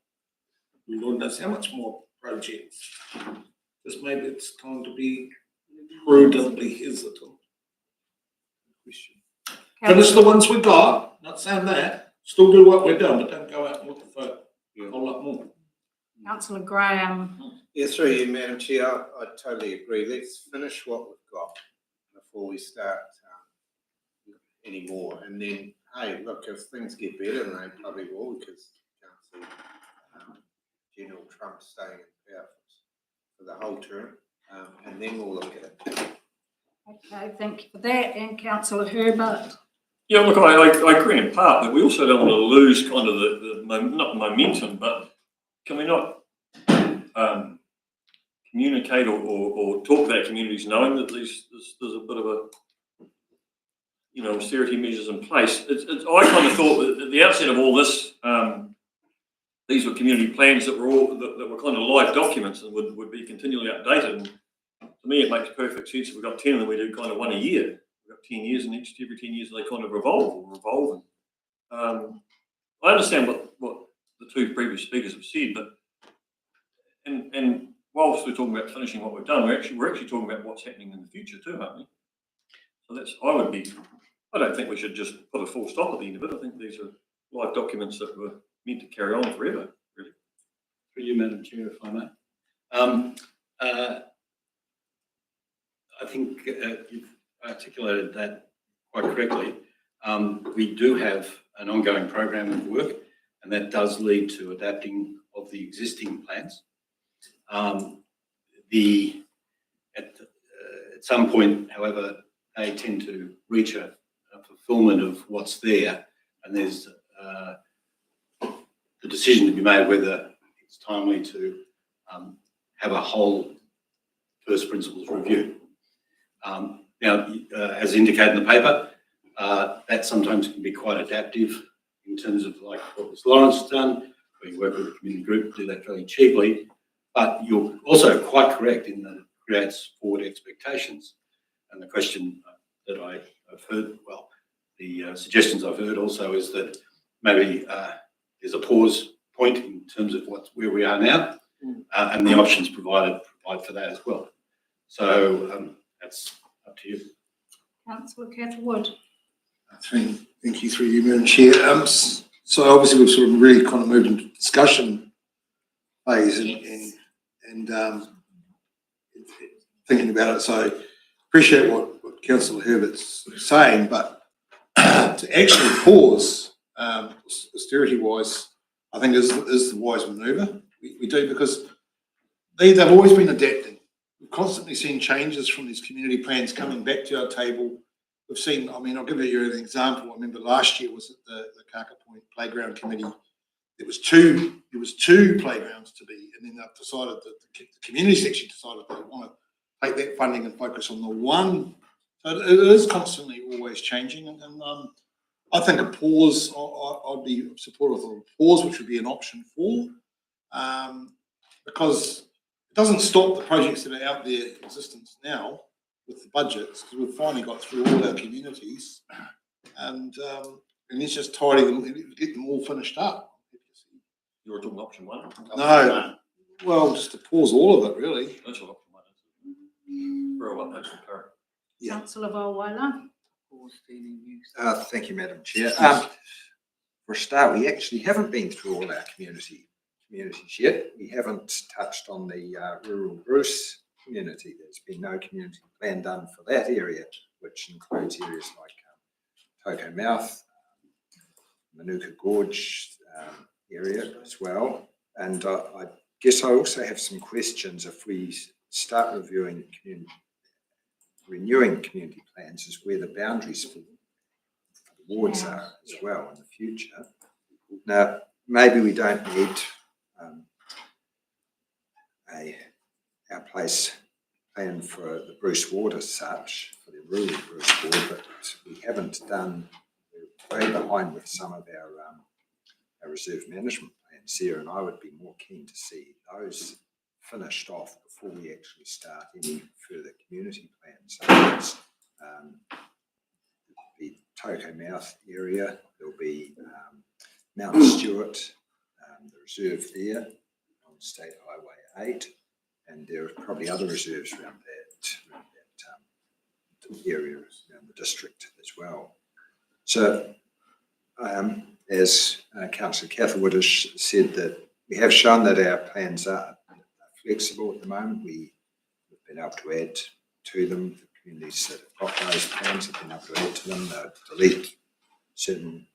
Lord knows how much more projects. Just maybe it's time to be prudently hesitant. Finish the ones we got, not saying that, still do what we're doing, but don't go out and look for a whole lot more. Councillor Graham. Yeah, through you, Madam Chair, I totally agree. Let's finish what we've got before we start any more. And then, hey, look, if things get better, and they probably will, because you can't see General Trump staying in power for the whole term, and then we'll look at it. Okay, thank you for that. And Councillor Herbert. Yeah, look, I agree in part, but we also don't want to lose kind of not momentum, but can we not communicate or talk to our communities knowing that there's a bit of a, you know, austerity measures in place? I kind of thought that at the outset of all this, these were community plans that were kind of live documents and would be continually updated. And to me, it makes perfect sense. If we've got 10 and we do kind of one a year. We've got 10 years, and every 10 years they kind of revolve. I understand what the two previous speakers have said, but and whilst we're talking about finishing what we've done, we're actually talking about what's happening in the future too, aren't we? So I don't think we should just put a full stop at the end of it. I think these are live documents that were meant to carry on forever, really. Through you, Madam Chair, if I may. I think you've articulated that quite correctly. We do have an ongoing program of work, and that does lead to adapting of the existing plans. At some point, however, they tend to reach a fulfilment of what's there, and there's the decision to be made whether it's timely to have a whole first principles review. Now, as indicated in the paper, that sometimes can be quite adaptive in terms of like what Ms. Lawrence has done, where you work with a community group to do that fairly cheaply. But you're also quite correct in that it creates forward expectations. And the question that I've heard, well, the suggestions I've heard also is that maybe there's a pause point in terms of where we are now, and the options provide for that as well. So that's up to you. Councillor Catherwood. Thank you, through you, Madam Chair. So obviously we've sort of really kind of moved into discussion phase and thinking about it. So appreciate what Councillor Herbert's saying, but to actually pause austerity-wise, I think is the wise manoeuvre. We do, because they've always been adapting. We've constantly seen changes from these community plans coming back to our table. We've seen, I mean, I'll give you an example. I remember last year was at the Kaka Point Playground Committee. there was two playgrounds to be, and then they've decided that the community section decided they want to take that funding and focus on the one. So it is constantly always changing, and I think a pause, I'd be supportive of a pause, which would be an option 4, because it doesn't stop the projects that are out there in existence now with the budgets, because we've finally got through all our communities, and it's just tidying them, get them all finished up. You were talking option 1? No, well, just to pause all of it, really. That's what option 1 is. For what that's the current. Councillor Volweiler. Thank you, Madam Chair. For a start, we actually haven't been through all our communities yet. We haven't touched on the rural Bruce community. There's been no community plan done for that area, which includes areas like Toko Mouth, Manuka Gorge area as well. And I guess I also have some questions if we start renewing community plans, is where the boundaries for the wards are as well in the future. Now, maybe we don't need our place plan for the Bruce ward as such, for the rural Bruce ward, but we haven't done, we're way behind with some of our reserve management plans here, and I would be more keen to see those finished off before we actually start any further community plans. So there's the Toko Mouth area, there'll be Mount Stewart, the reserve there on State Highway 8, and there are probably other reserves around that area, around the district as well. So as Councillor Catherwood has said, that we have shown that our plans are flexible at the moment. We've been able to add to them. The communities that have got those plans have been able to add to them, delete certain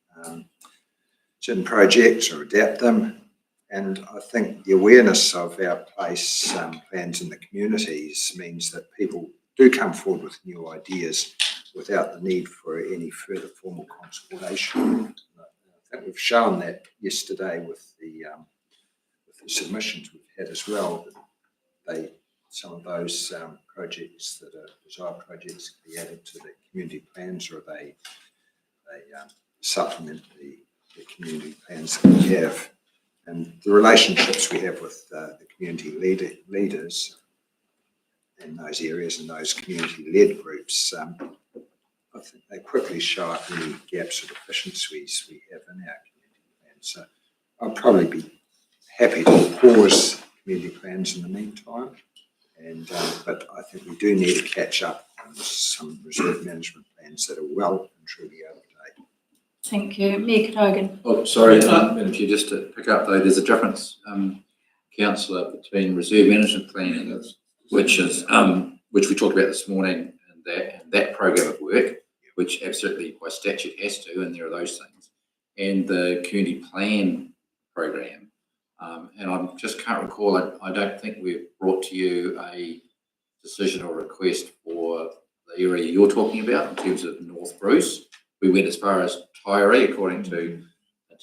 projects or adapt them. And I think the awareness of our place plans in the communities means that people do come forward with new ideas without the need for any further formal consultation. I think we've shown that yesterday with the submissions we've had as well, that some of those projects that are desired projects can be added to the community plans, or they supplement the community plans that we have. And the relationships we have with the community leaders in those areas and those community-led groups, I think they quickly show up any gaps or deficiencies we have in our community plans. So I'll probably be happy to pause community plans in the meantime, and but I think we do need to catch up on some reserve management plans that are well and truly out of date. Thank you. Mayor Cadogan. Oh, sorry, Madam Chair, just to pick up though, there's a difference, Councillor, between reserve management planning, which is which we talked about this morning, and that program of work, which absolutely by statute has to, and there are those things, and the community plan program. And I just can't recall, I don't think we've brought to you a decision or request for the area you're talking about in terms of North Bruce. We went as far as Tyree, according to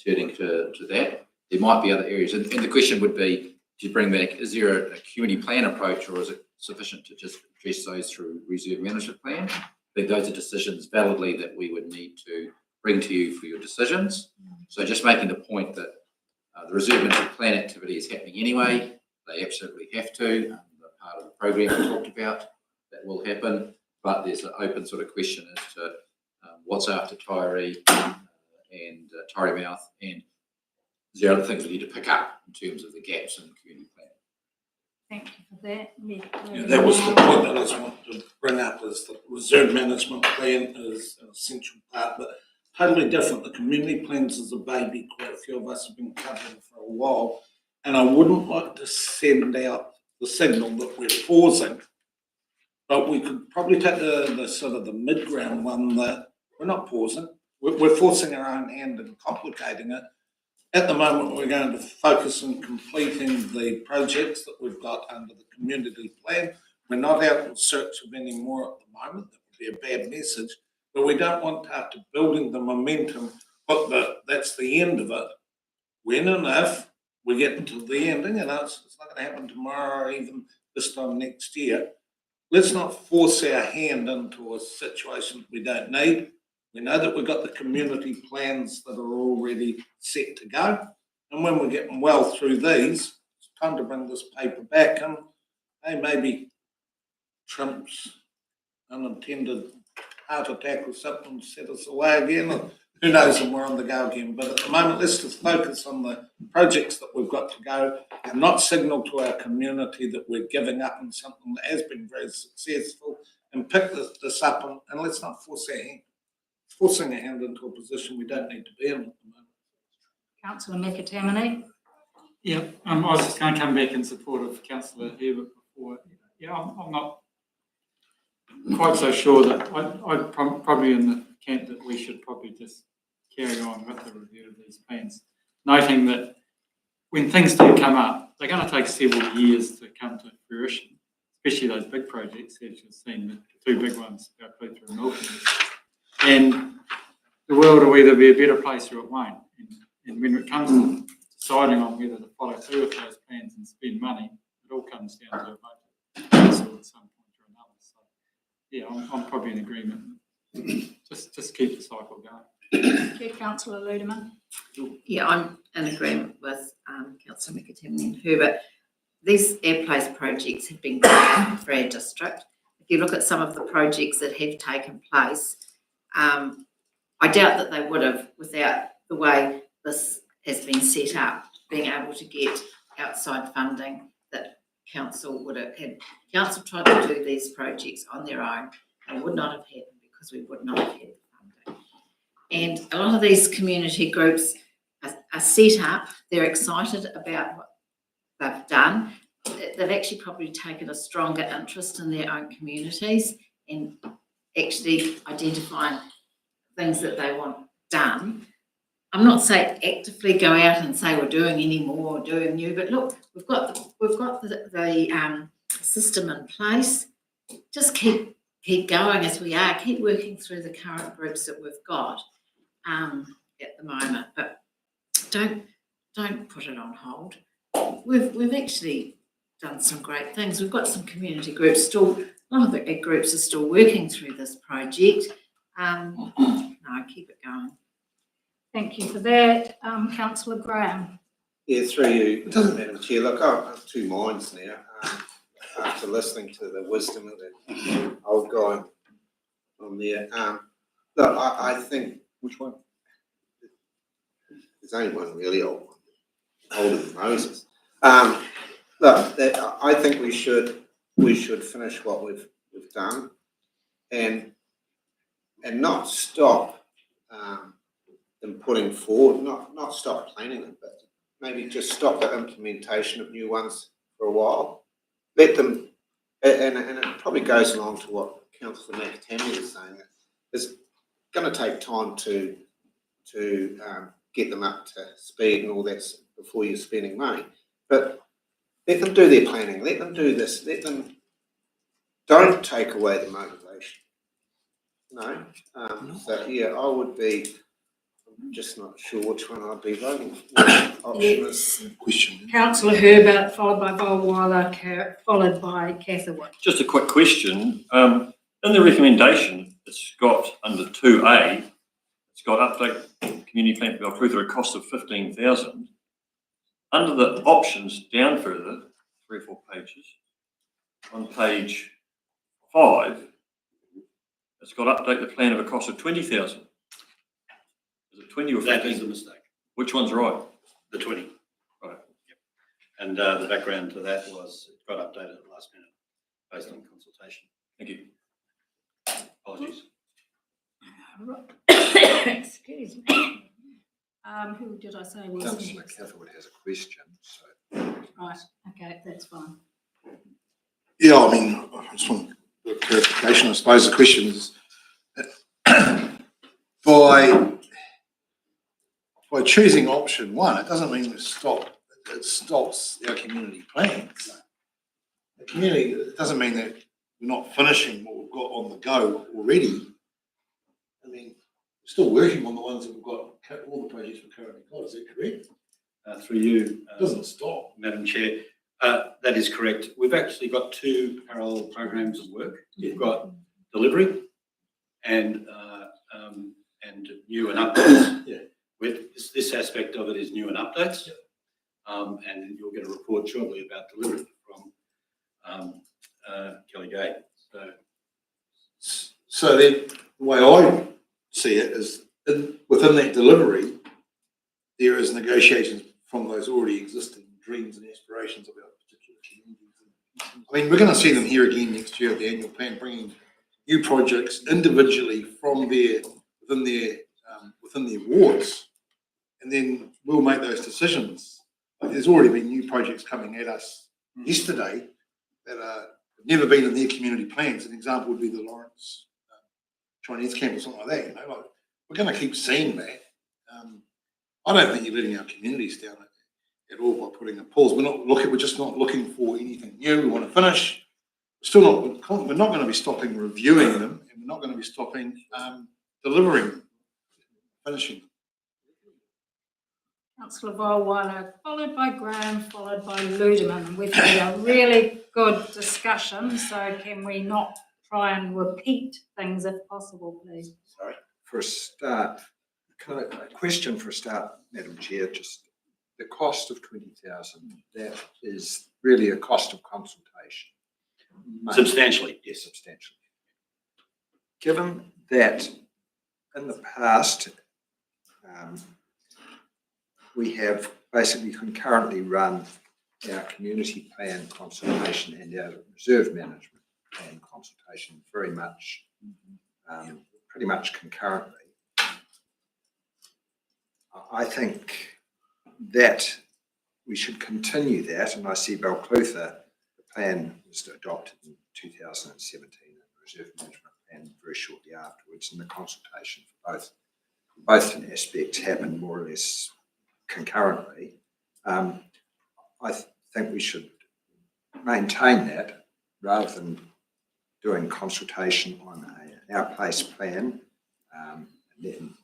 turning to that. There might be other areas, and the question would be to bring back, is there a community plan approach, or is it sufficient to just address those through reserve management plan? I think those are decisions validly that we would need to bring to you for your decisions. So just making the point that the reserve management plan activity is happening anyway. They absolutely have to. The part of the program we talked about, that will happen. But there's an open sort of question as to what's after Tyree and Tyree Mouth, and is there other things we need to pick up in terms of the gaps in the community plan? Thank you for that. Yeah, that was the point that I just wanted to bring up, is the reserve management plan is an essential part, but totally different. The community plans is a baby. Quite a few of us have been covering for a while, and I wouldn't like to send out the signal that we're pausing, but we could probably take the sort of the mid-ground one, that we're not pausing. We're forcing our own hand and complicating it. At the moment, we're going to focus on completing the projects that we've got under the community plan. We're not out in search of any more at the moment. That would be a bad message, but we don't want to, after building the momentum, but that's the end of it. when and if we get to the ending, and it's not going to happen tomorrow or even this time next year, let's not force our hand into a situation we don't need. We know that we've got the community plans that are already set to go. And when we're getting well through these, it's time to bring this paper back and, hey, maybe Trump's unintended heart attack or something set us away again. Or who knows, and we're on the go again. But at the moment, let's just focus on the projects that we've got to go and not signal to our community that we're giving up on something that has been very successful, and pick this up and let's not force our hand. Forcing our hand into a position we don't need to be in at the moment. Councillor McAtamaney. Yeah, I was just going to come back in support of Councillor Herbert before. Yeah, I'm not quite so sure that I'm probably in the camp that we should probably just carry on with the review of these plans, noting that when things do come up, they're going to take several years to come to fruition, especially those big projects, as you've seen, the two big ones, Abruptly and Milton. And the world will either be a better place or it won't. And when it comes to deciding on whether to follow through with those plans and spend money, it all comes down to a budget at some point or another. So, yeah, I'm probably in agreement. Just keep the cycle going. Thank you, Councillor Ludeman. Yeah, I'm in agreement with Councillor McAtamaney and Herbert. These airplace projects have been great for our district. If you look at some of the projects that have taken place, I doubt that they would have without the way this has been set up, being able to get outside funding that council would have had. Council tried to do these projects on their own and would not have happened because we would not have had the funding. And a lot of these community groups are set up, they're excited about what they've done. They've actually probably taken a stronger interest in their own communities and actually identifying things that they want done. I'm not saying actively go out and say we're doing any more or doing new, but look, we've got the system in place. Just keep going as we are. Keep working through the current groups that we've got at the moment, but don't put it on hold. We've actually done some great things. We've got some community groups still. A lot of the groups are still working through this project. No, keep it going. Thank you for that. Councillor Graham. Yeah, through you, Madam Chair. Look, I'm of two minds now. After listening to the wisdom of that old guy on there. Look, I think... Which one? There's only one really old one. Older than Moses. Look, I think we should finish what we've done and not stop them putting forward, not stop planning them, but maybe just stop the implementation of new ones for a while. Let them, and it probably goes along to what Councillor McAtamaney is saying. It's going to take time to get them up to speed and all that before you're spending money. But let them do their planning. Let them do this. Let them. Don't take away the motivation. No. So yeah, I would be. I'm just not sure which one I'd be voting for. Yes. Councillor Herbert, followed by Volweiler, followed by Catherwood. Just a quick question. In the recommendation, it's got under 2A, it's got update community plan for Belfruth at a cost of 15,000. Under the options down further, 3 or 4 pages, on page 5, it's got update the plan at a cost of 20,000. Is it 20 or 15? That is a mistake. Which one's right? The 20. Right. Yep. And the background to that was it got updated at the last minute based on consultation. Thank you. Apologies. Excuse me. Who did I say was Councillor next? Catherwood has a question. So. Right, okay, that's fine. Yeah, I mean, I just want a clarification. I suppose the question is, by choosing option 1, it doesn't mean it stops our community plans. It doesn't mean that we're not finishing what we've got on the go already. I mean, we're still working on the ones that we've got, all the projects we've currently got, is that correct? through you. Doesn't stop. Madam Chair. That is correct. We've actually got two parallel programs of work. We've got delivery and new and updates. Yeah. With this aspect of it is new and updates. And you'll get a report shortly about delivery from Kelly Gay. So then, the way I see it is, within that delivery, there is negotiations from those already existing dreams and aspirations of our particular communities. I mean, we're going to see them here again next year at the annual plan, bringing new projects individually from within their wards, and then we'll make those decisions. Like, there's already been new projects coming at us yesterday that have never been in their community plans. An example would be the Lawrence Chinese camp or something like that. You know, like, we're going to keep seeing that. I don't think you're letting our communities down at all by putting a pause. We're just not looking for anything new. We want to finish. We're not going to be stopping reviewing them, and we're not going to be stopping delivering them, finishing them. Councillor Volweiler, followed by Graham, followed by Ludeman. And we've had a really good discussion, so can we not try and repeat things if possible, please? Sorry. For a start, a question for a start, Madam Chair, just the cost of 20,000, that is really a cost of consultation. Substantially. Yes, substantially. Given that in the past, we have basically concurrently run our community plan consultation and our reserve management plan consultation very much, pretty much concurrently. I think that we should continue that, and I see Balclutha, the plan was adopted in 2017 and the reserve management plan very shortly afterwards, and the consultation for both aspects happened more or less concurrently. I think we should maintain that rather than doing consultation on our place plan and then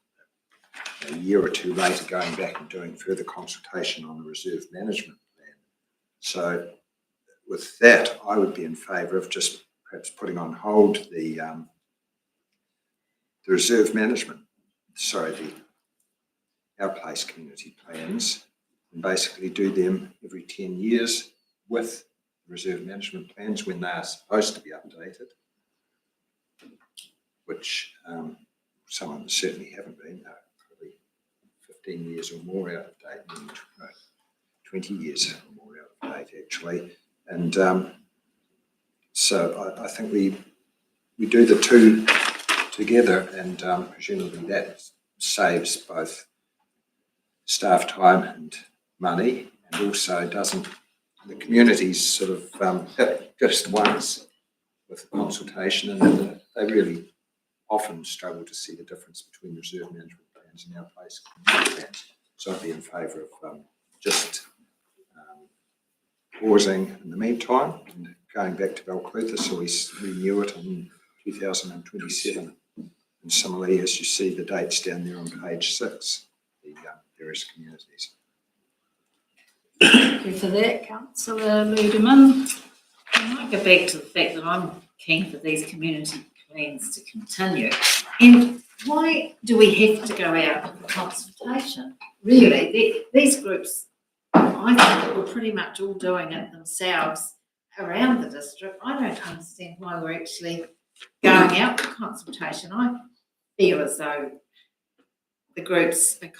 a year or two later going back and doing further consultation on the reserve management plan. So with that, I would be in favour of just perhaps putting on hold the reserve management, our place community plans, and basically do them every 10 years with reserve management plans when they are supposed to be updated, which some of them certainly haven't been, probably 15 years or more out of date, 20 years or more out of date actually. And so I think we do the two together, and presumably that saves both staff time and money, and also doesn't the communities sort of hit just once with the consultation, and then they really often struggle to see the difference between reserve management plans and our place community plans. So I'd be in favour of just pausing in the meantime and going back to Balclutha, so we renew it in 2027. And similarly, as you see the dates down there on page 6, the various communities. Thank you for that, Councillor Ludeman. I might go back to the fact that I'm keen for these community plans to continue. And why do we have to go out for consultation? Really, these groups, I think, were pretty much all doing it themselves around the district. I don't understand why we're actually going out for consultation. I feel as though the groups have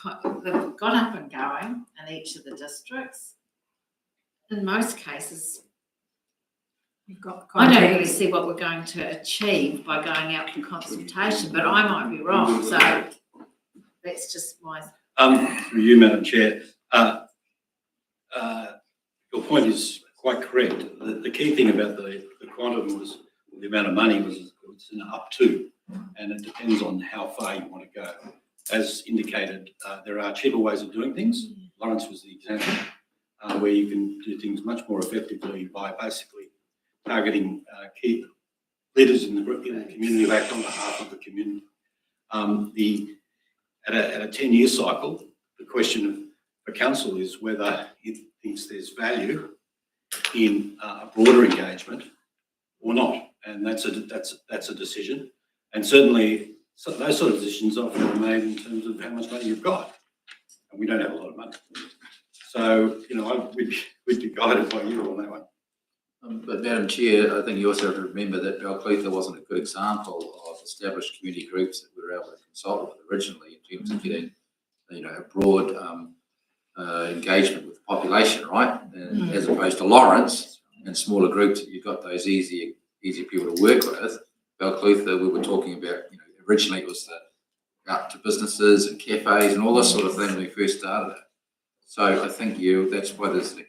got up and going in each of the districts. In most cases, I don't really see what we're going to achieve by going out for consultation, but I might be wrong. So that's just my... Through you, Madam Chair, your point is quite correct. The key thing about the quantum was, the amount of money was it's an up to, and it depends on how far you want to go. As indicated, there are cheaper ways of doing things. Lawrence was the example, where you can do things much more effectively by basically targeting key leaders in the community who act on behalf of the community. At a 10-year cycle, the question of for council is whether it thinks there's value in a broader engagement or not, and that's a decision. And certainly, those sort of decisions often are made in terms of how much money you've got, and we don't have a lot of money. So, we'd be guided by you on that one. But Madam Chair, I think you also have to remember that Balclutha wasn't a good example of established community groups that we were able to consult with originally in terms of getting, a broad engagement with the population, right? And as opposed to Lawrence and smaller groups, you've got those easier people to work with. Balclutha, we were talking about, originally it was out to businesses and cafes and all this sort of thing when we first started it. So I think that's why there's a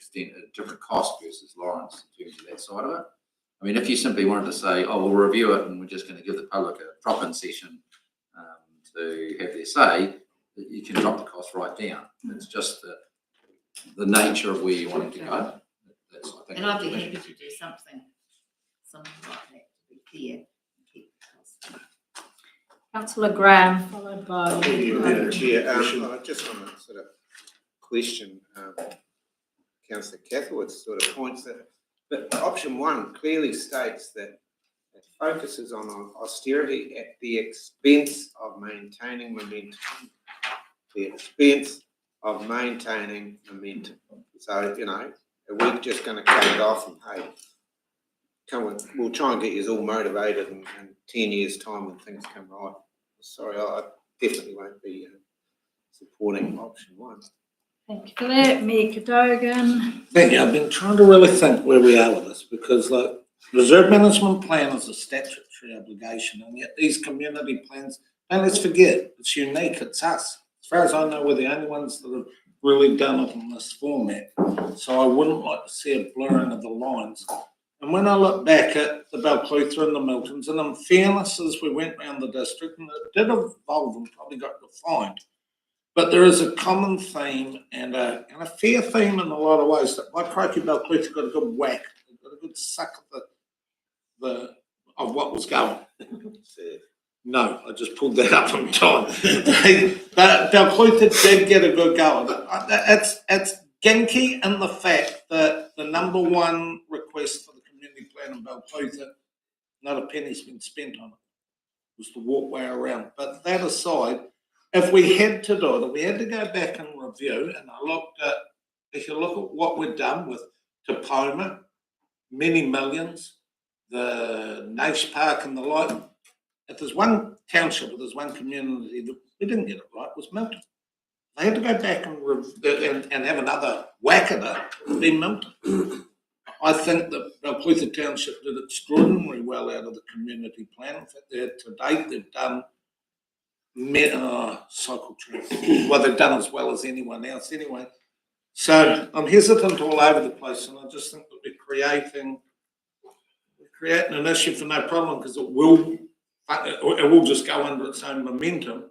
different cost versus Lawrence in terms of that side of it. I mean, if you simply wanted to say, oh, we'll review it and we're just going to give the public a drop-in session to have their say, you can drop the cost right down. It's just the nature of where you're wanting to go. That's, I think, And I'd be happy to do something like that, to be clear. Councillor Graham, followed by. Madam Chair, I just want to sort of question Councillor Catherwood's sort of points that option 1 clearly states that it focuses on austerity at the expense of maintaining momentum. The expense of maintaining momentum. So, are we just going to cut it off and, hey, come on, we'll try and get you all motivated in 10 years' time when things come right? Sorry, I definitely won't be supporting option 1. Thank you for that. Mayor Cadogan. Thank you. I've been trying to really think where we are with this, because the reserve management plan is a statutory obligation, and yet these community plans, and let's forget, it's unique, it's us. As far as I know, we're the only ones that have really done it in this format. So I wouldn't like to see a blurring of the lines. And when I look back at the Balclutha and the Miltons, and in fairness, as we went around the district, and it did evolve and probably got refined, but there is a common theme and a fair theme in a lot of ways that by crikey, Balclutha got a good whack, got a good suck of what was going. No, I just pulled that up on time. But Balclutha did get a good go. It's ginky in the fact that the number 1 request for the community plan in Balclutha, not a penny's been spent on it, was the walkway around. But that aside, if we had to do it, if we had to go back and review, and if you look at what we've done with Topoma, many millions, the Nash Park and the like, if there's one township or there's one community that we didn't get it right, it was Milton. They had to go back and have another whack at it, it'd be Milton. I think that Balclutha Township did extraordinarily well out of the community plan. In fact, to date, they've done cycle track. Well, they've done as well as anyone else anyway. So I'm hesitant all over the place, and I just think that we're creating an issue for no problem, because it will just go under its own momentum.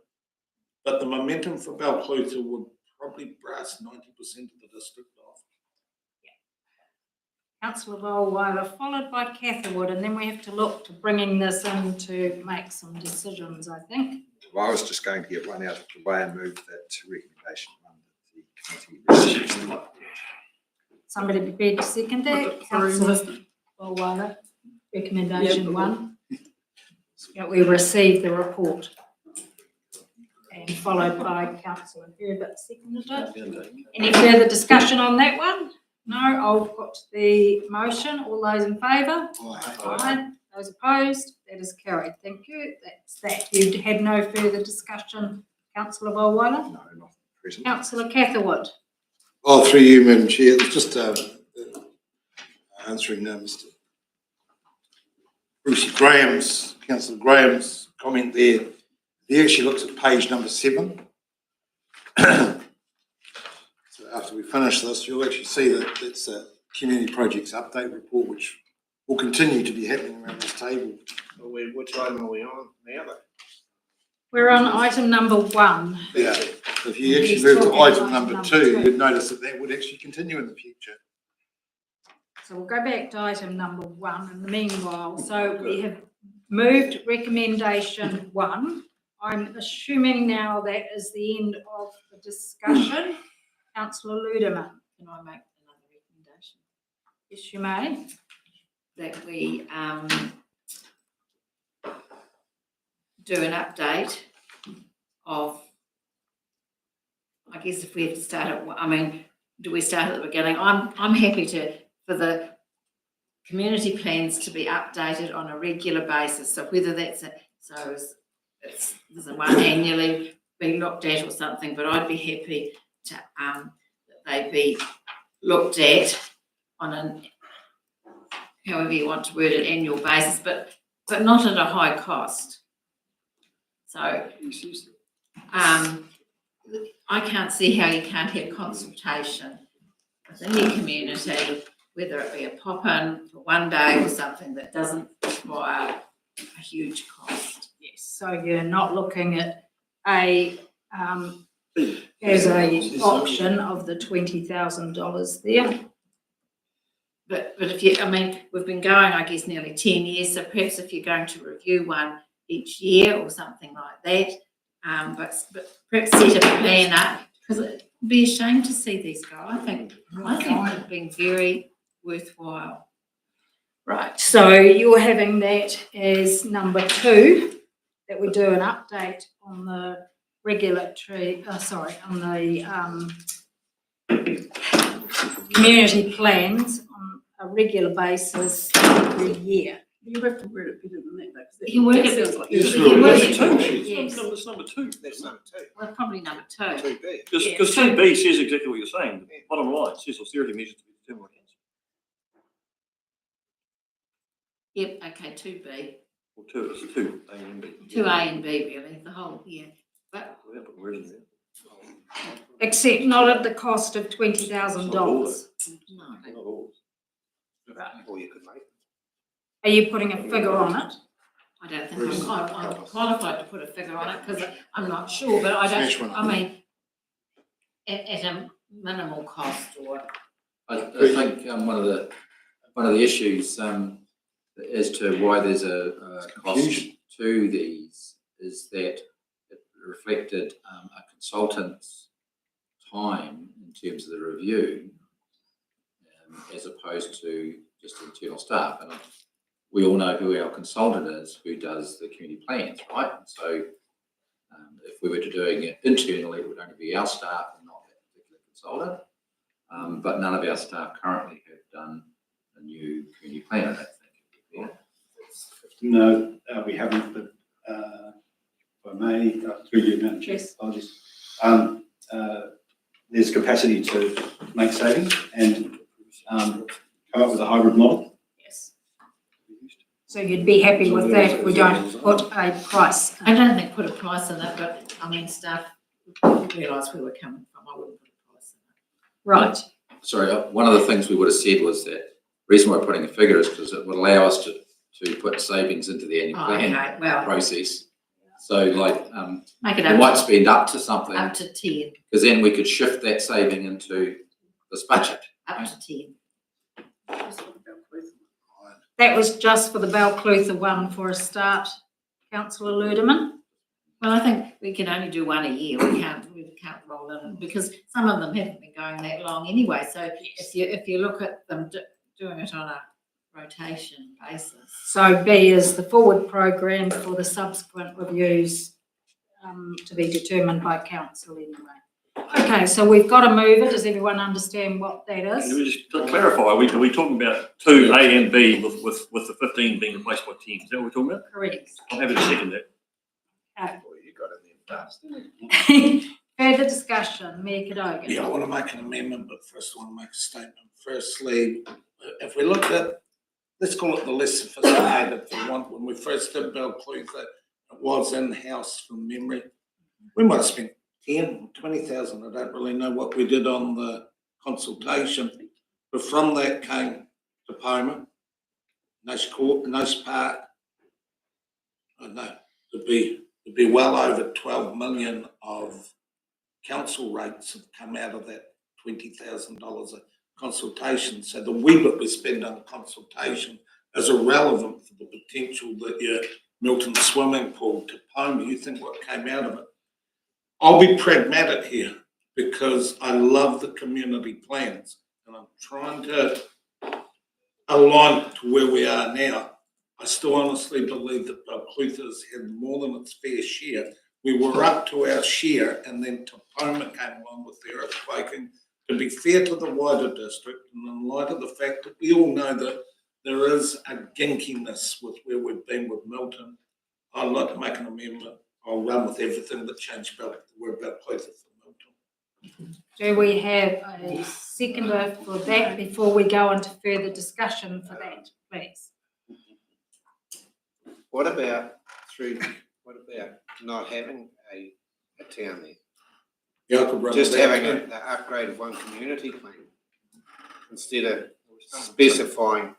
But the momentum for Balclutha would probably brass 90% of the district off. Councillor Volweiler, followed by Catherwood, and then we have to look to bringing this in to make some decisions, I think. Well, I was just going to get one out of the way and move that recommendation 1 that the committee receives. Somebody prepared to second that? Councillor Volweiler, recommendation 1. That we receive the report. And followed by Councillor Herbert, seconded it. Any further discussion on that one? No, I'll put the motion. All those in favour? Aye. Those opposed? That is carried. Thank you. That's that. You had no further discussion, Councillor Volweiler? No, not present. Councillor Catherwood. Oh, through you, Madam Chair, it's just answering Mr. Councillor Graham's comment there. He actually looks at page number 7. So after we finish this, you'll actually see that it's a community projects update report, which will continue to be happening around this table. Which item are we on now? We're on item number 1. Yeah. So if you actually move to item number 2, you'd notice that would actually continue in the future. So we'll go back to item number 1 in the meanwhile. So we have moved recommendation 1. I'm assuming now that is the end of the discussion. Councillor Ludeman. Can I make another recommendation? Yes, you may. That we do an update of, I guess if we have to start at, I mean, do we start at the beginning? I'm happy for the community plans to be updated on a regular basis. So whether that's there's one annually be looked at or something, but I'd be happy to that they be looked at on an, however you want to word it, annual basis, but not at a high cost. So I can't see how you can't have consultation within your community, whether it be a pop-in for one day or something that doesn't require a huge cost. Yes, so you're not looking at as a option of the $20,000 there. But if you, I mean, we've been going, I guess, nearly 10 years, so perhaps if you're going to review one each year or something like that, but perhaps set a plan up, because it'd be a shame to see these go. I think it's been very worthwhile. Right, so you're having that as number 2, that we do an update on the regulatory, on the community plans on a regular basis every year. You have to word it better than that, though. You work it. Sounds like Yes. That's number 2. That's number 2. Well, probably number 2. 2B. Because 2B says exactly what you're saying. The bottom line, it says austerity measures to be determined by council. Yep, okay, 2B. Or 2, it's 2, A and B. 2A and B, really, the whole, yeah. But We haven't put words in there. Except not at the cost of $20,000. no. Not all. Or you could make it. Are you putting a figure on it? I don't think I'm qualified to put a figure on it because I'm not sure, but I don't, I mean, at a minimal cost or. I think one of the issues as to why there's a cost to these is that it reflected a consultant's time in terms of the review as opposed to just internal staff. And we all know who our consultant is, who does the community plans, right? So if we were to doing it internally, it would only be our staff and not that particular consultant. But none of our staff currently have done a new community plan, I don't think. Yeah. No, we haven't, but if I may, through you, Madam Chair, apologies. There's capacity to make savings and come up with a hybrid model. Yes. So you'd be happy with that if we don't put a price? I don't think put a price on it, but I mean, staff realise where we're coming from. I wouldn't put a price on it. Right. Sorry, one of the things we would have said was that the reason why we're putting a figure is because it would allow us to put savings into the annual plan process. So like, Make it we up might to, spend up to something. up to 10. Because then we could shift that saving into this budget. Up to 10. That was just for the Balclutha one for a start, Councillor Ludeman. Well, I think we can only do one a year. We can't roll in because some of them haven't been going that long anyway. So if you look at them doing it on a rotation basis. So B is the forward program for the subsequent reviews to be determined by council anyway. Okay, so we've got to move it. Does everyone understand what that is? Can we just clarify, are we talking about 2, A and B with the 15 being replaced by 10? Is that what we're talking about? Correct. I'm happy to second that. You got it there fast. Further discussion, Mayor Cadogan. Yeah, I want to make an amendment, but first I want to make a statement. Firstly, if we look at, let's call it the less sophisticated for one, when we first did Balclutha, it was in-house from memory. We might have spent 10, 20,000, I don't really know what we did on the consultation, but from that came diploma, Nash Court, Nash Park. I don't know, it'd be well over 12 million of council rates have come out of that $20,000 a consultation. So the wee bit we spend on consultation is irrelevant for the potential that your Milton swimming pool, Topoma, you think what came out of it. I'll be pragmatic here. because I love the community plans and I'm trying to align to where we are now. I still honestly believe that Balclutha's had more than its fair share. We were up to our share and then Topoma came along with their earthquaking. To be fair to the wider district and in light of the fact that we all know that there is a ginkiness with where we've been with Milton, I'd like to make an amendment. I'll run with everything that changed where Balclutha for Milton. Do we have a seconder for that before we go into further discussion for that, please? What about not having a town there? Yeah, I could run Just with that having the upgrade of one community plan instead of specifying.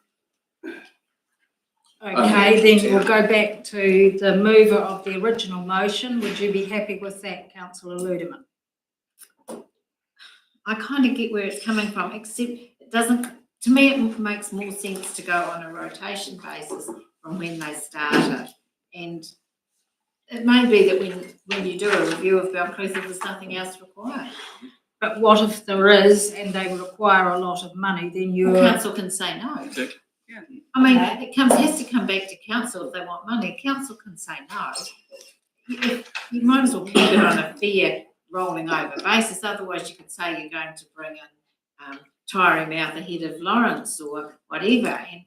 Okay, then we'll go back to the mover of the original motion. Would you be happy with that, councillor Ludeman? I kind of get where it's coming from, except it doesn't, to me, it makes more sense to go on a rotation basis from when they started. And it may be that when you do a review of Balclutha, there's nothing else required. But what if there is and they require a lot of money, then Council can say no. Yeah. I mean, it has to come back to council if they want money. Council can say no. You might as well keep it on a fair rolling over basis. Otherwise, you could say you're going to bring in Tyree Mouth ahead of Lawrence or whatever. And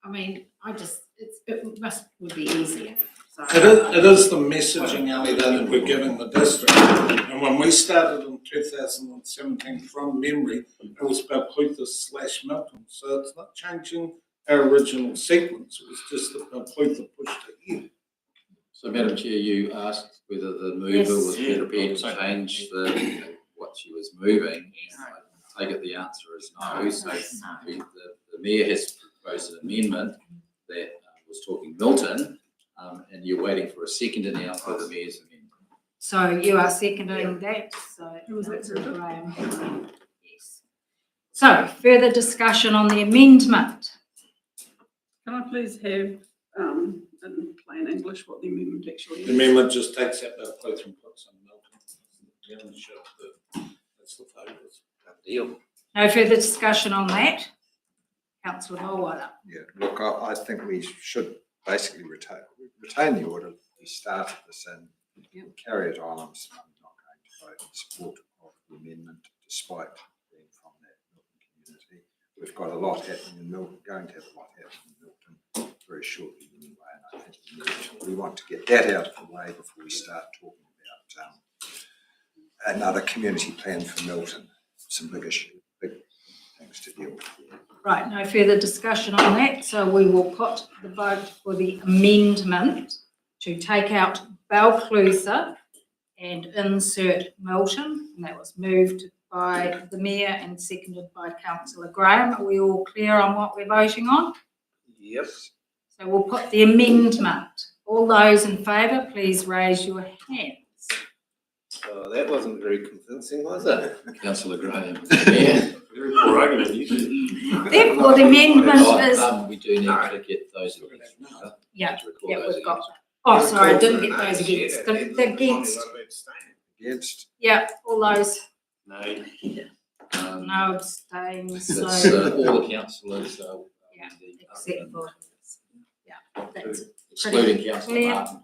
I mean, would be easier. So, It is the messaging, Ali, that we're giving the district. And when we started in 2017, from memory, it was Balclutha/Milton. So it's not changing our original sequence. It was just that Balclutha pushed ahead. So, Madam Chair, you asked whether the mover Yes. was prepared to change what she was moving. I take it the answer is no. So the Mayor has proposed an amendment that was talking Milton, and you're waiting for a seconder now for the Mayor's amendment. So you are seconding that, so Graham. Yes. So further discussion on the amendment. Can I please have, in plain English, what the amendment actually is? The amendment just takes out Balclutha and puts in Milton. Down the shelf, that's the focus. Deal. No further discussion on that. Councillor Mulwala. Yeah, look, I think we should basically retain the order. We started this and carry it on. I'm not going to vote in support of the amendment, despite being from that Milton community. We've got a lot happening in Milton, going to have a lot happening in Milton very shortly anyway, and I think we want to get that out of the way before we start talking about another community plan for Milton. Some big things to deal with. Right, no further discussion on that, so we will put the vote for the amendment to take out Balclutha and insert Milton, and that was moved by the Mayor and seconded by Councillor Graham. Are we all clear on what we're voting on? Yep. So we'll put the amendment. All those in favour, please raise your hands. Oh, that wasn't very convincing, was it? Councillor Graham. Yeah. Very poor argument, you Therefore, the amendment is... We do need to get those against. Yeah, we've got that. Oh, sorry, I didn't get those against. The against. Against? Yeah, all those. No. No abstains, so... That's all the councillors. Yeah, except for... Yeah, that's Excluding Councillor clear. Martin.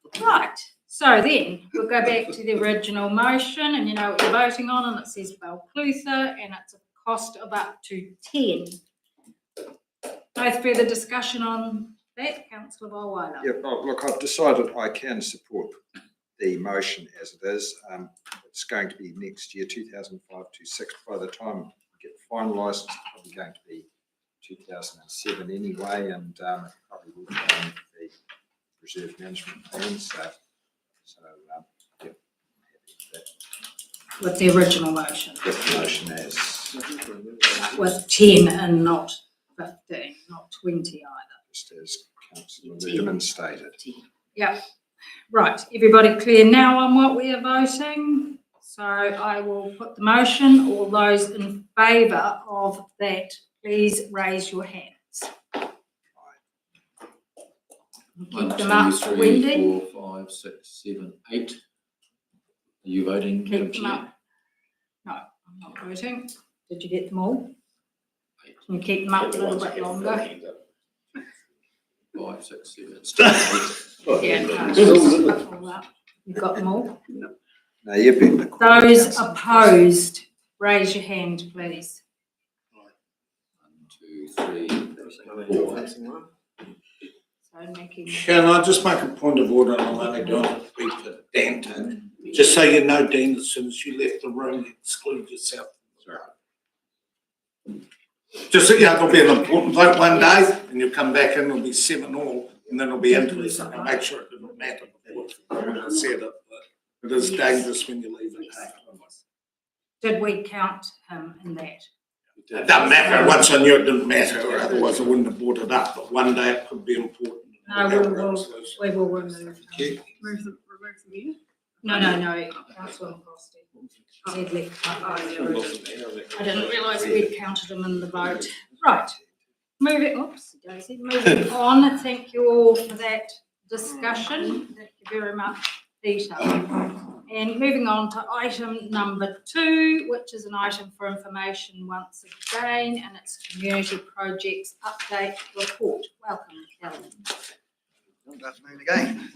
That's right. So then we'll go back to the original motion, and you know what you're voting on, and it says Balclutha, and it's a cost of up to 10. No further discussion on that, Councillor Mulwala. Yeah, look, I've decided I can support the motion as it is. It's going to be next year, 2005-26. By the time we get finalised, it's probably going to be 2007 anyway, and probably will be on the reserve management plan. So yeah, I'm happy with that. With the original motion. With the motion as With 10 and not 15, not 20 either. just as Councillor Ludeman stated. Yeah, right. Everybody clear now on what we are voting? So I will put the motion. All those in favour of that, please raise your hands. Keep 1, them 2, up, 3, Wendy. 4, 5, 6, 7, 8. you voting, Madam Keep them Chair? up. No, I'm not voting. Did you get them all? Can you keep them up a little bit longer? 5, 6, 7. Yeah, no, just up all up. You've got them all? No, you've been the. Those opposed, raise your hand, please. 1, 2, 3, 4. So making. Can I just make a point of order, and I'm only doing it to be pedantic? Just so you know, Dean, as soon as you left the room, you exclude yourself. Just so you know, there'll be an important vote one day, and you'll come back and it'll be 7-all, and then it'll be interesting. I'll make sure it didn't matter before I said it, but it is dangerous when you leave it. Did we count him in that? It doesn't matter. Once I knew it didn't matter, or otherwise I wouldn't have brought it up, but one day it could be important. No, we will remove him. Remove them here? No, Councillor Frosty. Said left. I didn't realise we'd counted him in the vote. Right, moving moving on. Thank you all for that discussion. Thank you very much, Peter. And moving on to item number 2, which is an item for information once again, and it's Community Projects Update Report. Welcome, Kelly. Good afternoon again.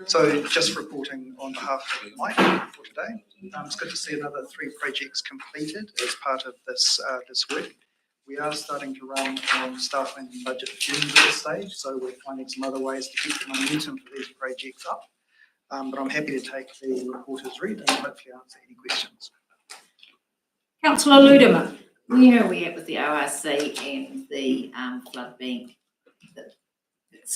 So just reporting on behalf of Mike for today. It's good to see another 3 projects completed as part of this work. We are starting to run on staffing and budget fumes at this stage, so we're finding some other ways to keep the momentum for these projects up. But I'm happy to take the reporter's read and hopefully answer any questions. Councillor Ludeman. Where are we at with the ORC and the flood bank?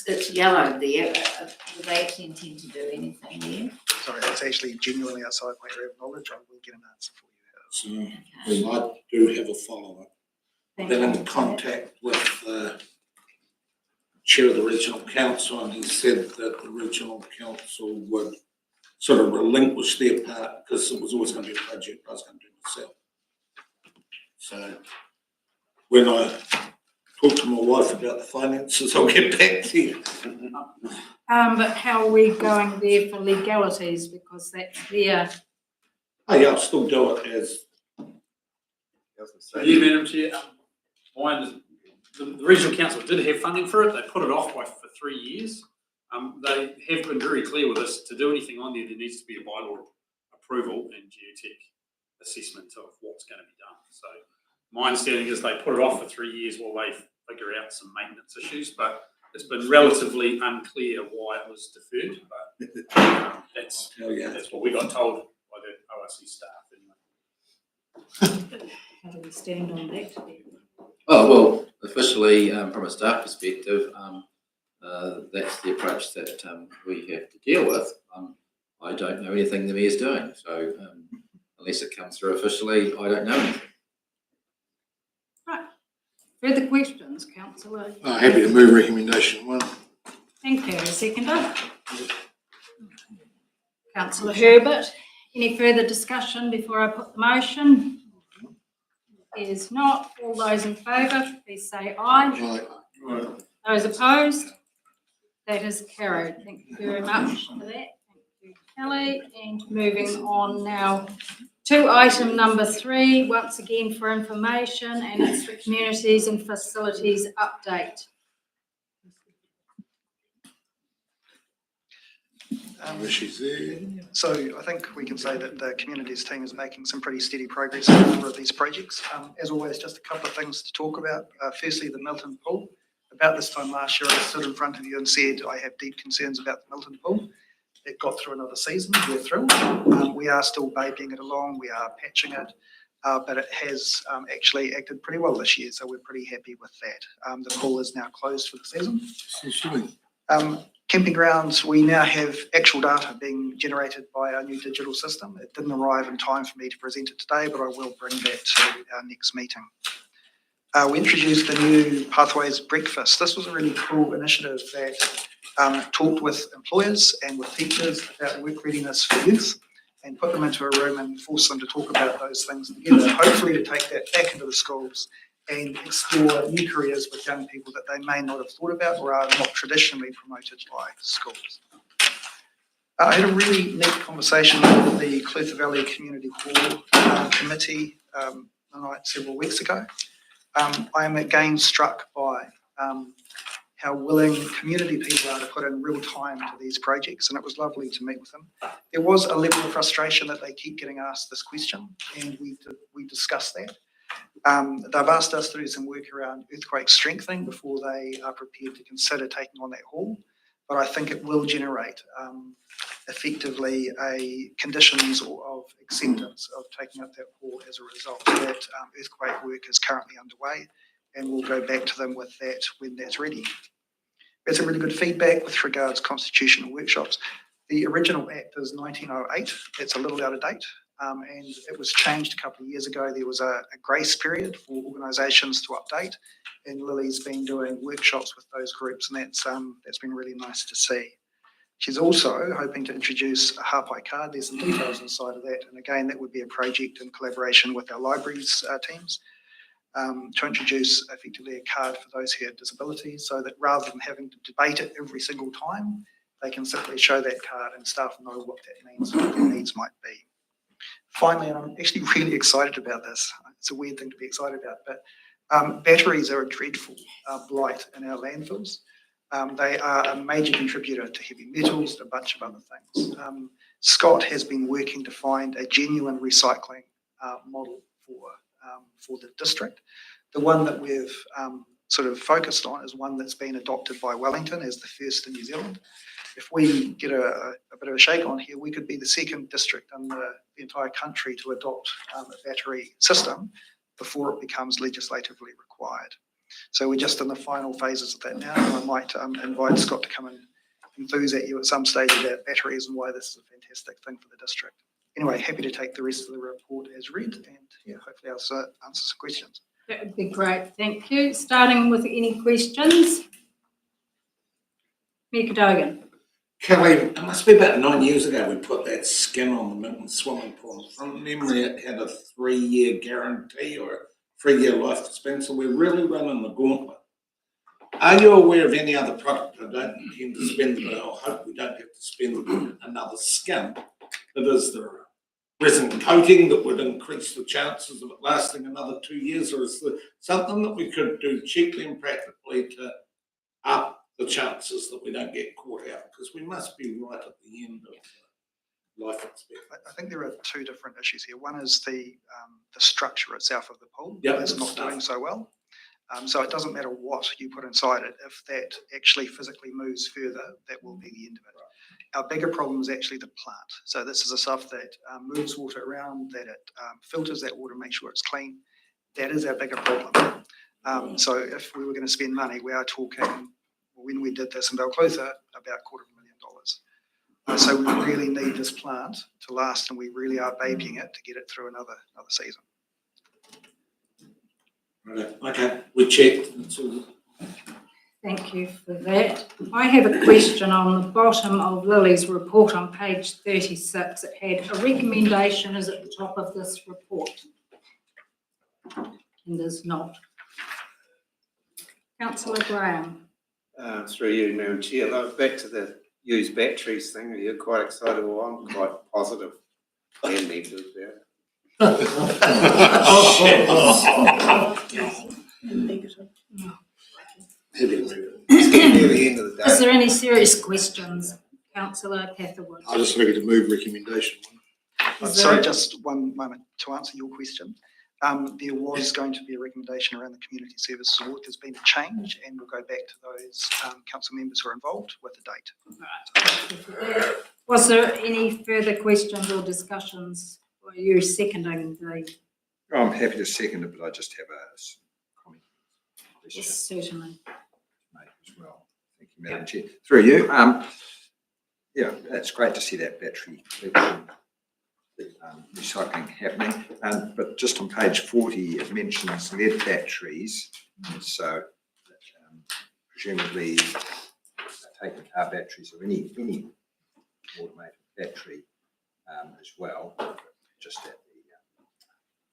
It's yellow there. Do they actually intend to do anything there? Sorry, that's actually genuinely outside my area of knowledge. I will get an answer for you. So we might do have a follow-up. Been in contact with the chair of the regional council, and he said that the regional council would sort of relinquish their part because it was always going to be a project I was going to do myself. So when I talk to my wife about the finances, I'll get back to you. But how are we going there for legalities? Because that's their. Oh yeah, I'll still do it as. Yeah, Madam Chair, the regional council did have funding for it. They put it off for 3 years. They have been very clear with us to do anything on there needs to be a bylaw approval and geotech assessment of what's going to be done. So my understanding is they put it off for 3 years while they figure out some maintenance issues, but it's been relatively unclear why it was deferred. But that's what we got told by the ORC staff anyway. How do we stand on that? Oh, well, officially, from a staff perspective, that's the approach that we have to deal with. I don't know anything the Mayor's doing, so unless it comes through officially, I don't know anything. Right. Further questions, Councillor? Happy to move recommendation 1. Thank you. Seconder? Councillor Herbert. Any further discussion before I put the motion? Is not. All those in favour, please say aye. Aye. Those opposed? That is carried. Thank you very much for that. Thank you, Kelly. And moving on now to item number 3, once again for information, and it's the Communities and Facilities Update. So I think we can say that the communities team is making some pretty steady progress on a number of these projects. As always, just a couple of things to talk about. Firstly, the Milton Pool. About this time last year, I stood in front of you and said I have deep concerns about the Milton Pool. It got through another season. We're thrilled. We are still babying it along. We are patching it, but it has actually acted pretty well this year, so we're pretty happy with that. The pool is now closed for the season. Camping grounds, we now have actual data being generated by our new digital system. It didn't arrive in time for me to present it today, but I will bring that to our next meeting. We introduced the new Pathways Breakfast. This was a really cool initiative that talked with employers and with teachers about work readiness for youth and put them into a room and force them to talk about those things together, hopefully to take that back into the schools and explore new careers with young people that they may not have thought about or are not traditionally promoted by schools. I had a really neat conversation with the Clutha Valley Community Hall Committee several weeks ago. I am again struck by how willing community people are to put in real time to these projects, and it was lovely to meet with them. There was a level of frustration that they keep getting asked this question, and we discussed that. They've asked us to do some work around earthquake strengthening before they are prepared to consider taking on that hall, but I think it will generate effectively a conditions of acceptance of taking up that hall as a result. That earthquake work is currently underway, and we'll go back to them with that when that's ready. We had some really good feedback with regards to constitutional workshops. The original act is 1908. It's a little out of date, and it was changed a couple of years ago. There was a grace period for organisations to update, and Lily's been doing workshops with those groups, and that's been really nice to see. She's also hoping to introduce a Hapai card. There's some details inside of that, and again, that would be a project in collaboration with our libraries teams. To introduce effectively a card for those who have disabilities, so that rather than having to debate it every single time, they can simply show that card and staff know what that means and what their needs might be. Finally, and I'm actually really excited about this, it's a weird thing to be excited about, but batteries are a dreadful blight in our landfills. They are a major contributor to heavy metals, a bunch of other things. Scott has been working to find a genuine recycling model for the district. The one that we've sort of focused on is one that's been adopted by Wellington as the first in New Zealand. If we get a bit of a shake on here, we could be the second district in the entire country to adopt a battery system before it becomes legislatively required. So we're just in the final phases of that now, and I might invite Scott to come and enthuse at you at some stage about batteries and why this is a fantastic thing for the district. Anyway, happy to take the rest of the report as read, and yeah, hopefully I'll answer some questions. That would be great, thank you. Starting with any questions? Mika Dogan. Kelly, it must be about 9 years ago we put that skin on the Minton swimming pool. From memory, it had a 3-year guarantee or a 3-year life expectancy. We're really running the gauntlet. Are you aware of any other product? I don't intend to spend, but I hope we don't have to spend another skin. That is the resin coating that would increase the chances of it lasting another 2 years, or is there something that we could do cheaply and practically to up the chances that we don't get caught out? Because we must be right at the end of life expectancy. I think there are two different issues here. One is the structure itself of the pool. Yep, is not doing so well. So it doesn't matter what you put inside it. If that actually physically moves further, that will be the end of it. Our bigger problem is actually the plant. So this is the stuff that moves water around, that it filters that water, make sure it's clean. That is our bigger problem. So if we were going to spend money, we are talking, when we did this in Balclutha, about $250,000. So we really need this plant to last, and we really are babying it to get it through another season. Right. Okay, we checked. That's all. Thank you for that. I have a question on the bottom of Lily's report on page 36. It had a recommendation is at the top of this report. And there's not. Councillor Graham. Through you, Madam Chair, back to the used batteries thing. Are you quite excited? Well, I'm quite positive and negative about it. Is there any serious questions? Councillor Catherwood. I just wanted to move recommendation. Sorry, just one moment to answer your question. There was going to be a recommendation around the Community Services Award. There's been a change, and we'll go back to those council members who are involved with the date. Right. Was there any further questions or discussions? Are you seconding the? I'm happy to second it, but I just have a comment. Yes, certainly. As well. Thank you, Madam Chair. Through you. Yeah, it's great to see that battery recycling happening. But just on page 40, it mentions lead batteries. So presumably taking car batteries or any automated battery as well. Just at the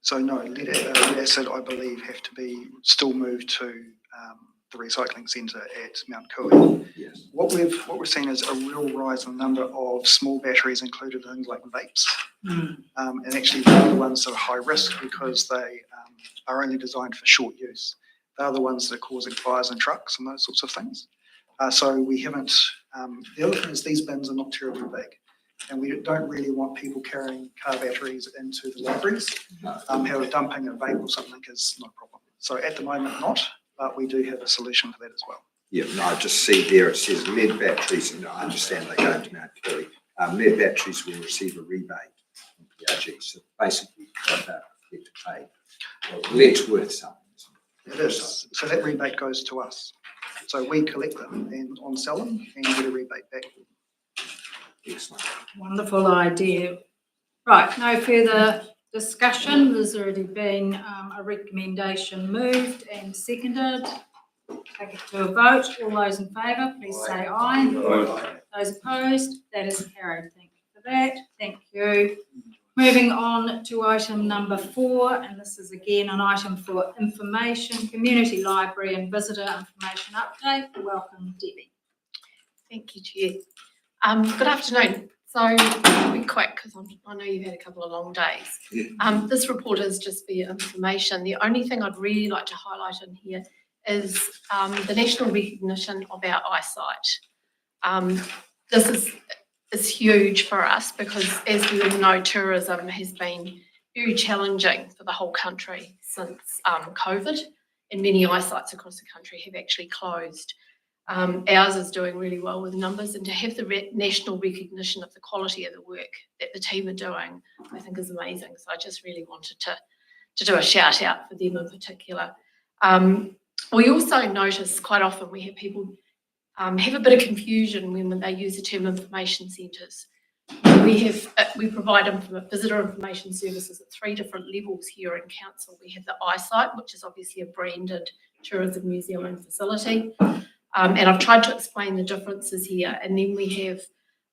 So no, lead acid, I believe, have to be still moved to the recycling centre at Mount Cooley. Yeah. Yes. What we're seeing is a real rise in the number of small batteries included in things like vapes. And actually they're the ones that are high risk because they are only designed for short use. They're the ones that are causing fires in trucks and those sorts of things. So we haven't, the other thing is these bins are not terribly big. And we don't really want people carrying car batteries into the libraries. How dumping a vape or something is not a problem. So at the moment not, but we do have a solution for that as well. Yeah, no, I just see there it says lead batteries, and I understand they go into Mount Curry. Lead batteries will receive a rebate from PRG, so basically they don't have to pay. Well, lead's worth something. It is. So that rebate goes to us. So we collect them and on sell them and get a rebate back. Excellent. Wonderful idea. Right, no further discussion. There's already been a recommendation moved and seconded. Take it to a vote. All those in favour, please say aye. Aye. Those opposed, that is carried. Thank you for that. Thank you. Moving on to item number 4, and this is again an item for information, community library and visitor information update. Welcome, Debbie. Thank you, Chair. Good afternoon. So I'll be quick because I know you've had a couple of long days. This report is just for your information. The only thing I'd really like to highlight in here is the national recognition of our eyesight. This is huge for us because, as we all know, tourism has been very challenging for the whole country since COVID, and many eyesights across the country have actually closed. Ours is doing really well with numbers, and to have the national recognition of the quality of the work that the team are doing, I think is amazing. So I just really wanted to do a shout out for them in particular. We also notice quite often we have people have a bit of confusion when they use the term information centres. We provide visitor information services at 3 different levels here in council. We have the eyesight, which is obviously a branded Tourism New Zealand facility. And I've tried to explain the differences here. And then we have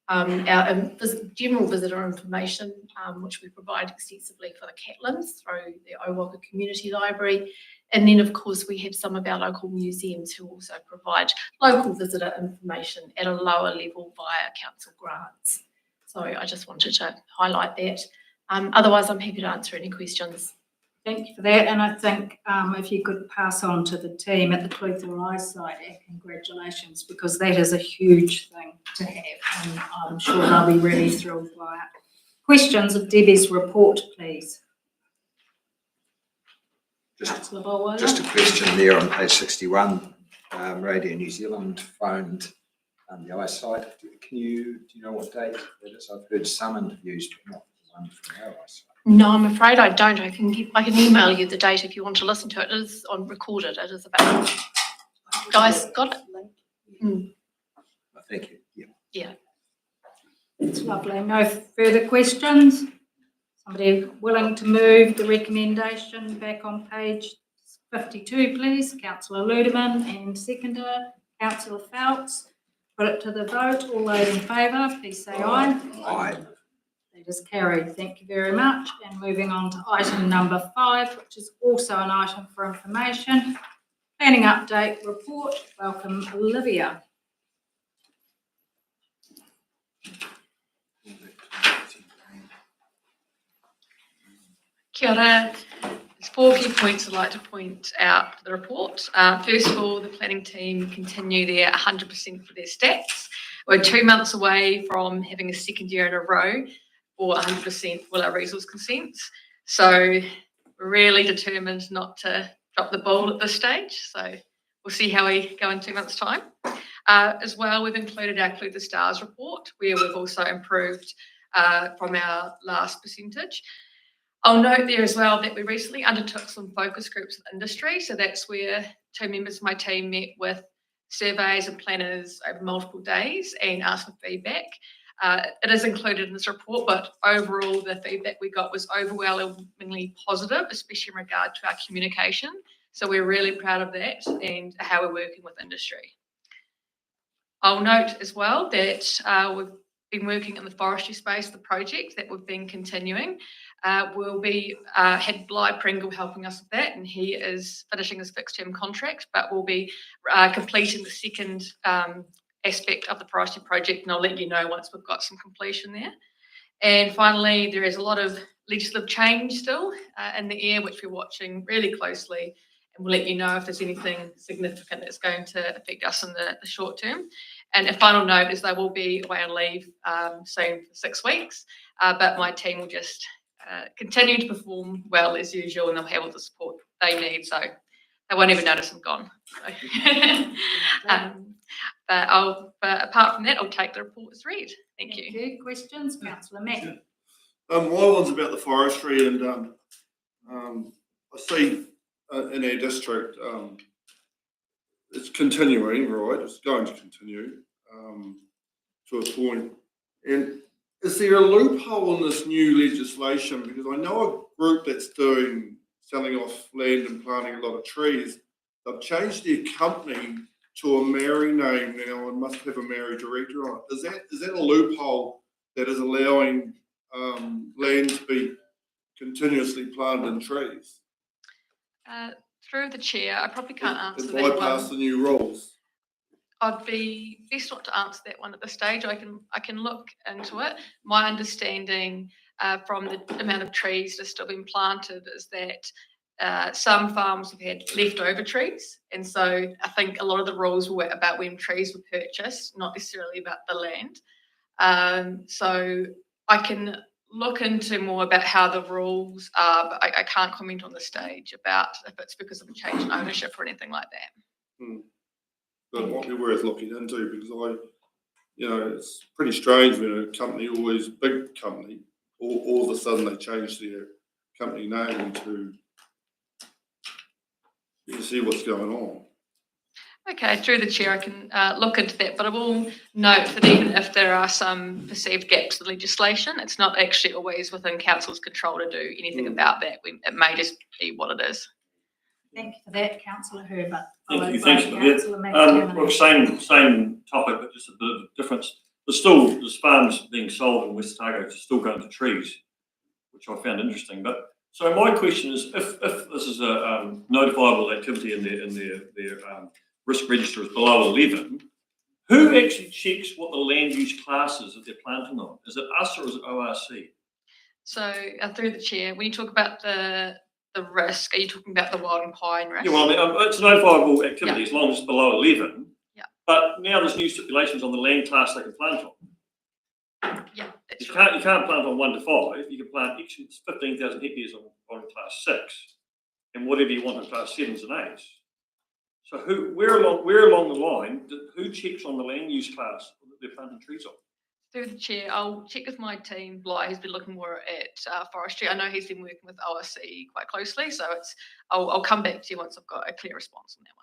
our general visitor information, which we provide extensively for the Catlins through the Owaka Community Library. And then, of course, we have some of our local museums who also provide local visitor information at a lower level via council grants. So I just wanted to highlight that. Otherwise, I'm happy to answer any questions. Thank you for that. And I think if you could pass on to the team at the Clutha Eyesight, congratulations, because that is a huge thing to have. And I'm sure they'll be really thrilled by it. Questions of Debbie's report, please. Just a question there on page 61. Radio New Zealand phoned the eyesight. Do you know what date that is? I've heard some interviews, but not the one from our eyesight. No, I'm afraid I don't. I can email you the date if you want to listen to it. It is recorded. It is about. Guys, got it? Thank you. Yeah. It's lovely. No further questions? Somebody willing to move the recommendation back on page 52, please? Councillor Ludeman, and seconder, Councillor Phelps. Put it to the vote. All those in favour, please say aye. Aye. That is carried. Thank you very much. And moving on to item number 5, which is also an item for information. Planning update report. Welcome, Olivia. Kia ora. There's 4 key points I'd like to point out for the report. First of all, the planning team continue their 100% for their stats. We're 2 months away from having a second year in a row for 100% for our resource consents. So we're really determined not to drop the ball at this stage. So we'll see how we go in 2 months' time. As well, we've included our Clutha Stars report, where we've also improved from our last percentage. I'll note there as well that we recently undertook some focus groups with industry. So that's where 2 members of my team met with surveys and planners over multiple days and asked for feedback. It is included in this report, but overall the feedback we got was overwhelmingly positive, especially in regard to our communication. So we're really proud of that and how we're working with industry. I'll note as well that we've been working in the forestry space, the project that we've been continuing. We'll be had Bly Pringle helping us with that, and he is finishing his fixed term contract, but we'll be completing the second aspect of the forestry project, and I'll let you know once we've got some completion there. And finally, there is a lot of legislative change still in the air, which we're watching really closely, and we'll let you know if there's anything significant that's going to affect us in the short term. And a final note is they will be away on leave soon for 6 weeks, but my team will just continue to perform well as usual, and they'll have all the support they need, so they won't even notice I'm gone. So. But apart from that, I'll take the report as read. Thank you. Questions, Councillor Mack? My one's about the forestry, and I see in our district it's continuing, right? It's going to continue to a point. And is there a loophole in this new legislation? Because I know a group that's selling off land and planting a lot of trees. They've changed their company to a Maori name now and must have a Maori director on it. Is that a loophole that is allowing land to be continuously planted in trees? Through the chair, I probably can't answer It that one. bypass the new rules. I'd be best not to answer that one at this stage. I can look into it. My understanding from the amount of trees that have still been planted is that some farms have had leftover trees, and so I think a lot of the rules were about when trees were purchased, not necessarily about the land. So I can look into more about how the rules are, but I can't comment on the stage about if it's because of a change in ownership or anything like that. But it might be worth looking into, because it's pretty strange when a company, always big company, all of a sudden they change their company name to, you can see what's going on. Okay, through the chair, I can look into that, but I will note that even if there are some perceived gaps in legislation, it's not actually always within council's control to do anything about that. It may just be what it is. Thank you for that, Councillor Herbert. Thank you, Followed thanks by for Councillor that. McTamaney. Well, same topic, but just a bit of a difference. There's farms being sold in West Otago to still going to trees, which I found interesting. But so my question is, if this is a notifiable activity in their risk register is below 11, who actually checks what the land use class is that they're planting on? Is it us or is it ORC? So through the chair, when you talk about the risk, are you talking about the wild and pine risk? Yeah, well, I mean, it's a notifiable activity as long as it's below 11. Yeah. But now there's new stipulations on the land class they can plant on. Yeah, You can't plant on 1 to 5. You can plant 15,000 hectares on class 6, and whatever you want in class 7s and 8s. So where along the line, who checks on the land use class that they're planting trees on? Through the chair, I'll check with my team. Bly has been looking more at forestry. I know he's been working with ORC quite closely, so I'll come back to you once I've got a clear response on that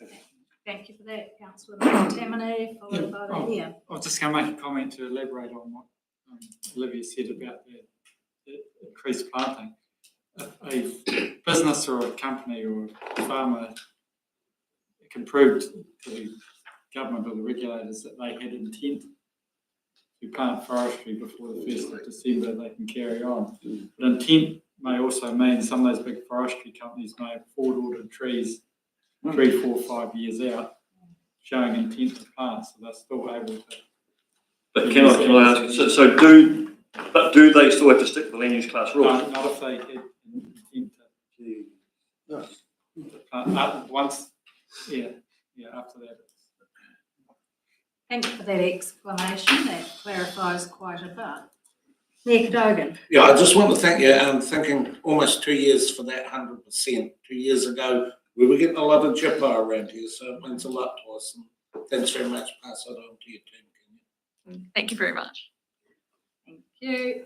one. Thank you for that, Councillor McTamaney, followed by the Mayor. I was just going to make a comment to elaborate on what Olivia said about the increased planting. If a business or a company or a farmer can prove to the government or the regulators that they had intent to plant forestry before the 1st of December, they can carry on. But intent may also mean some of those big forestry companies may have forward-ordered trees 3, 4, 5 years out, showing intent to plant, so they're still able to. But can I ask? So do they still have to stick to the land use class rules? Not if they had intent to plant once. Yeah, after that. Thank you for that explanation. That clarifies quite a bit. Mayor Cadogan. Yeah, I just want to thank you. I'm thinking almost 2 years for that 100%. 2 years ago, we were getting a lot of jipper around here, so it means a lot to us. And thanks very much. Pass it on to your team. Thank you very much. Thank you.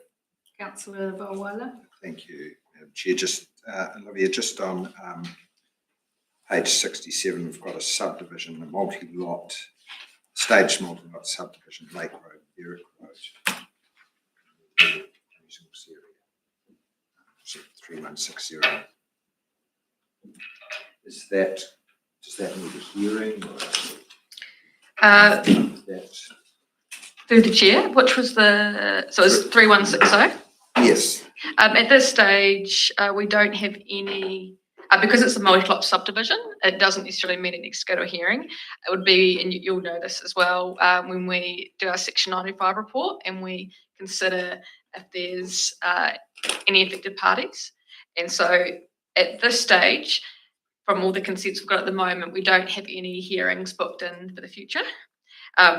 Councillor Vawala. Thank you, Chair. Just, Olivia, just on page 67, we've got a subdivision, a multi-lot, staged multi-lot subdivision, Lake Road, Berwick Road. 3160. Does that need a hearing? Or Through the chair, which was so it's 3160? Yes. At this stage, we don't have any Because it's a multi-lot subdivision, it doesn't necessarily mean it needs to go to a hearing. It would be, and you'll know this as well, when we do our Section 95 report and we consider if there's any affected parties. And so at this stage, from all the consents we've got at the moment, we don't have any hearings booked in for the future.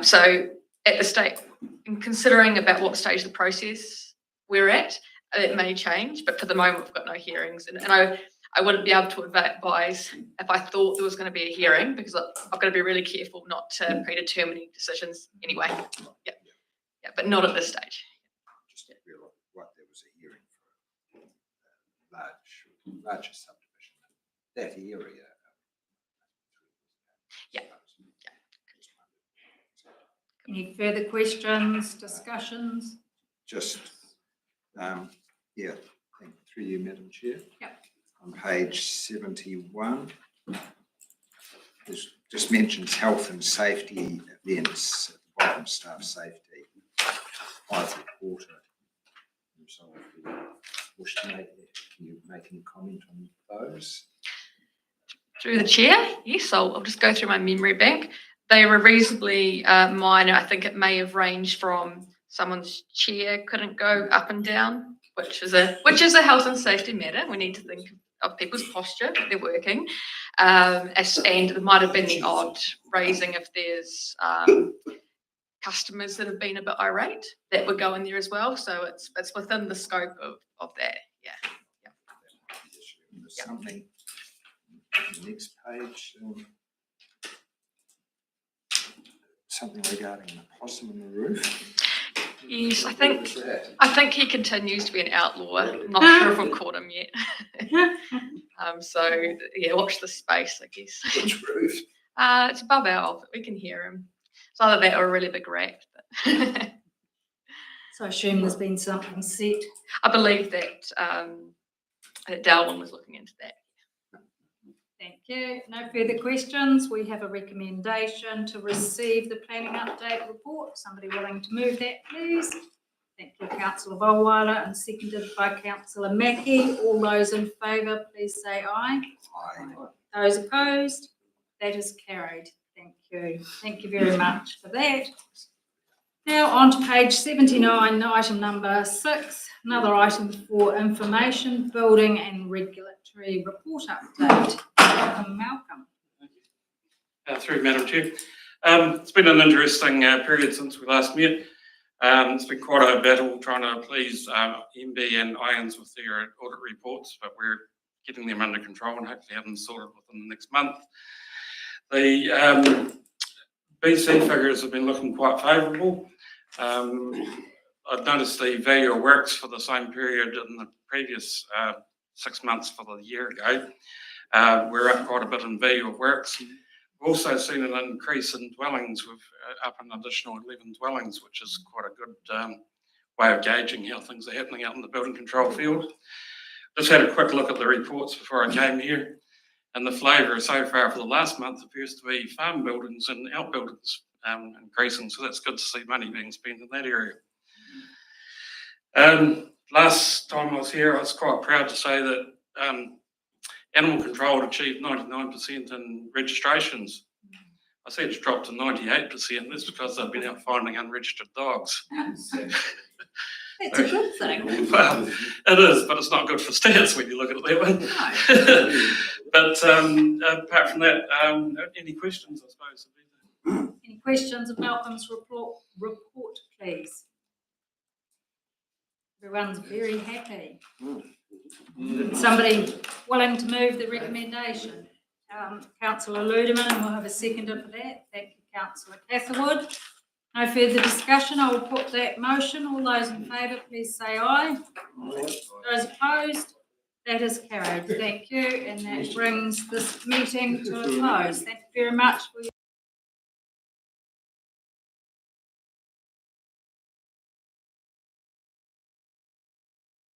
So at the state, in considering about what stage of the process we're at, it may change, but for the moment we've got no hearings. And I wouldn't be able to advise if I thought there was going to be a hearing, because I've got to be really careful not to predetermine any decisions anyway. Yeah, but not at this stage. Just to realise what there was a hearing for a larger subdivision, that area. Any further questions, discussions? Just, through you, Madam Chair. Yep. On page 71, there's just mentions health and safety events at the bottom, staff safety, 5 reporter. So if you wish to make, can you make any comment on those? Through the chair, yes, I'll just go through my memory bank. They were reasonably minor. I think it may have ranged from someone's chair couldn't go up and down, which is a health and safety matter. We need to think of people's posture if they're working, and there might have been the odd raising if there's customers that have been a bit irate that would go in there as well. So it's within the scope of that. There's something on the next page. Something regarding the possum on the roof. Yes, I think he continues to be an outlaw. I'm not sure if we've caught him yet. So yeah, watch the space, I guess. Which roof? It's above our office. We can hear him. It's either that or a really big rat. But So I assume there's been something set. I believe that Darwin was looking into that. Thank you. No further questions. We have a recommendation to receive the planning update report. Somebody willing to move that, please? Thank you, Councillor Volweiler, and seconded by Councillor Mackie. All those in favour, please say aye. Aye. Those opposed? That is carried. Thank you. Thank you very much for that. Now on to page 79, item number 6, another item for information, building and regulatory report update. Welcome, Malcolm. Through Madam Chair. It's been an interesting period since we last met. It's been quite a battle trying to please MB and IONS with their audit reports, but we're getting them under control and hopefully have them sorted within the next month. The BC figures have been looking quite favourable. I've noticed the value of works for the same period in the previous 6 months for the year ago. We're up quite a bit in value of works. We've also seen an increase in dwellings. We've up an additional 11 dwellings, which is quite a good way of gauging how things are happening out in the building control field. Just had a quick look at the reports before I came here, and the flavour so far for the last month appears to be farm buildings and outbuildings increasing, so that's good to see money being spent in that area. Last time I was here, I was quite proud to say that animal control had achieved 99% in registrations. I see it's dropped to 98%. That's because they've been out finding unregistered dogs. It's a good thing. Well, it is, but it's not good for stats when you look at it that way. But apart from that, any questions, I suppose? Any questions of Malcolm's report, please? Everyone's very happy. Somebody willing to move the recommendation? Councillor Ludeman, and we'll have a seconder for that. Thank you, Councillor Catherwood. No further discussion. I will put that motion. All those in favour, please say aye. Those opposed? That is carried. Thank you. And that brings this meeting to a close. Thank you very much for your